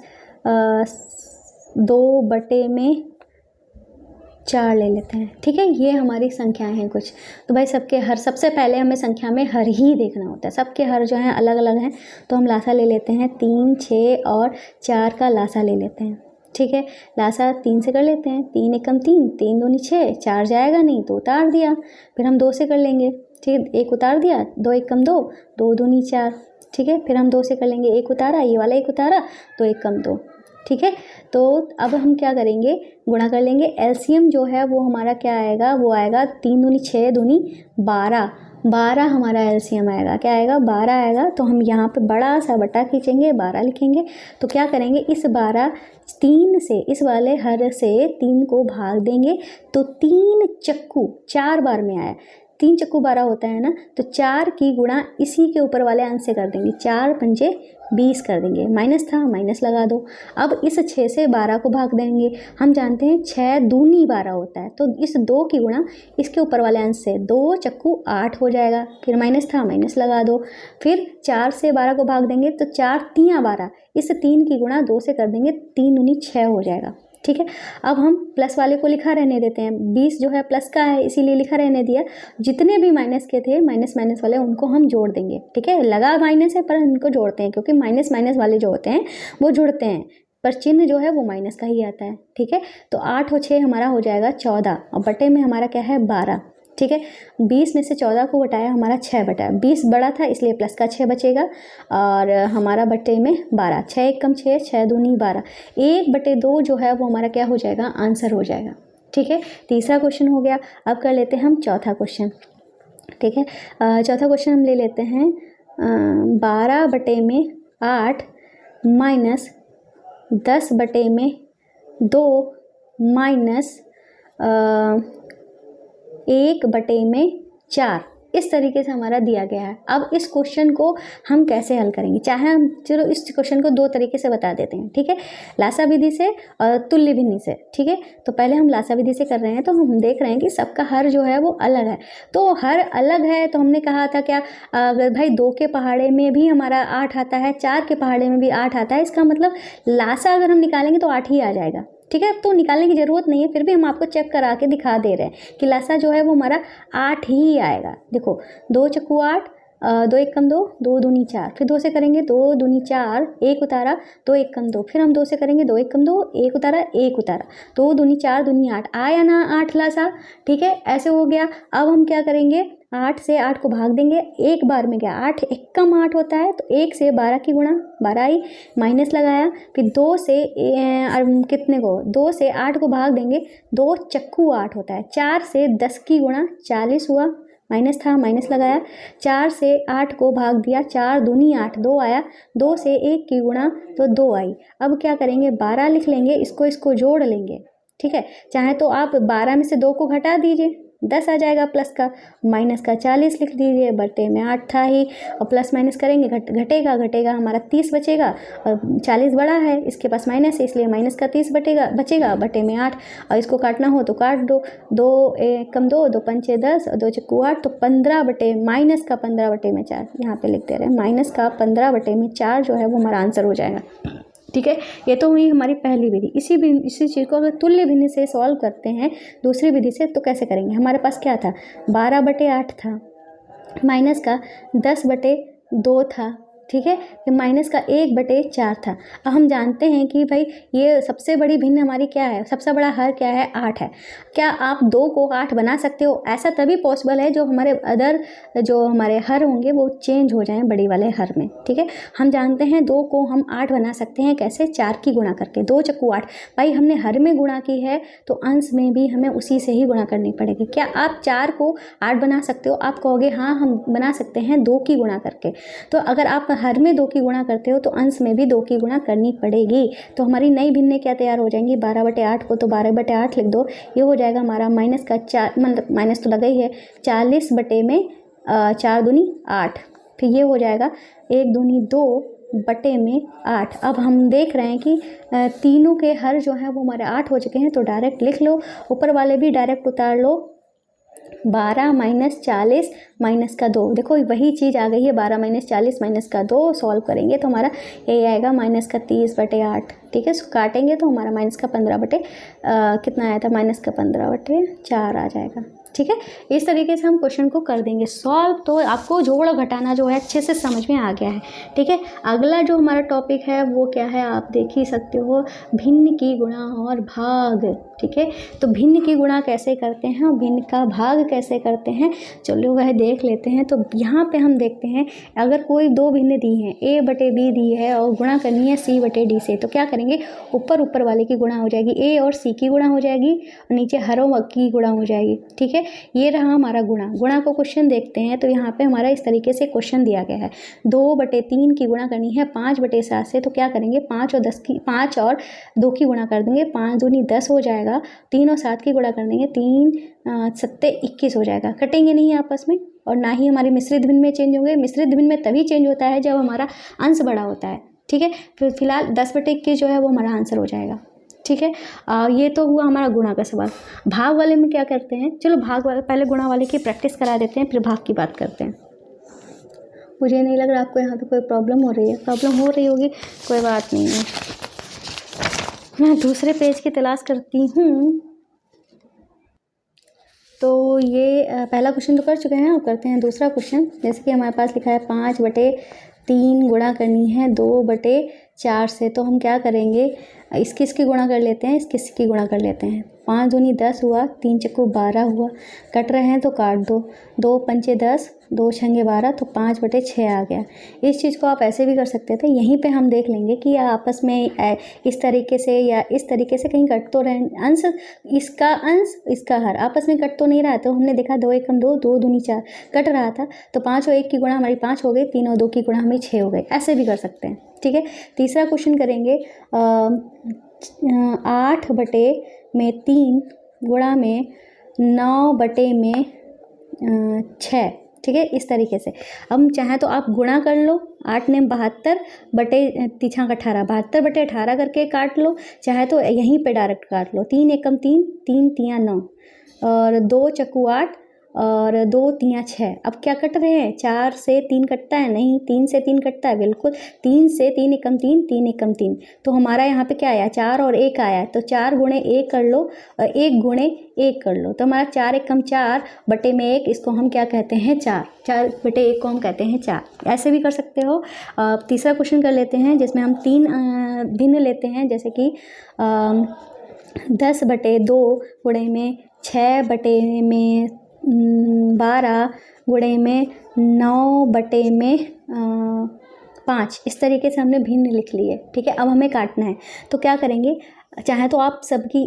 2/4 ले लेते हैं, ठीक है। ये हमारी संख्याएं हैं कुछ। तो भाई सबके हर, सबसे पहले हमें संख्या में हर ही देखना होता है, सबके हर जो हैं अलग अलग हैं। तो हम लासा ले लेते हैं, 3 6 और 4 का लासा ले लेते हैं, ठीक है। लासा 3 से कर लेते हैं, 3 एकम 3, 3 दूनी 6, 4 जाएगा नहीं तो उतार दिया। फिर हम 2 से कर लेंगे, ठीक है, 1 उतार दिया, 2 एकम 2, 2 दूनी 4, ठीक है। फिर हम 2 से कर लेंगे, 1 उतारा, ये वाला 1 उतारा, 2 एकम 2, ठीक है। तो अब हम क्या करेंगे, गुणा कर लेंगे। एलसीएम जो है वो हमारा क्या आएगा, वो आएगा 3 दूनी 6 दूनी 12, 12 हमारा एलसीएम आएगा, क्या आएगा, 12 आएगा। तो हम यहाँ पे बड़ा सा बटा खींचेंगे, 12 लिखेंगे। तो क्या करेंगे, इस 12 3 से, इस वाले हर से 3 को भाग देंगे, तो 3 चक्कू 4 बार में आया, 3 चक्कू 12 होता है ना, तो 4 की गुणा इसी के ऊपर वाले अंश से कर देंगे, 4 पंजे 20 कर देंगे, माइनस था माइनस लगा दो। अब इस 6 से 12 को भाग देंगे, हम जानते हैं 6 दूनी 12 होता है, तो इस 2 की गुणा इसके ऊपर वाले अंश से, 2 चक्कू 8 हो जाएगा, फिर माइनस था माइनस लगा दो। फिर 4 से 12 को भाग देंगे तो 4 3 12, इस 3 की गुणा 2 से कर देंगे, 3 दूनी 6 हो जाएगा, ठीक है। अब हम प्लस वाले को लिखा रहने देते हैं, 20 जो है प्लस का है इसीलिए लिखा रहने दिया। जितने भी माइनस के थे, माइनस माइनस वाले, उनको हम जोड़ देंगे, ठीक है। लगा माइनस है पर इनको जोड़ते हैं, क्योंकि माइनस माइनस वाले जो होते हैं वो जुड़ते हैं, पर चिन्ह जो है वो माइनस का ही आता है, ठीक है। तो 8 और 6 हमारा हो जाएगा 14, और बटे में हमारा क्या है, 12, ठीक है। 20 में से 14 को घटाया, हमारा 6 बटा, 20 बड़ा था इसलिए प्लस का 6 बचेगा, और हमारा बटे में 12, 6 एकम 6, 6 दूनी 12, 1/2 जो है वो हमारा क्या हो जाएगा, आंसर हो जाएगा, ठीक है। तीसरा क्वेश्चन हो गया। अब कर लेते हैं हम चौथा क्वेश्चन, ठीक है। चौथा क्वेश्चन हम ले लेते हैं 12/8 माइनस 10/2 माइनस 1/4, इस तरीके से हमारा दिया गया है। अब इस क्वेश्चन को हम कैसे हल करेंगे, चाहे हम, चलो इस क्वेश्चन को 2 तरीके से बता देते हैं, ठीक है, लासा विधि से और तुल्य भिन्नी से, ठीक है। तो पहले हम लासा विधि से कर रहे हैं, तो हम देख रहे हैं कि सबका हर जो है वो अलग है। तो हर अलग है, तो हमने कहा था क्या, अगर भाई 2 के पहाड़े में भी हमारा 8 आता है, 4 के पहाड़े में भी 8 आता है, इसका मतलब लासा अगर हम निकालेंगे तो 8 ही आ जाएगा, ठीक है। तो निकालने की ज़रूरत नहीं है, फिर भी हम आपको चेक करा के दिखा दे रहे हैं कि लासा जो है वो हमारा 8 ही आएगा। देखो 2 चक्कू 8, 2 एकम 2, 2 दूनी 4, फिर 2 से करेंगे, 2 दूनी 4, 1 उतारा, 2 एकम 2, फिर हम 2 से करेंगे, 2 एकम 2, 1 उतारा, 1 उतारा, 2 दूनी 4 दूनी 8, आया ना 8 लासा, ठीक है, ऐसे हो गया। अब हम क्या करेंगे, 8 से 8 को भाग देंगे, एक बार में क्या, 8 एकम 8 होता है, तो 1 से 12 की गुणा 12 आई, माइनस लगाया, फिर 2 से कितने को, 2 से 8 को भाग देंगे, 2 चक्कू 8 होता है, 4 से 10 की गुणा 40 हुआ, माइनस था माइनस लगाया, 4 से 8 को भाग दिया, 4 दूनी 8, 2 आया, 2 से 1 की गुणा तो 2 आई। अब क्या करेंगे, 12 लिख लेंगे, इसको जोड़ लेंगे, ठीक है। चाहे तो आप 12 में से 2 को घटा दीजिए, 10 आ जाएगा प्लस का, माइनस का 40 लिख दीजिए, बटे में 8 था ही, और प्लस माइनस करेंगे घटेगा हमारा 30 बचेगा, और 40 बड़ा है, इसके पास माइनस है इसलिए माइनस का 30 बचेगा बटे में 8। और इसको काटना हो तो काट दो, 2 कम 2, 2 पंचे 10 और 2 चक्कू 8, तो 15 बटे माइनस का 15 बटे में 4 यहाँ पे लिख दे रहे हैं, माइनस का 15 बटे में 4 जो है वो हमारा आंसर हो जाएगा। ठीक है, ये तो हुई हमारी पहली विधि। इसी चीज़ को अगर तुल्य विधि से सॉल्व करते हैं दूसरी विधि से तो कैसे करेंगे। हमारे पास क्या था, 12 बटे 8 था, माइनस का 10 बटे 2 था, ठीक है, फिर माइनस का 1 बटे 4 था। अब हम जानते हैं कि भाई ये सबसे बड़ी भिन्न हमारी क्या है, सबसे बड़ा हर क्या है, 8 है। क्या आप 2 को 8 बना सकते हो? ऐसा तभी पॉसिबल है जो हमारे अदर जो हमारे हर होंगे वो चेंज हो जाएं बड़ी वाले हर में। ठीक है, हम जानते हैं 2 को हम 8 बना सकते हैं कैसे, 4 की गुणा करके, 2 चक्कू 8। भाई हमने हर में गुणा की है तो अंश में भी हमें उसी से ही गुणा करनी पड़ेगी। क्या आप 4 को 8 बना सकते हो? आप कहोगे हाँ हम बना सकते हैं 2 की गुणा करके। तो अगर आप हर में 2 की गुणा करते हो तो अंश में भी 2 की गुणा करनी पड़ेगी। तो हमारी नई भिन्नें क्या तैयार हो जाएंगी, 12 बटे 8 को तो 12 बटे 8 लिख दो, ये हो जाएगा हमारा माइनस का 4, मतलब माइनस तो लगा ही है, 40 बटे में 4 दूनी 8, फिर ये हो जाएगा 1 दूनी 2 बटे में 8। अब हम देख रहे हैं कि तीनों के हर जो है वो हमारे 8 हो चुके हैं, तो डायरेक्ट लिख लो, ऊपर वाले भी डायरेक्ट उतार लो, 12 माइनस 40 माइनस का 2, देखो वही चीज़ आ गई है, 12 माइनस 40 माइनस का 2 सॉल्व करेंगे तो हमारा यही आएगा माइनस का 30 बटे 8। ठीक है, काटेंगे तो हमारा माइनस का 15 बटे कितना आया था, माइनस का 15 बटे 4 आ जाएगा। ठीक है, इस तरीके से हम क्वेश्चन को कर देंगे सॉल्व। तो आपको जोड़ घटाना जो है अच्छे से समझ में आ गया है। ठीक है, अगला जो हमारा टॉपिक है वो क्या है, आप देख ही सकते हो, भिन्न की गुणा और भाग। ठीक है, तो भिन्न की गुणा कैसे करते हैं और भिन्न का भाग कैसे करते हैं, चलो वह देख लेते हैं। तो यहाँ पे हम देखते हैं, अगर कोई 2 भिन्न दी हैं, a बटे b दी है और गुणा करनी है c बटे d से, तो क्या करेंगे, ऊपर वाले की गुणा हो जाएगी, a और c की गुणा हो जाएगी और नीचे हरों की गुणा हो जाएगी। ठीक है, ये रहा हमारा गुणा को क्वेश्चन देखते हैं। तो यहाँ पे हमारा इस तरीके से क्वेश्चन दिया गया है, 2 बटे 3 की गुणा करनी है 5 बटे 7 से, तो क्या करेंगे, 5 और 2 की गुणा कर देंगे, 5 दूनी 10 हो जाएगा, 3 और 7 की गुणा कर देंगे, 3 सत्ते 21 हो जाएगा। कटेंगे नहीं आपस में और ना ही हमारे मिश्रित भिन्न में चेंज होंगे। मिश्रित भिन्न में तभी चेंज होता है जब हमारा अंश बड़ा होता है। ठीक है, फिर फिलहाल 10 बटे 21 जो है वो हमारा आंसर हो जाएगा। ठीक है, ये तो हुआ हमारा गुणा का सवाल। भाग वाले में क्या करते हैं, चलो भाग वाले पहले गुणा वाले की प्रैक्टिस करा देते हैं, फिर भाग की बात करते हैं। मुझे नहीं लग रहा आपको यहाँ पे कोई प्रॉब्लम हो रही है, प्रॉब्लम हो रही होगी, कोई बात नहीं है, मैं दूसरे पेज की तलाश करती हूँ। तो ये पहला क्वेश्चन तो कर चुके हैं, अब करते हैं दूसरा क्वेश्चन। जैसे कि हमारे पास लिखा है 5 बटे 3 गुणा करनी है 2 बटे 4 से, तो हम क्या करेंगे, इसकी गुणा कर लेते हैं, इसकी गुणा कर लेते हैं। 5 दूनी 10 हुआ, 3 चक्कू 12 हुआ, कट रहे हैं तो काट दो, 2 पंचे 10, 2 छंगे 12, तो 5 बटे 6 आ गया। इस चीज़ को आप ऐसे भी कर सकते थे, यहीं पे हम देख लेंगे कि आपस में इस तरीके से या इस तरीके से कहीं कट तो रहे, अंश इसका हर आपस में कट तो नहीं रहा। तो हमने देखा 2 एकम 2, 2 दूनी 4 कट रहा था, तो 5 और 1 की गुणा हमारी 5 हो गई, 3 और 2 की गुणा हमें 6 हो गई, ऐसे भी कर सकते हैं। ठीक है, तीसरा क्वेश्चन करेंगे, 8 बटे में 3 गुणा में 9 बटे में 6। ठीक है, इस तरीके से हम चाहें तो आप गुणा कर लो, 8 ने 72 बटे तीछा 18, 72 बटे 18 करके काट लो, चाहे तो यहीं पे डायरेक्ट काट लो, 3 एकम 3, 3 तियाँ 9 और 2 चक्कू 8 और 2 तियाँ 6। अब क्या कट रहे हैं, 4 से 3 कटता है, नहीं 3 से 3 कटता है, बिल्कुल 3 से 3 एकम 3, 3 एकम 3, तो हमारा यहाँ पे क्या आया, 4 और 1 आया, तो 4 गुणे 1 कर लो और 1 गुणे 1 कर लो, तो हमारा 4 एकम 4 बटे में 1, इसको हम क्या कहते हैं, 4 बटे 1 को हम कहते हैं 4। ऐसे भी कर सकते हो। तीसरा क्वेश्चन कर लेते हैं जिसमें हम 3 भिन्न लेते हैं, जैसे कि 10 बटे 2 गुणे में 6 बटे में 12 गुणे में 9 बटे में 5, इस तरीके से हमने भिन्न लिख लिए। ठीक है, अब हमें काटना है, तो क्या करेंगे, चाहे तो आप सबकी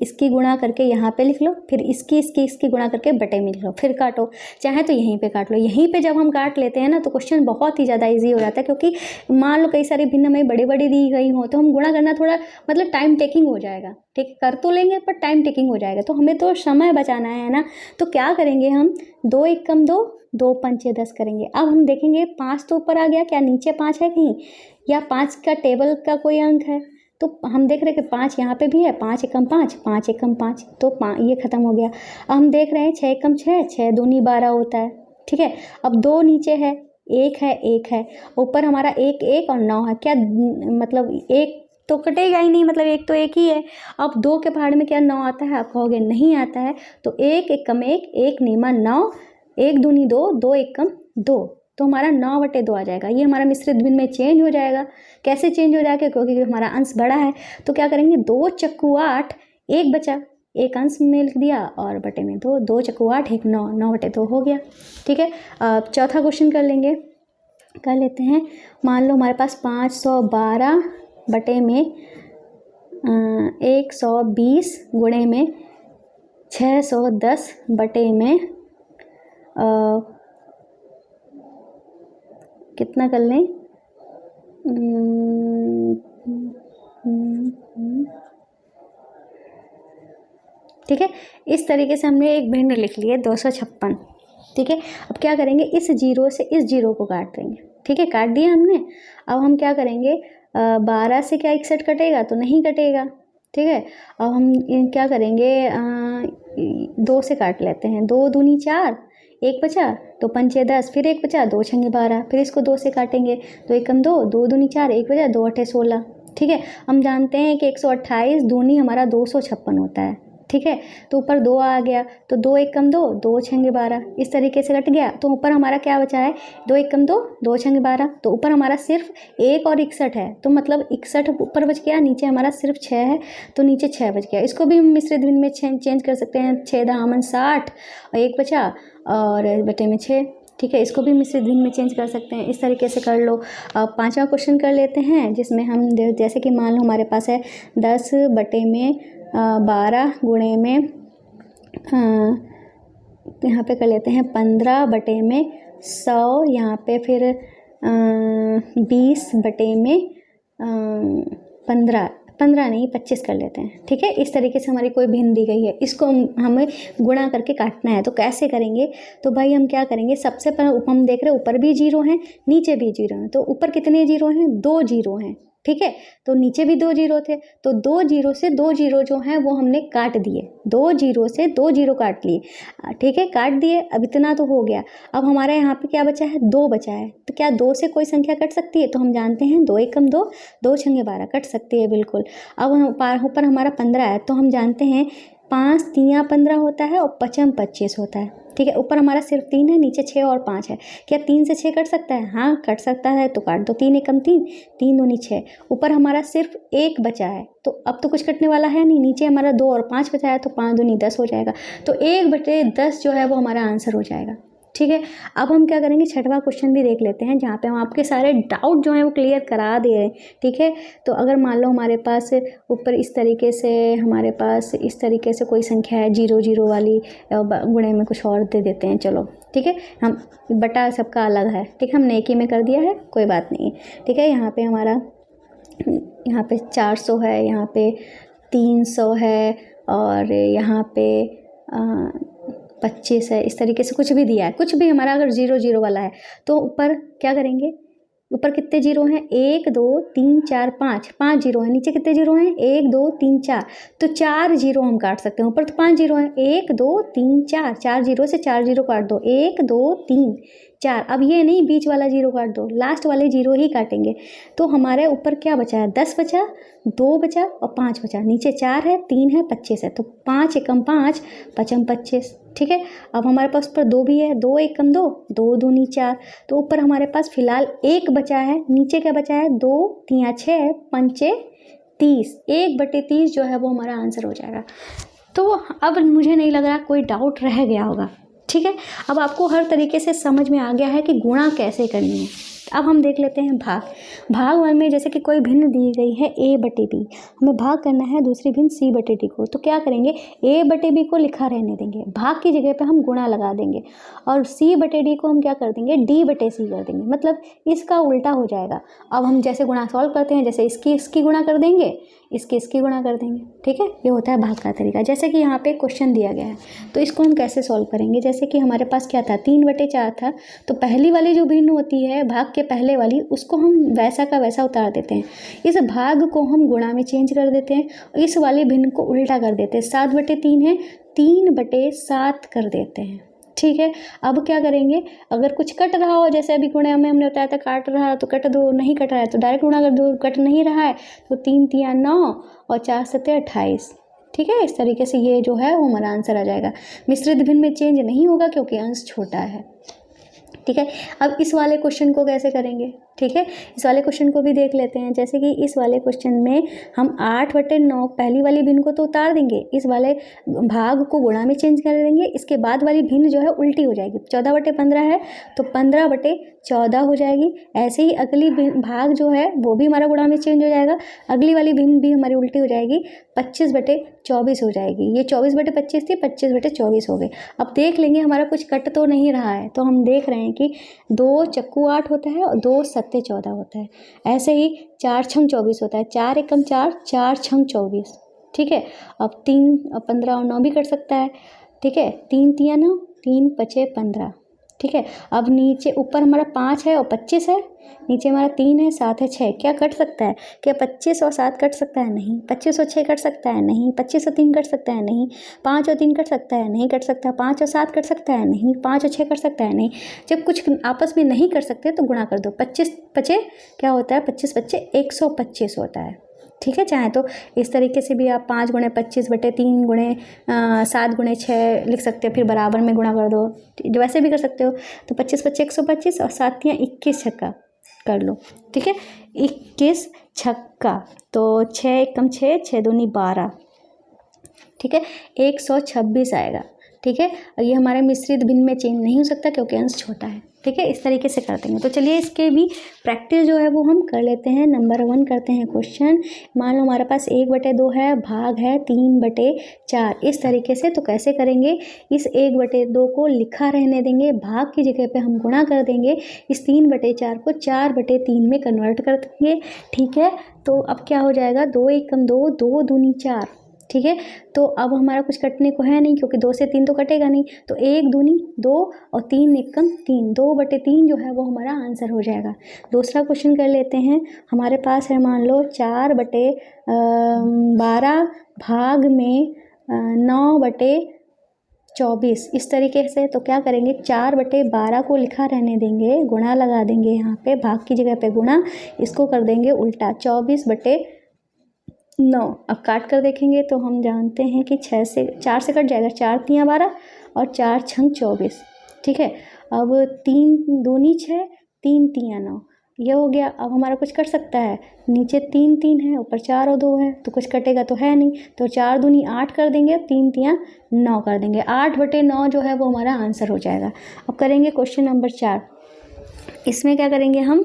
इसकी गुणा करके यहाँ पे लिख लो, फिर इसकी गुणा करके बटे में लिख लो, फिर काटो। चाहे तो यहीं पे काट लो। यहीं पे जब हम काट लेते हैं ना तो क्वेश्चन बहुत ही ज़्यादा इजी हो जाता है, क्योंकि मान लो कई सारी भिन्नमय बड़ी बड़ी दी गई हो तो हम गुणा करना थोड़ा मतलब टाइम टेकिंग हो जाएगा। ठीक है, कर तो लेंगे पर टाइम टेकिंग हो जाएगा, तो हमें तो समय बचाना है ना। तो क्या करेंगे हम, 2 1 कम 2, 2 पंचे 10 करेंगे। अब हम देखेंगे 5 तो ऊपर आ गया, क्या नीचे 5 है कहीं, या 5 का टेबल का कोई अंक है। तो हम देख रहे हैं कि 5 यहाँ पे भी है, 5 एकम 5, 5 एकम 5, तो ये खत्म हो गया। अब हम देख रहे हैं 6 एकम 6, 6 दूनी 12 होता है। ठीक है, अब 2 नीचे है, 1 है, ऊपर हमारा 1 1 और 9 है। क्या मतलब 1 तो कटेगा ही नहीं, मतलब 1 तो 1 ही है। अब 2 के पहाड़ में क्या 9 आता है, आप कहोगे नहीं आता है। तो 1 एकम 1, 1 नीमा 9, 1 दूनी 2, 2 एकम 2, तो हमारा 9/2 आ जाएगा। ये हमारा मिश्रित भिन्न में चेंज हो जाएगा। कैसे चेंज हो जाएगा, क्योंकि हमारा अंश बड़ा है। तो क्या करेंगे, 2 चक्कू 8, 1 बचा, 1 अंश में लिख दिया और बटे में 2, 2 चक्कू 8, 1 9, 9/2 हो गया। ठीक है, अब चौथा क्वेश्चन कर लेते हैं। मान लो हमारे पास 512 बटे में 120 गुणे में 610 बटे में कितना कर लें, ठीक है। इस तरीके से हमने एक भिन्न लिख लिया 256। ठीक है, अब क्या करेंगे, इस जीरो से इस जीरो को काट देंगे। ठीक है, काट दिया हमने। अब हम क्या करेंगे, 12 से क्या 61 कटेगा, तो नहीं कटेगा। ठीक है, अब हम क्या करेंगे, 2 से काट लेते हैं। 2 दूनी 4, 1 बचा, 2 पंचे 10, फिर 1 बचा, 2 छंगे 12, फिर इसको 2 से काटेंगे। 2 एकम 2, 2 दूनी 4, 1 बचा, 2 अठे 16। ठीक है, हम जानते हैं कि 128 दूनी हमारा 256 होता है। ठीक है, तो ऊपर 2 आ गया, तो 2 एकम 2, 2 छंगे 12, इस तरीके से कट गया। तो ऊपर हमारा क्या बचा है, 2 एकम 2, 2 छंगे 12, तो ऊपर हमारा सिर्फ 1 और 61 है, तो मतलब 61 ऊपर बच गया, नीचे हमारा सिर्फ 6 है, तो नीचे 6 बच गया। इसको भी हम मिश्रित भिन्न में चेंज कर सकते हैं। 6 दामन 60 और 1 बचा और बटे में 6। ठीक है, इसको भी मिश्रित भिन्न में चेंज कर सकते हैं। इस तरीके से कर लो। अब 5वां क्वेश्चन कर लेते हैं, जिसमें हम जैसे कि मान लो हमारे पास है 10 बटे में 12 गुणे में यहाँ पे कर लेते हैं 15 बटे में 100, यहाँ पे फिर 20 बटे में 15 नहीं 25 कर लेते हैं। ठीक है, इस तरीके से हमारी कोई भिन्न दी गई है, इसको हमें गुणा करके काटना है। तो कैसे करेंगे, तो भाई हम क्या करेंगे, सबसे पहले हम देख रहे हैं ऊपर भी 0 हैं, नीचे भी 0 हैं। तो ऊपर कितने 0 हैं, 2 0 हैं। ठीक है, तो नीचे भी 2 0 थे, तो 2 0 से 2 0 जो हैं वो हमने काट दिए। 2 0 से 2 0 काट लिए। ठीक है, काट दिए। अब इतना तो हो गया। अब हमारे यहाँ पे क्या बचा है, 2 बचा है। तो क्या 2 से कोई संख्या कट सकती है, तो हम जानते हैं 2 एकम 2, 2 छंगे 12 कट सकती है बिल्कुल। अब ऊपर हमारा 15 है, तो हम जानते हैं 5 3 15 होता है और 5 25 होता है। ठीक है, ऊपर हमारा सिर्फ 3 है, नीचे 6 और 5 है। क्या 3 से 6 कट सकता है, हाँ कट सकता है, तो काट दो। 3 एकम 3, 3 दूनी 6, ऊपर हमारा सिर्फ 1 बचा है, तो अब तो कुछ कटने वाला है नहीं। नीचे हमारा 2 और 5 बचा है, तो 5 दूनी 10 हो जाएगा। तो 1/10 जो है वो हमारा आंसर हो जाएगा। ठीक है, अब हम क्या करेंगे, 6वां क्वेश्चन भी देख लेते हैं, जहाँ पे हम आपके सारे डाउट जो हैं वो क्लियर करा दे रहे हैं। ठीक है, तो अगर मान लो हमारे पास ऊपर इस तरीके से हमारे पास इस तरीके से कोई संख्या है 0 0 वाली, गुणे में कुछ और दे देते हैं। चलो ठीक है, हम बटा सबका अलग है। ठीक है, हमने एक ही में कर दिया है, कोई बात नहीं। ठीक है, यहाँ पे हमारा 400 है, यहाँ पे 300 है और यहाँ पे 25 है। इस तरीके से कुछ भी दिया है, कुछ भी हमारा अगर 0 0 वाला है, तो ऊपर क्या करेंगे, ऊपर कितने 0 हैं, 1 2 3 4 5 0 हैं। नीचे कितने 0 हैं, 1 2 3 4, तो 4 0 हम काट सकते हैं। ऊपर तो 5 0 हैं, 1 2 3 4, 4 0 से 4 0 काट दो, 1 2 3 4। अब ये नहीं बीच वाला 0 काट दो, लास्ट वाले 0 ही काटेंगे। तो हमारे ऊपर क्या बचा है, 10 बचा, 2 बचा और 5 बचा। नीचे 4 है, 3 है, 25 है, तो 5 एकम 5, 5 25। ठीक है, अब हमारे पास ऊपर 2 भी है, 2 एकम 2, 2 दूनी 4, तो ऊपर हमारे पास फिलहाल 1 बचा है। नीचे क्या बचा है, 2 3 6 पंचे 30, 1/30 जो है वो हमारा आंसर हो जाएगा। तो अब मुझे नहीं लग रहा कोई डाउट रह गया होगा। ठीक है, अब आपको हर तरीके से समझ में आ गया है कि गुणा कैसे करनी है। अब हम देख लेते हैं भाग। भाग वन में जैसे कि कोई भिन्न दी गई है a बटे b, हमें भाग करना है दूसरी भिन्न c बटे d को। तो क्या करेंगे, a बटे b को लिखा रहने देंगे, भाग की जगह पे हम गुणा लगा देंगे और c बटे d को हम क्या कर देंगे, d बटे c कर देंगे, मतलब इसका उल्टा हो जाएगा। अब हम जैसे गुणा सॉल्व करते हैं, जैसे इसकी गुणा कर देंगे, इसकी गुणा कर देंगे, ठीक है। ये होता है भाग का तरीका। जैसे कि यहाँ पे क्वेश्चन दिया गया है तो इसको हम कैसे सॉल्व करेंगे, जैसे कि हमारे पास क्या था, 3/4 था, तो पहली वाली जो भिन्न होती है भाग के पहले वाली, उसको हम वैसा का वैसा उतार देते हैं, इस भाग को हम गुणा में चेंज कर देते हैं और इस वाली भिन्न को उल्टा कर देते हैं। 7/3 है, 3/7 कर देते हैं, ठीक है। अब क्या करेंगे, अगर कुछ कट रहा हो, जैसे अभी गुणा में हमने बताया था काट रहा है तो कट दो, नहीं कट रहा है तो डायरेक्ट गुणा कर दो, कट नहीं रहा है तो 3 तिया 9 और 4 सत्ते 28, ठीक है। इस तरीके से ये जो है वो हमारा आंसर आ जाएगा। मिश्रित भिन्न में चेंज नहीं होगा क्योंकि अंश छोटा है, ठीक है। अब इस वाले क्वेश्चन को कैसे करेंगे, ठीक है, इस वाले क्वेश्चन को भी देख लेते हैं। जैसे कि इस वाले क्वेश्चन में हम 8/9 पहली वाली भिन्न को तो उतार देंगे, इस वाले भाग को गुणा में चेंज कर देंगे, इसके बाद वाली भिन्न जो है उल्टी हो जाएगी। 14/15 है तो 15/14 हो जाएगी। ऐसे ही अगली भाग जो है वो भी हमारा गुणा में चेंज हो जाएगा, अगली वाली भिन्न भी हमारी उल्टी हो जाएगी, 25/24 हो जाएगी। ये 24/25 थी, 25/24 हो गई। अब देख लेंगे हमारा कुछ कट तो नहीं रहा है, तो हम देख रहे हैं कि 2 चक्कू 8 होता है और 2 सत्ते 14 होता है। ऐसे ही 4 छंग 24 होता है, 4 एकम 4, 4 छंग 24, ठीक है। अब 3 15 और 9 भी कर सकता है, ठीक है। 3 तिया 9, 3 पचे 15, ठीक है। अब नीचे ऊपर हमारा 5 है और 25 है, नीचे हमारा 3 है 7 है 6, क्या कट सकता है, क्या 25 और 7 कट सकता है, नहीं। 25 और 6 कट सकता है, नहीं। 25 और 3 कट सकता है, नहीं। 5 और 3 कट सकता है, नहीं कट सकता। 5 और 7 कट सकता है, नहीं। 5 और 6 कट सकता है, नहीं। जब कुछ आपस में नहीं कर सकते तो गुणा कर दो। 25 पचे क्या होता है, 25 पचे 125 होता है, ठीक है। चाहे तो इस तरीके से भी आप 5 × 25/3 × 7 × 6 लिख सकते हो, फिर बराबर में गुणा कर दो, वैसे भी कर सकते हो। तो 25 पचे 125 और 7 तिया 21 छक्का कर लो, ठीक है। 21 छक्का तो 6 एकम 6, 6 दूनी 12, ठीक है। 126 आएगा, ठीक है। और ये हमारे मिश्रित भिन्न में चेंज नहीं हो सकता क्योंकि अंश छोटा है, ठीक है। इस तरीके से कर देंगे। तो चलिए इसके भी प्रैक्टिस जो है वो हम कर लेते हैं। नंबर 1 करते हैं क्वेश्चन। मान लो हमारे पास 1/2 है, भाग है 3/4, इस तरीके से। तो कैसे करेंगे, इस 1/2 को लिखा रहने देंगे, भाग की जगह पे हम गुणा कर देंगे, इस 3/4 को 4/3 में कन्वर्ट कर देंगे, ठीक है। तो अब क्या हो जाएगा, 2 एकम 2, 2 दूनी 4, ठीक है। तो अब हमारा कुछ कटने को है नहीं क्योंकि 2 से 3 तो कटेगा नहीं, तो 1 दूनी 2 और 3 एकम 3, 2/3 जो है वो हमारा आंसर हो जाएगा। दूसरा क्वेश्चन कर लेते हैं। हमारे पास है मान लो 4/12 भाग में 9/24, इस तरीके से। तो क्या करेंगे, 4/12 को लिखा रहने देंगे, गुणा लगा देंगे, यहाँ पे भाग की जगह पे गुणा, इसको कर देंगे उल्टा, 24/9। अब काट कर देखेंगे तो हम जानते हैं कि 4 से कट जाएगा, 4 तिया 12 और 4 छंग 24, ठीक है। अब 3 दूनी 6, 3 तिया 9, ये हो गया। अब हमारा कुछ कट सकता है, नीचे 3 3 है, ऊपर 4 और 2 है, तो कुछ कटेगा तो है नहीं, तो 4 दूनी 8 कर देंगे, 3 तिया 9 कर देंगे, 8/9 जो है वो हमारा आंसर हो जाएगा। अब करेंगे क्वेश्चन नंबर 4। इसमें क्या करेंगे, हम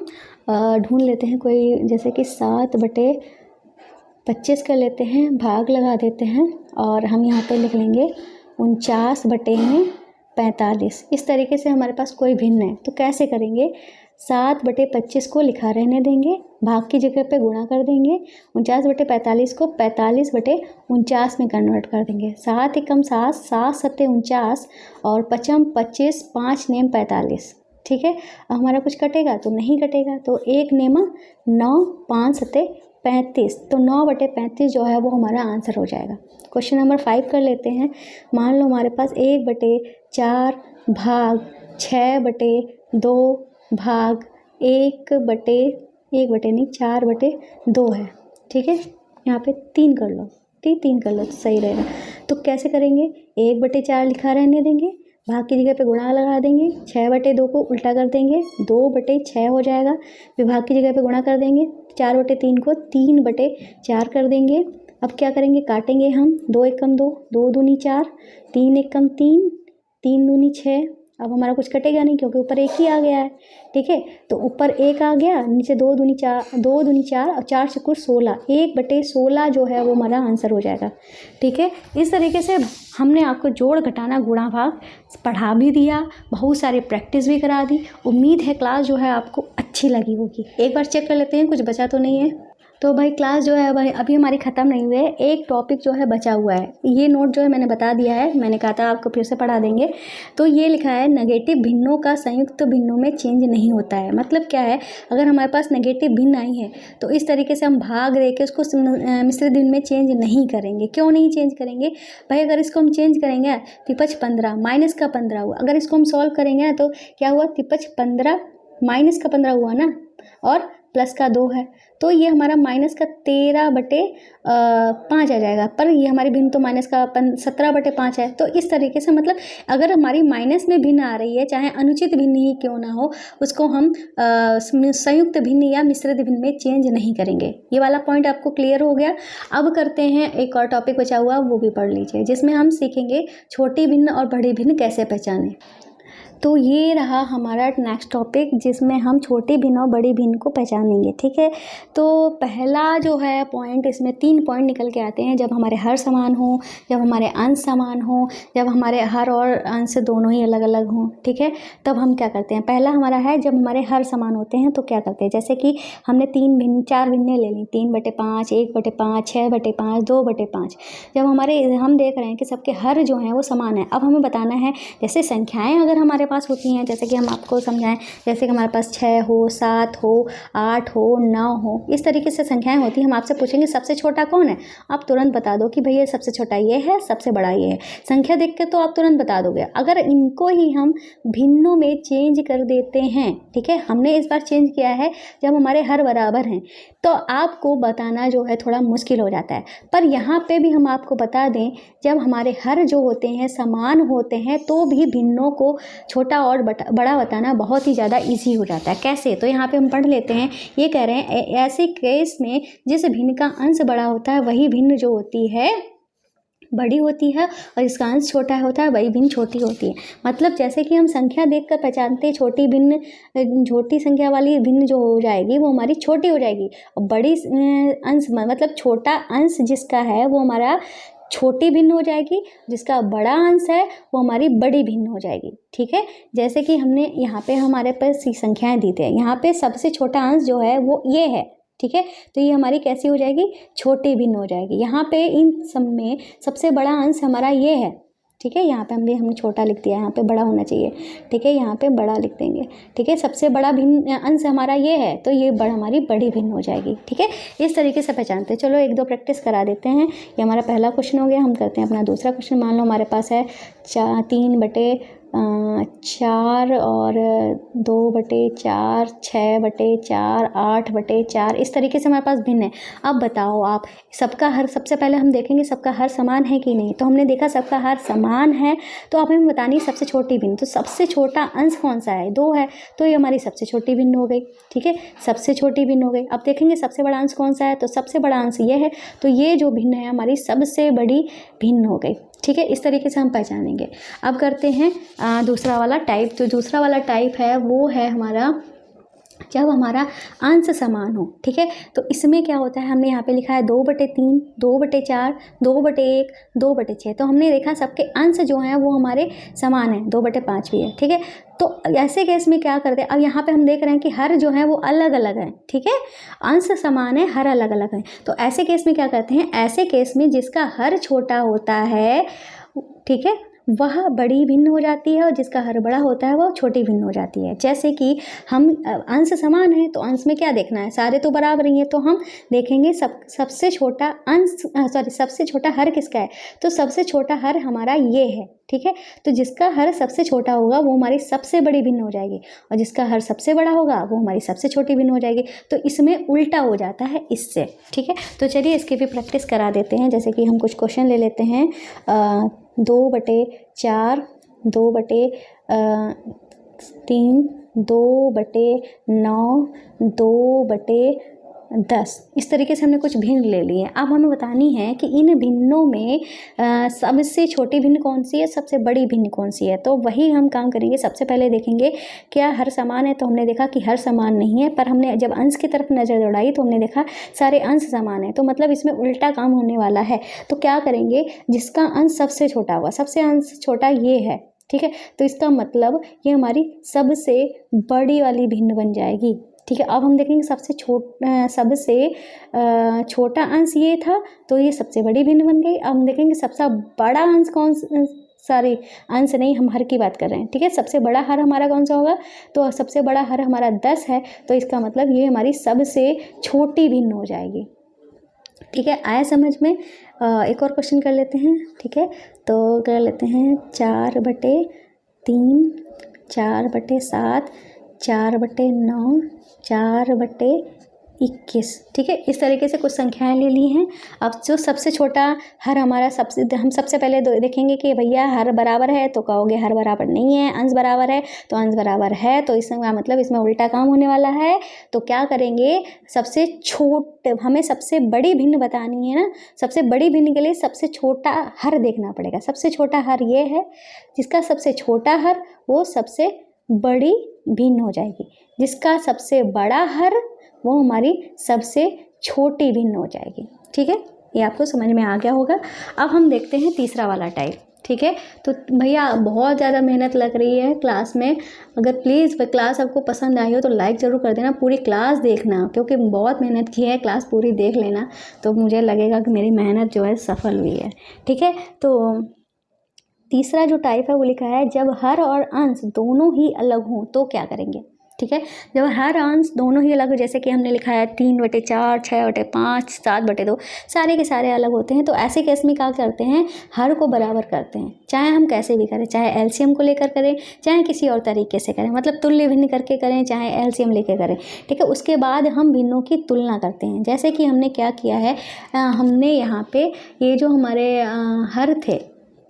ढूंढ लेते हैं कोई, जैसे कि 7/25 कर लेते हैं, भाग लगा देते हैं और हम यहाँ पे लिख लेंगे 49/45। इस तरीके से हमारे पास कोई भिन्न है तो कैसे करेंगे, 7/25 को लिखा रहने देंगे, भाग की जगह पे गुणा कर देंगे, 49/45 को 45/49 में कन्वर्ट कर देंगे। 7 एकम 7, 7 सत्ते 49 और 55 25, 5 नेम 45, ठीक है। हमारा कुछ कटेगा तो नहीं कटेगा, तो 1 नेमा 9, 5 सत्ते 35, तो 9/35 जो है वो हमारा आंसर हो जाएगा। क्वेश्चन नंबर 5 कर लेते हैं। मान लो हमारे पास 1/4 भाग 6/2 भाग 4/2 है, ठीक है। यहाँ पे 3 कर लो, ठीक, 3 कर लो तो सही रहेगा। तो कैसे करेंगे, 1/4 लिखा रहने देंगे, भाग की जगह पे गुणा लगा देंगे, 6/2 को उल्टा कर देंगे, 2/6 हो जाएगा, फिर भाग की जगह पे गुणा कर देंगे, 4/3 को 3/4 कर देंगे। अब क्या करेंगे, काटेंगे हम, 2 एकम 2, 2 दूनी 4, 3 एकम 3, 3 दूनी 6, अब हमारा कुछ कटेगा नहीं क्योंकि ऊपर एक ही आ गया है। ठीक है, तो ऊपर एक आ गया, नीचे 2 दूनी 4, 2 दूनी 4 और 4 चौको 16, 1/16 जो है वो हमारा आंसर हो जाएगा। ठीक है, इस तरीके से हमने आपको जोड़ घटाना गुणा भाग पढ़ा भी दिया, बहुत सारी प्रैक्टिस भी करा दी। उम्मीद है क्लास जो है आपको अच्छी लगी होगी। एक बार चेक कर लेते हैं कुछ बचा तो नहीं है। तो भाई क्लास जो है भाई अभी हमारी ख़त्म नहीं हुई है, एक टॉपिक जो है बचा हुआ है। ये नोट जो है मैंने बता दिया है, मैंने कहा था आपको फिर से पढ़ा देंगे। तो ये लिखा है नेगेटिव भिन्नों का संयुक्त भिन्नों में चेंज नहीं होता है। मतलब क्या है, अगर हमारे पास नेगेटिव भिन्न आई है तो इस तरीके से हम भाग दे के उसको मिश्रित भिन्न में चेंज नहीं करेंगे। क्यों नहीं चेंज करेंगे भाई, अगर इसको हम चेंज करेंगे तिपच 15 माइनस का 15 हुआ, अगर इसको हम सॉल्व करेंगे तो क्या हुआ, तिपच 15 माइनस का 15 हुआ ना, और प्लस का 2 है तो ये हमारा माइनस का 13/5 आ जाएगा। पर ये हमारी भिन्न तो माइनस का 17/5 है। तो इस तरीके से मतलब अगर हमारी माइनस में भिन्न आ रही है, चाहे अनुचित भिन्न ही क्यों ना हो, उसको हम संयुक्त भिन्न या मिश्रित भिन्न में चेंज नहीं करेंगे। ये वाला पॉइंट आपको क्लियर हो गया। अब करते हैं एक और टॉपिक बचा हुआ, वो भी पढ़ लीजिए, जिसमें हम सीखेंगे छोटी भिन्न और बड़ी भिन्न कैसे पहचानें। तो ये रहा हमारा नेक्स्ट टॉपिक, जिसमें हम छोटी भिन्न और बड़ी भिन्न को पहचानेंगे। ठीक है, तो पहला जो है पॉइंट, इसमें 3 पॉइंट निकल के आते हैं। जब हमारे हर समान हो, जब हमारे अंश समान हो, जब हमारे हर और अंश दोनों ही अलग अलग हों। ठीक है, तब हम क्या करते हैं, पहला हमारा है जब हमारे हर समान होते हैं तो क्या करते हैं, जैसे कि हमने 4 भिन्नें ले ली, 3/5, 1/5, 6/5, 2/5। जब हम देख रहे हैं कि सबके हर जो हैं वो समान है, अब हमें बताना है, जैसे संख्याएँ अगर हमारे पास होती हैं, जैसे कि हम आपको समझाएं, जैसे कि हमारे पास 6 हो, 7 हो, 8 हो, 9 हो, इस तरीके से संख्याएं होती हैं। हम आपसे पूछेंगे सबसे छोटा कौन है, आप तुरंत बता दो कि भैया सबसे छोटा ये है, सबसे बड़ा ये है। संख्या देख के तो आप तुरंत बता दोगे। अगर इनको ही हम भिन्नों में चेंज कर देते हैं, ठीक है, हमने इस बार चेंज किया है जब हमारे हर बराबर हैं, तो आपको बताना जो है थोड़ा मुश्किल हो जाता है। पर यहाँ पे भी हम आपको बता दें, जब हमारे हर जो होते हैं समान होते हैं तो भी भिन्नों को छोटा और बड़ा बताना बहुत ही ज़्यादा इजी हो जाता है। कैसे, तो यहाँ पे हम पढ़ लेते हैं। ये कह रहे हैं ऐसे केस में जिस भिन्न का अंश बड़ा होता है वही भिन्न जो होती है बड़ी होती है, और इसका अंश छोटा होता है वही भिन्न छोटी होती है। मतलब जैसे कि हम संख्या देखकर पहचानते हैं, छोटी संख्या वाली भिन्न जो हो जाएगी वो हमारी छोटी हो जाएगी, और बड़ी अंश मतलब छोटा अंश जिसका है वो हमारा छोटी भिन्न हो जाएगी, जिसका बड़ा अंश है वो हमारी बड़ी भिन्न हो जाएगी। ठीक है, जैसे कि हमने यहाँ पे हमारे पास संख्याएं दी थी, यहाँ पे सबसे छोटा अंश जो है वो ये है। ठीक है, तो ये हमारी कैसी हो जाएगी, छोटी भिन्न हो जाएगी। यहाँ पे इन सब में सबसे बड़ा अंश हमारा ये है। ठीक है, यहाँ पे हमने छोटा लिख दिया, यहाँ पे बड़ा होना चाहिए। ठीक है, यहाँ पे बड़ा लिख देंगे। ठीक है, सबसे बड़ा भिन्न अंश हमारा ये है, तो ये हमारी बड़ी भिन्न हो जाएगी। ठीक है, इस तरीके से पहचानते हैं। चलो 1-2 प्रैक्टिस करा देते हैं। ये हमारा पहला क्वेश्चन हो गया। हम करते हैं अपना दूसरा क्वेश्चन। मान लो हमारे पास है 3/4 और 2/4, 6/4, 8/4, इस तरीके से हमारे पास भिन्न है। अब बताओ आप, सबका हर, सबसे पहले हम देखेंगे सबका हर समान है कि नहीं। तो हमने देखा सबका हर समान है, तो अब हमें बतानी सबसे छोटी भिन्न। तो सबसे छोटा अंश कौन सा है, 2 है, तो ये हमारी सबसे छोटी भिन्न हो गई। ठीक है, सबसे छोटी भिन्न हो गई। अब देखेंगे सबसे बड़ा अंश कौन सा है, तो सबसे बड़ा अंश ये है, तो ये जो भिन्न है हमारी सबसे बड़ी भिन्न हो गई। ठीक है, इस तरीके से हम पहचानेंगे। अब करते हैं दूसरा वाला टाइप। तो दूसरा वाला टाइप है वो है हमारा जब हमारा अंश समान हो। ठीक है, तो इसमें क्या होता है, हमने यहाँ पे लिखा है 2/3, 2/4, 2/1, 2/6। तो हमने देखा सबके अंश जो हैं वो हमारे समान है, 2/5 भी है। ठीक है, तो ऐसे केस में क्या करते हैं, अब यहाँ पे हम देख रहे हैं कि हर जो है वो अलग अलग है। ठीक है, अंश समान है, हर अलग अलग है। तो ऐसे केस में क्या करते हैं, ऐसे केस में जिसका हर छोटा होता है, ठीक है, वह बड़ी भिन्न हो जाती है, और जिसका हर बड़ा होता है वह छोटी भिन्न हो जाती है। जैसे कि हम अंश समान है, तो अंश में क्या देखना है, सारे तो बराबर ही हैं, तो हम देखेंगे सबसे छोटा सबसे छोटा हर किसका है, तो सबसे छोटा हर हमारा ये है। ठीक है, तो जिसका हर सबसे छोटा होगा वो हमारी सबसे बड़ी भिन्न हो जाएगी, और जिसका हर सबसे बड़ा होगा वो हमारी सबसे छोटी भिन्न हो जाएगी। तो इसमें उल्टा हो जाता है इससे। ठीक है, तो चलिए इसकी भी प्रैक्टिस करा देते हैं। जैसे कि हम कुछ क्वेश्चन ले लेते हैं। 2/4, 2/3, 2/9, 2/10, 10। इस तरीके से हमने कुछ भिन्न ले लिए। अब हमें बतानी है कि इन भिन्नों में सबसे छोटी भिन्न कौन सी है, सबसे बड़ी भिन्न कौन सी है। तो वही हम काम करेंगे। सबसे पहले देखेंगे क्या हर समान है, तो हमने देखा कि हर समान नहीं है, पर हमने जब अंश की तरफ नज़र दौड़ाई तो हमने देखा सारे अंश समान है, तो मतलब इसमें उल्टा काम होने वाला है। तो क्या करेंगे, जिसका अंश सबसे छोटा होगा, सबसे अंश छोटा ये है, ठीक है, तो इसका मतलब ये हमारी सबसे बड़ी वाली भिन्न बन जाएगी। ठीक है, अब हम देखेंगे सबसे छोटा अंश ये था, तो ये सबसे बड़ी भिन्न बन गई। अब हम देखेंगे सबसे बड़ा अंश अंश नहीं, हम हर की बात कर रहे हैं। ठीक है, सबसे बड़ा हर हमारा कौन सा होगा, तो सबसे बड़ा हर हमारा 10 है, तो इसका मतलब ये हमारी सबसे छोटी भिन्न हो जाएगी। ठीक है, आया समझ में। एक और क्वेश्चन कर लेते हैं। ठीक है, तो कर लेते हैं 4/3, 4/7, 4/9, 4/21। ठीक है, इस तरीके से कुछ संख्याएं ले ली हैं। अब जो सबसे छोटा हर हमारा हम सबसे पहले देखेंगे कि भैया हर बराबर है, तो कहोगे हर बराबर नहीं है। अंश बराबर है तो अंश बराबर है, तो इसका मतलब इसमें उल्टा काम होने वाला है। तो क्या करेंगे, हमें सबसे बड़ी भिन्न बतानी है ना, सबसे बड़ी भिन्न के लिए सबसे छोटा हर देखना पड़ेगा। सबसे छोटा हर ये है, जिसका सबसे छोटा हर वो सबसे बड़ी भिन्न हो जाएगी, जिसका सबसे बड़ा हर वो हमारी सबसे छोटी भिन्न हो जाएगी। ठीक है, ये आपको समझ में आ गया होगा। अब हम देखते हैं तीसरा वाला टाइप। ठीक है, तो भैया बहुत ज़्यादा मेहनत लग रही है क्लास में। अगर प्लीज़ क्लास आपको पसंद आई हो तो लाइक ज़रूर कर देना, पूरी क्लास देखना, क्योंकि बहुत मेहनत की है, क्लास पूरी देख लेना, तो मुझे लगेगा कि मेरी मेहनत जो है सफल हुई है। ठीक है, तो तीसरा जो टाइप है वो लिखा है जब हर और अंश दोनों ही अलग हों तो क्या करेंगे। ठीक है, जब हर अंश दोनों ही अलग हो, जैसे कि हमने लिखा है 3/4, 6/5, 7/2, सारे के सारे अलग होते हैं, तो ऐसे केस में क्या करते हैं, हर को बराबर करते हैं। चाहे हम कैसे भी करें, चाहे एलसीएम को लेकर करें, चाहे किसी और तरीके से करें, मतलब तुल्य भिन्न करके करें, चाहे एलसीएम लेकर करें। ठीक है, उसके बाद हम भिन्नों की तुलना करते हैं। जैसे कि हमने क्या किया है, हमने यहाँ पे ये जो हमारे हर थे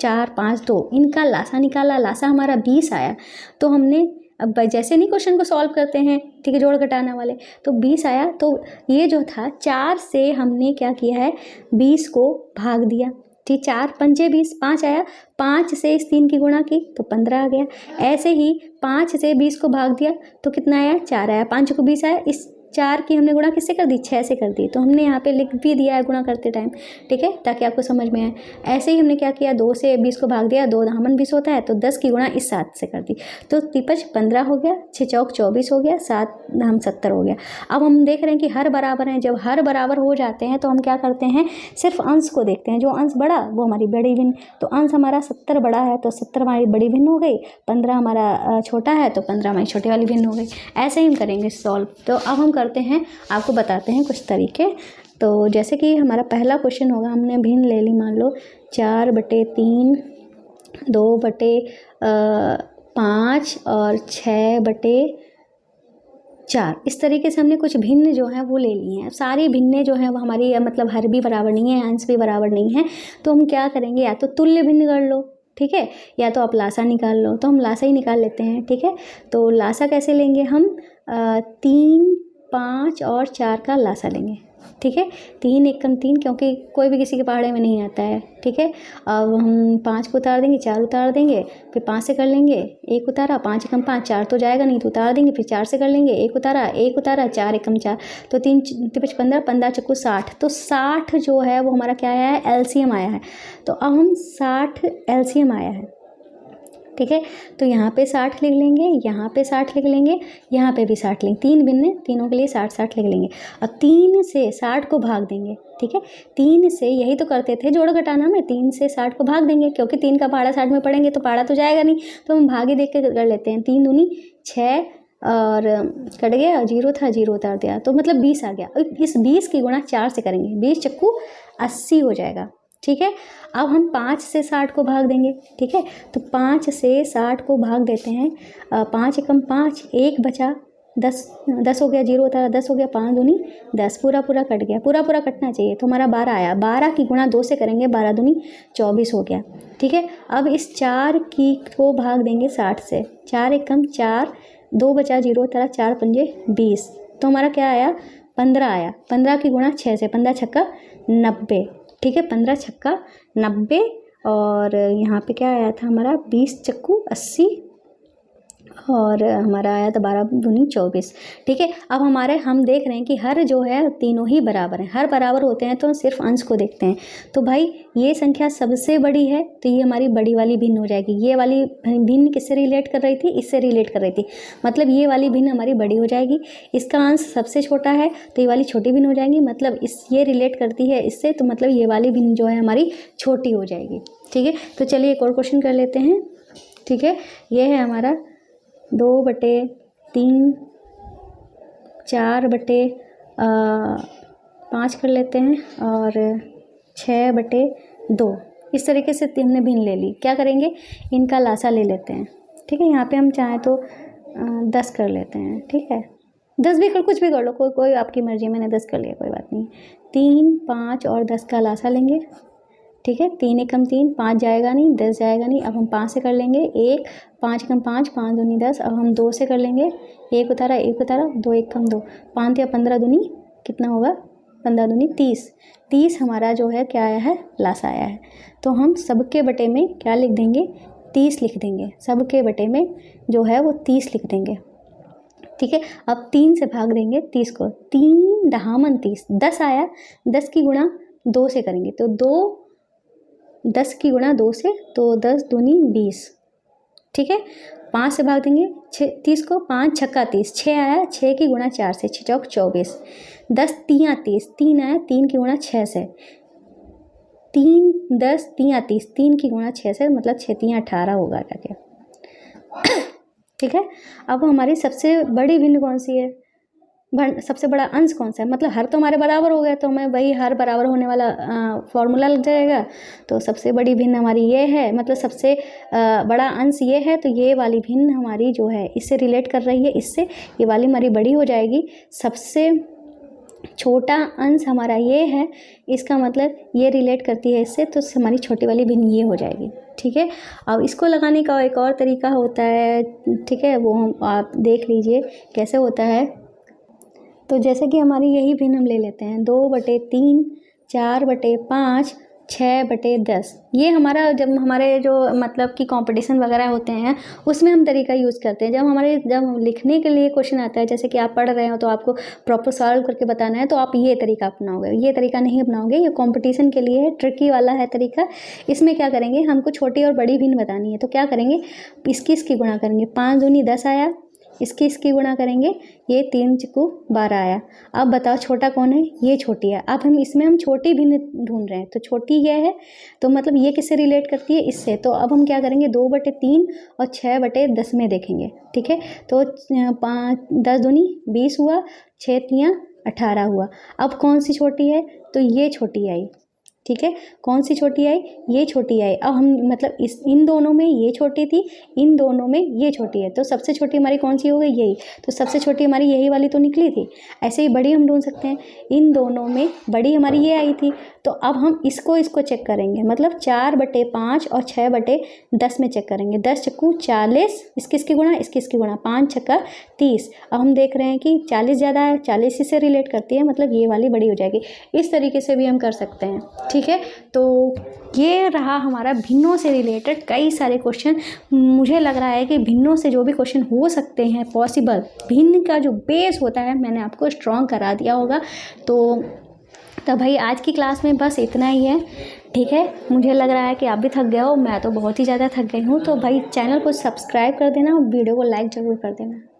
4, 5, 2, इनका लासा निकाला, लासा हमारा 20 आया। तो हमने अब जैसे नहीं क्वेश्चन को सॉल्व करते हैं, ठीक है, जोड़ घटाना वाले, तो 20 आया, तो ये जो था 4 से हमने क्या किया है, 20 को भाग दिया। ठीक, 4 पंजे 20, 5 आया, 5 से इस 3 की गुणा की तो 15 आ गया। ऐसे ही 5 से 20 को भाग दिया तो कितना आया, 4 आया। 5 को 20 आया, इस 4 की हमने गुणा किससे कर दी, 6 से कर दी। तो हमने यहाँ पे लिख भी दिया है गुणा करते टाइम, ठीक है, ताकि आपको समझ में आए। ऐसे ही हमने क्या किया, 2 से 20 को भाग दिया, 2 दामन 20 होता है, तो 10 की गुणा इस 7 से कर दी, तो 3×5 15 हो गया, 6 चौक 24 हो गया, 7 दाम 70 हो गया। अब हम देख रहे हैं कि हर बराबर हैं। जब हर बराबर हो जाते हैं तो हम क्या करते हैं, सिर्फ अंश को देखते हैं। जो अंश बड़ा वो हमारी बड़ी भिन्न, तो अंश हमारा 70 बड़ा है तो 70 हमारी बड़ी भिन्न हो गई, 15 हमारा छोटा है तो 15 हमारी छोटी वाली भिन्न हो गई। ऐसे ही हम करेंगे सॉल्व। तो अब हम करते हैं, आपको बताते हैं कुछ तरीके। तो जैसे कि हमारा पहला क्वेश्चन होगा, हमने भिन्न ले ली, मान लो 4/3, 2/5 और 6/4। इस तरीके से हमने कुछ भिन्न जो है वो ले लिए हैं। सारी भिन्ने जो है वो हमारी मतलब हर भी बराबर नहीं है, अंश भी बराबर नहीं है, तो हम क्या करेंगे, या तो तुल्य भिन्न कर लो, ठीक है, या तो आप लासा निकाल लो। तो हम लासा ही निकाल लेते हैं। ठीक है, तो लासा कैसे लेंगे, हम 3, 5 और 4 का लासा लेंगे। ठीक है, 3 एकम 3, क्योंकि कोई भी किसी के पहाड़े में नहीं आता है। ठीक है, अब हम 5 को उतार देंगे, 4 उतार देंगे, फिर 5 से कर लेंगे, 1 उतारा, 5 एकम 5, 4 तो जाएगा नहीं तो उतार देंगे, फिर 4 से कर लेंगे, 1 उतारा, 1 उतारा, 4 एकम 4, तो 3 5 15, 15 चक्कू 60, तो 60 जो है वो हमारा क्या आया है, एलसीएम आया है। तो अब हम 60 एलसीएम आया है। ठीक है, तो यहाँ पे 60 लिख लेंगे, यहाँ पे 60 लिख लेंगे, यहाँ पे भी 60 लेंगे। 3 भिन्न, तीनों के लिए 60 लिख लेंगे। अब 3 से 60 को भाग देंगे। ठीक है, 3 से, यही तो करते थे जोड़ घटाना में, 3 से 60 को भाग देंगे, क्योंकि 3 का पहाड़ा 60 में पढ़ेंगे तो पहाड़ा तो जाएगा नहीं, तो हम भाग ही देख के कर लेते हैं। 3 दूनी 6 और कट गया, 0 था, 0 उतार दिया, तो मतलब 20 आ गया। इस 20 की गुणा 4 से करेंगे, 20 चक्कू 80 हो जाएगा। ठीक है, अब हम 5 से 60 को भाग देंगे। ठीक है, तो 5 से 60 को भाग देते हैं। 5 एकम 5, 1 बचा, 10 हो गया, 0 उतारा, 10 हो गया, 5 दूनी 10, पूरा कट गया, पूरा कटना चाहिए, तो हमारा 12 आया। 12 की गुणा 2 से करेंगे, 12 दूनी 24 हो गया। ठीक है, अब इस 4 की को भाग देंगे 60 से, 4 एकम 4, 2 बचा, 0 उतारा, 4 पंजे 20, तो हमारा क्या आया, 15 आया, 15 की गुणा 6 से, 15 छक्का 90, ठीक है, 15 छक्का 90। और यहाँ पे क्या आया था हमारा 20 चक्कू 80, और हमारा आया था 12 दूनी 24, ठीक है। अब हम देख रहे हैं कि हर जो है तीनों ही बराबर हैं, हर बराबर होते हैं तो सिर्फ अंश को देखते हैं। तो भाई ये संख्या सबसे बड़ी है तो ये हमारी बड़ी वाली भिन्न हो जाएगी। ये वाली भिन्न किससे रिलेट कर रही थी, इससे रिलेट कर रही थी, मतलब ये वाली भिन्न हमारी बड़ी हो जाएगी। इसका अंश सबसे छोटा है तो ये वाली छोटी भिन्न हो जाएगी, मतलब ये रिलेट करती है इससे, तो मतलब ये वाली भिन्न जो है हमारी छोटी हो जाएगी, ठीक है। तो चलिए एक और क्वेश्चन कर लेते हैं, ठीक है। ये है हमारा 2/3, 4/5 कर लेते हैं, और 6/2। इस तरीके से हमने भिन्न ले ली। क्या करेंगे, इनका लासा ले लेते हैं, ठीक है। यहाँ पे हम चाहें तो 10 कर लेते हैं, ठीक है। 10 भी कर, कुछ भी कर लो, कोई आपकी मर्जी। मैंने 10 कर लिया, कोई बात नहीं। 3, 5 और 10 का लासा लेंगे, ठीक है। 3 एकम 3, 5 जाएगा नहीं, 10 जाएगा नहीं। अब हम 5 से कर लेंगे, 1, 5 एकम 5, 5 दूनी 10। अब हम 2 से कर लेंगे, 1 उतारा 1 उतारा, 2 एकम 2, 5 या 15 दूनी कितना होगा, 15 दूनी 30। 30 हमारा जो है क्या आया है, लासा आया है। तो हम सबके बटे में क्या लिख देंगे, 30 लिख देंगे। सबके बटे में जो है वो 30 लिख देंगे, ठीक है। अब 3 से भाग देंगे 30 को, 3 दहामन 30, 10 आया, 10 की गुणा 2 से करेंगे तो 10 की गुणा 2 से, तो 10 दूनी 20, ठीक है। 5 से भाग देंगे 30 को, 5 छक्का 30, 6 आया, 6 की गुणा 4 से, 6 चौक 24। 10 तियाँ 30, 3 आया, 3 की गुणा 6 से, 10 तियाँ 30, 3 की गुणा 6 से, मतलब 6 तियाँ 18 होगा जाके, ठीक है। अब हमारी सबसे बड़ी भिन्न कौन सी है, सबसे बड़ा अंश कौन सा है, मतलब हर तो हमारे बराबर हो गया, तो हमें वही हर बराबर होने वाला फॉर्मूला लग जाएगा। तो सबसे बड़ी भिन्न हमारी ये है, मतलब सबसे बड़ा अंश ये है, तो ये वाली भिन्न हमारी जो है इससे रिलेट कर रही है, इससे ये वाली हमारी बड़ी हो जाएगी। सबसे छोटा अंश हमारा ये है, इसका मतलब ये रिलेट करती है इससे, तो हमारी छोटी वाली भिन्न ये हो जाएगी, ठीक है। अब इसको लगाने का एक और तरीका होता है, ठीक है, वो आप देख लीजिए कैसे होता है। तो जैसे कि हमारी यही भिन्न हम ले लेते हैं, 2/3, 4/5, 6/10। ये हमारा जब हमारे जो मतलब कि कंपटीशन वगैरह होते हैं उसमें हम तरीका यूज़ करते हैं। जब लिखने के लिए क्वेश्चन आता है, जैसे कि आप पढ़ रहे हो तो आपको प्रॉपर सॉल्व करके बताना है, तो आप ये तरीका अपनाओगे। ये तरीका नहीं अपनाओगे, ये कंपटीशन के लिए है, ट्रिकी वाला है तरीका। इसमें क्या करेंगे, हमको छोटी और बड़ी भिन्न बतानी है, तो क्या करेंगे, इसकी गुणा करेंगे। 5 दूनी 10 आया, इसकी गुणा करेंगे, ये 3 चक्कू 12 आया। अब बताओ छोटा कौन है, ये छोटी है। अब हम छोटी भिन्न ढूंढ रहे हैं, तो छोटी ये है, तो मतलब ये किससे रिलेट करती है, इससे। तो अब हम क्या करेंगे, 2/3 और 6/10 में देखेंगे, ठीक है। तो 10 दूनी 20 हुआ, 6 तियाँ 18 हुआ। अब कौन सी छोटी है, तो ये छोटी आई, ठीक है। कौन सी छोटी आई, ये छोटी आई। अब हम मतलब इन दोनों में ये छोटी थी, इन दोनों में ये छोटी है, तो सबसे छोटी हमारी कौन सी हो गई, यही। तो सबसे छोटी हमारी यही वाली तो निकली थी। ऐसे ही बड़ी हम ढूंढ सकते हैं, इन दोनों में बड़ी हमारी ये आई थी। तो अब हम इसको चेक करेंगे, मतलब 4/5 और 6/10 में चेक करेंगे। 10 चक्कू 40, इसकी गुणा 5 छक्का 30। अब हम देख रहे हैं कि 40 ज़्यादा है, 40 से रिलेट करती है, मतलब ये वाली बड़ी हो जाएगी। इस तरीके से भी हम कर सकते हैं, ठीक है। तो ये रहा हमारा भिन्नों से रिलेटेड कई सारे क्वेश्चन। मुझे लग रहा है कि भिन्नों से जो भी क्वेश्चन हो सकते हैं पॉसिबल, भिन्न का जो बेस होता है मैंने आपको स्ट्रॉन्ग करा दिया होगा। तो भाई आज की क्लास में बस इतना ही है, ठीक है। मुझे लग रहा है कि आप भी थक गए हो, मैं तो बहुत ही ज़्यादा थक गई हूँ। तो भाई चैनल को सब्सक्राइब कर देना और वीडियो को लाइक ज़रूर कर देना।